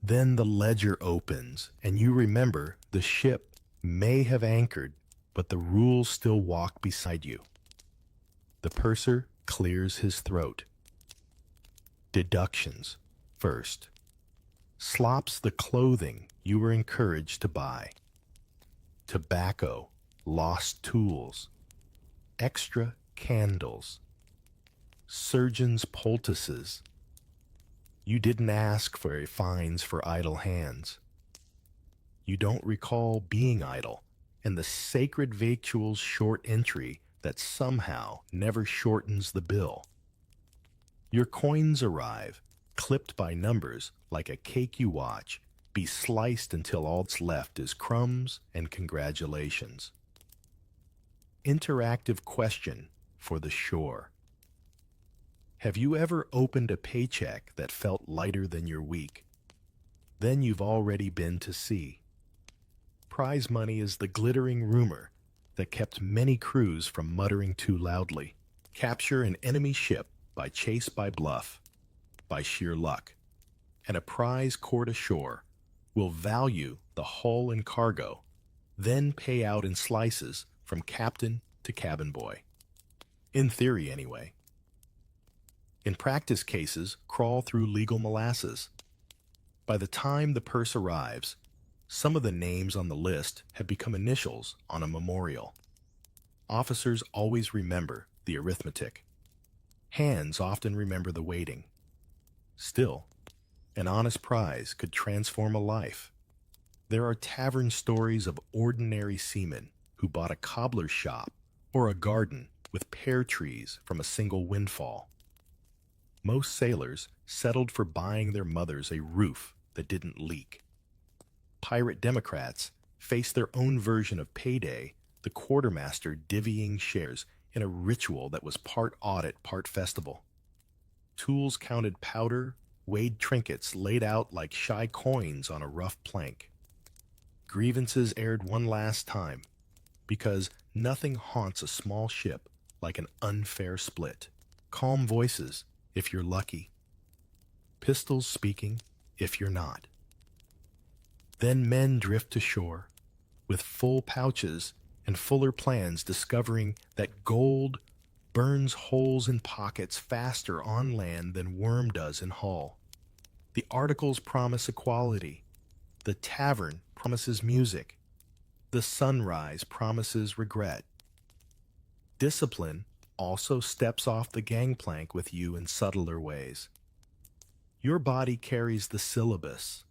Then the ledger opens, and you remember the ship may have anchored, but the rules still walk beside you. The purser clears his throat. Deductions first. Slops the clothing you were encouraged to buy. Tobacco, lost tools, extra candles, surgeon's poultices. You didn't ask for fines for idle hands. You don't recall being idle, and the sacred victuals short entry that somehow never shortens the bill. Your coins arrive, clipped by numbers like a cake you watch, be sliced until all that's left is crumbs and congratulations. Interactive question for the shore. Have you ever opened a paycheck that felt lighter than your week? Then you've already been to sea. Prize money is the glittering rumor that kept many crews from muttering too loudly. Capture an enemy ship by chase by bluff, by sheer luck, and a prize court ashore will value the hull and cargo, then pay out in slices from captain to cabin boy. In theory, anyway. In practice cases, crawl through legal molasses. By the time the purse arrives, some of the names on the list have become initials on a memorial. Officers always remember the arithmetic. Hands often remember the waiting. Still, an honest prize could transform a life. There are tavern stories of ordinary seamen who bought a cobbler's shop or a garden with pear trees from a single windfall. Most sailors settled for buying their mothers a roof that didn't leak. Pirate Democrats faced their own version of payday, the quartermaster divvying shares in a ritual that was part audit, part festival. Tools counted powder, weighed trinkets laid out like shy coins on a rough plank. Grievances aired one last time, because nothing haunts a small ship like an unfair split. Calm voices, if you're lucky. Pistols speaking, if you're not. Then men drift to shore, with full pouches and fuller plans, discovering that gold burns holes in pockets faster on land than worm does in hull. The articles promise equality. The tavern promises music. The sunrise promises regret. Discipline also steps off the gangplank with you in subtler ways. Your body carries the syllabus.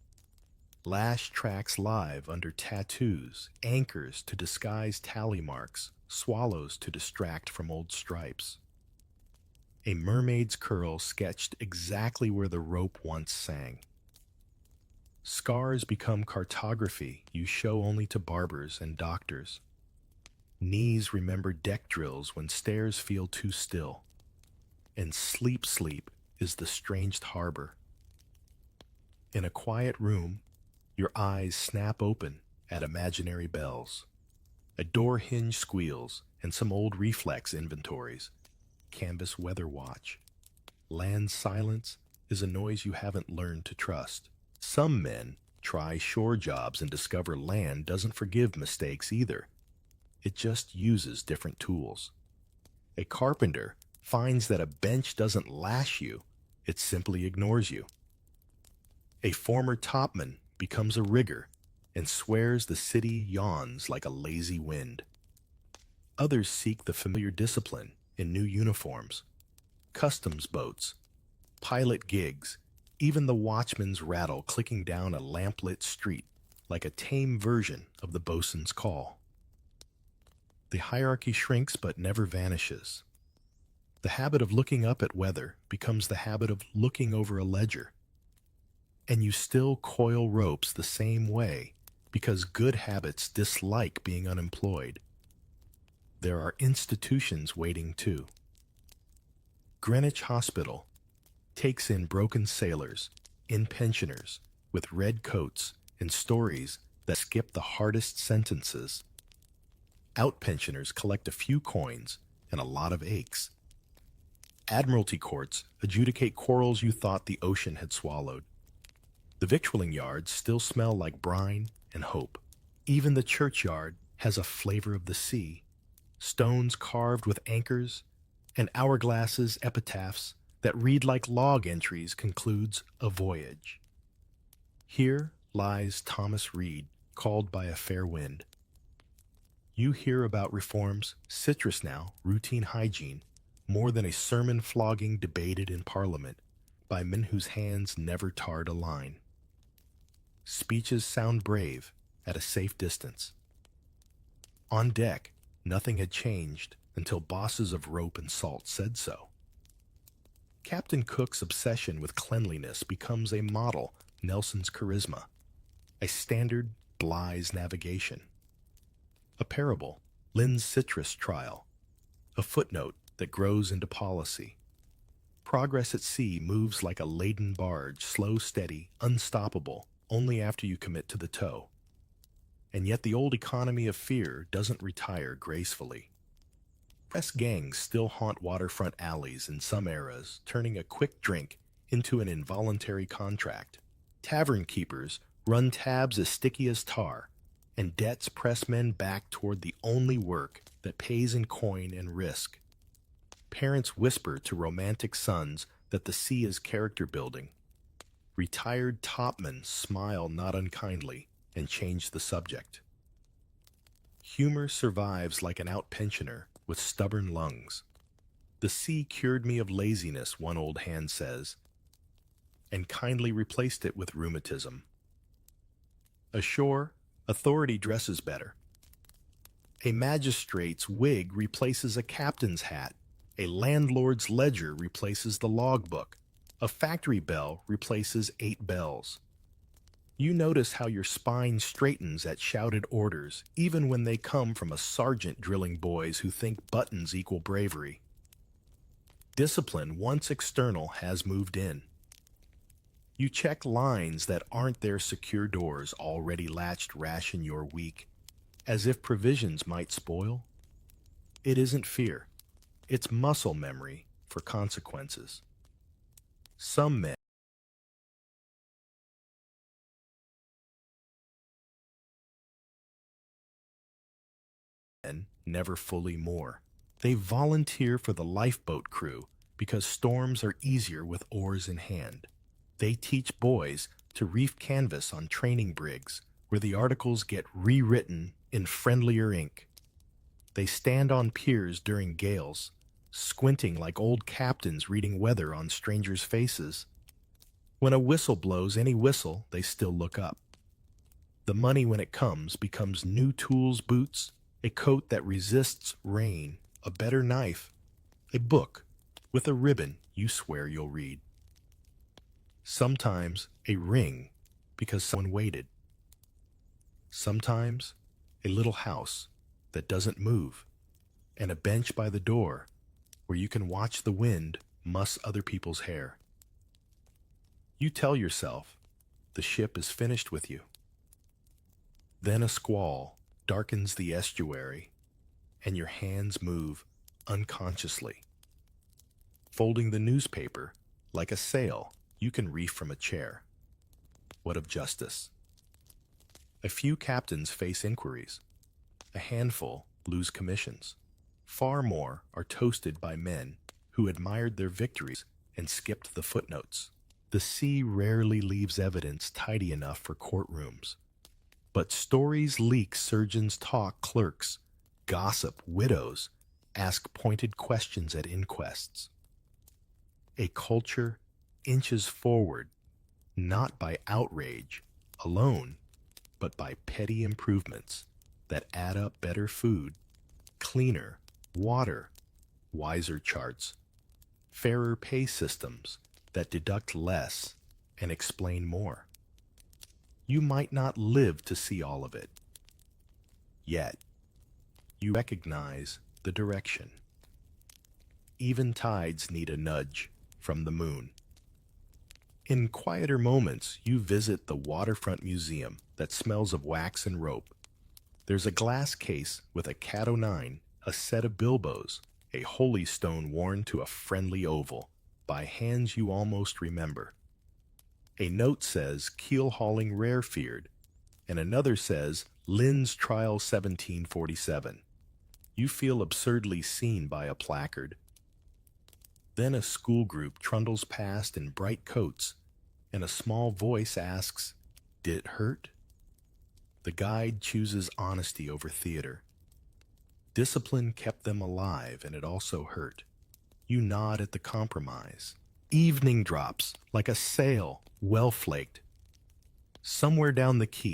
Lash tracks live under tattoos, anchors to disguise tally marks, swallows to distract from old stripes. A mermaid's curl sketched exactly where the rope once sang. Scars become cartography you show only to barbers and doctors. Knees remember deck drills when stairs feel too still. And sleep is the strangest harbor. In a quiet room, Your eyes snap open at imaginary bells. A door hinge squeals and some old reflex inventories. Canvas weather watch. Land silence is a noise you haven't learned to trust. Some men try shore jobs and discover land doesn't forgive mistakes either. It just uses different tools. A carpenter finds that a bench doesn't lash you, it simply ignores you. A former topman becomes a rigger and swears the city yawns like a lazy wind. Others seek the familiar discipline in new uniforms, customs boats, pilot gigs, even the watchman's rattle clicking down a lamplit street like a tame version of the bosun's call. The hierarchy shrinks but never vanishes. The habit of looking up at weather becomes the habit of looking over a ledger. And you still coil ropes the same way because good habits dislike being unemployed. There are institutions waiting too. Greenwich Hospital takes in broken sailors, in pensioners, with red coats and stories that skip the hardest sentences. Outpensioners collect a few coins and a lot of aches. Admiralty courts adjudicate quarrels you thought the ocean had swallowed. The victualling yards still smell like brine and hope. Even the churchyard has a flavor of the sea. Stones carved with anchors and hourglasses epitaphs that read like log entries concludes a voyage. Here lies Thomas Reed, called by a fair wind. You hear about reforms, citrus now, routine hygiene, more than a sermon flogging debated in Parliament by men whose hands never tarred a line. Speeches sound brave at a safe distance. On deck, nothing had changed until bosses of rope and salt said so. Captain Cook's obsession with cleanliness becomes a model, Nelson's charisma, a standard, Bligh's navigation. A parable, Lynn's citrus trial, a footnote that grows into policy. Progress at sea moves like a laden barge, slow, steady, unstoppable, only after you commit to the tow. And yet the old economy of fear doesn't retire gracefully. Press gangs still haunt waterfront alleys in some eras, turning a quick drink into an involuntary contract. Tavern keepers run tabs as sticky as tar, and debts press men back toward the only work that pays in coin and risk. Parents whisper to romantic sons that the sea is character building. Retired topmen smile not unkindly and change the subject. Humor survives like an outpensioner with stubborn lungs. The sea cured me of laziness, one old hand says, and kindly replaced it with rheumatism. Ashore, authority dresses better. A magistrate's wig replaces a captain's hat. A landlord's ledger replaces the logbook. A factory bell replaces 8 bells. You notice how your spine straightens at shouted orders, even when they come from a sergeant drilling boys who think buttons equal bravery. Discipline, once external, has moved in. You check lines that aren't their secure doors already latched ration your week, as if provisions might spoil. It isn't fear. It's muscle memory for consequences. Some men never fully moor. They volunteer for the lifeboat crew because storms are easier with oars in hand. They teach boys to reef canvas on training brigs where the articles get rewritten in friendlier ink. They stand on piers during gales, squinting like old captains reading weather on strangers' faces. When a whistle blows, any whistle, they still look up. The money, when it comes, becomes new tools, boots, a coat that resists rain, a better knife, a book with a ribbon you swear you'll read. Sometimes a ring because someone waited. Sometimes a little house that doesn't move and a bench by the door where you can watch the wind muss other people's hair. You tell yourself the ship is finished with you. Then a squall darkens the estuary, and your hands move unconsciously. Folding the newspaper like a sail you can reef from a chair. What of justice? A few captains face inquiries. A handful lose commissions. Far more are toasted by men who admired their victories and skipped the footnotes. The sea rarely leaves evidence tidy enough for courtrooms. But stories leak, surgeons talk, clerks gossip, widows ask pointed questions at inquests. A culture inches forward, not by outrage alone, but by petty improvements that add up: better food, cleaner water, wiser charts, fairer pay systems that deduct less and explain more. You might not live to see all of it, yet you recognize the direction. Even tides need a nudge from the moon. In quieter moments, you visit the waterfront museum that smells of wax and rope. There's a glass case with a cat o' nine, a set of bilboes, a holy stone worn to a friendly oval by hands you almost remember. A note says keel hauling rare feared, and another says Lynn's Trial 1747. You feel absurdly seen by a placard. Then a school group trundles past in bright coats, and a small voice asks, "Did it hurt?" The guide chooses honesty over theater. Discipline kept them alive, and it also hurt. You nod at the compromise. Evening drops like a sail, well flaked. Somewhere down the quay,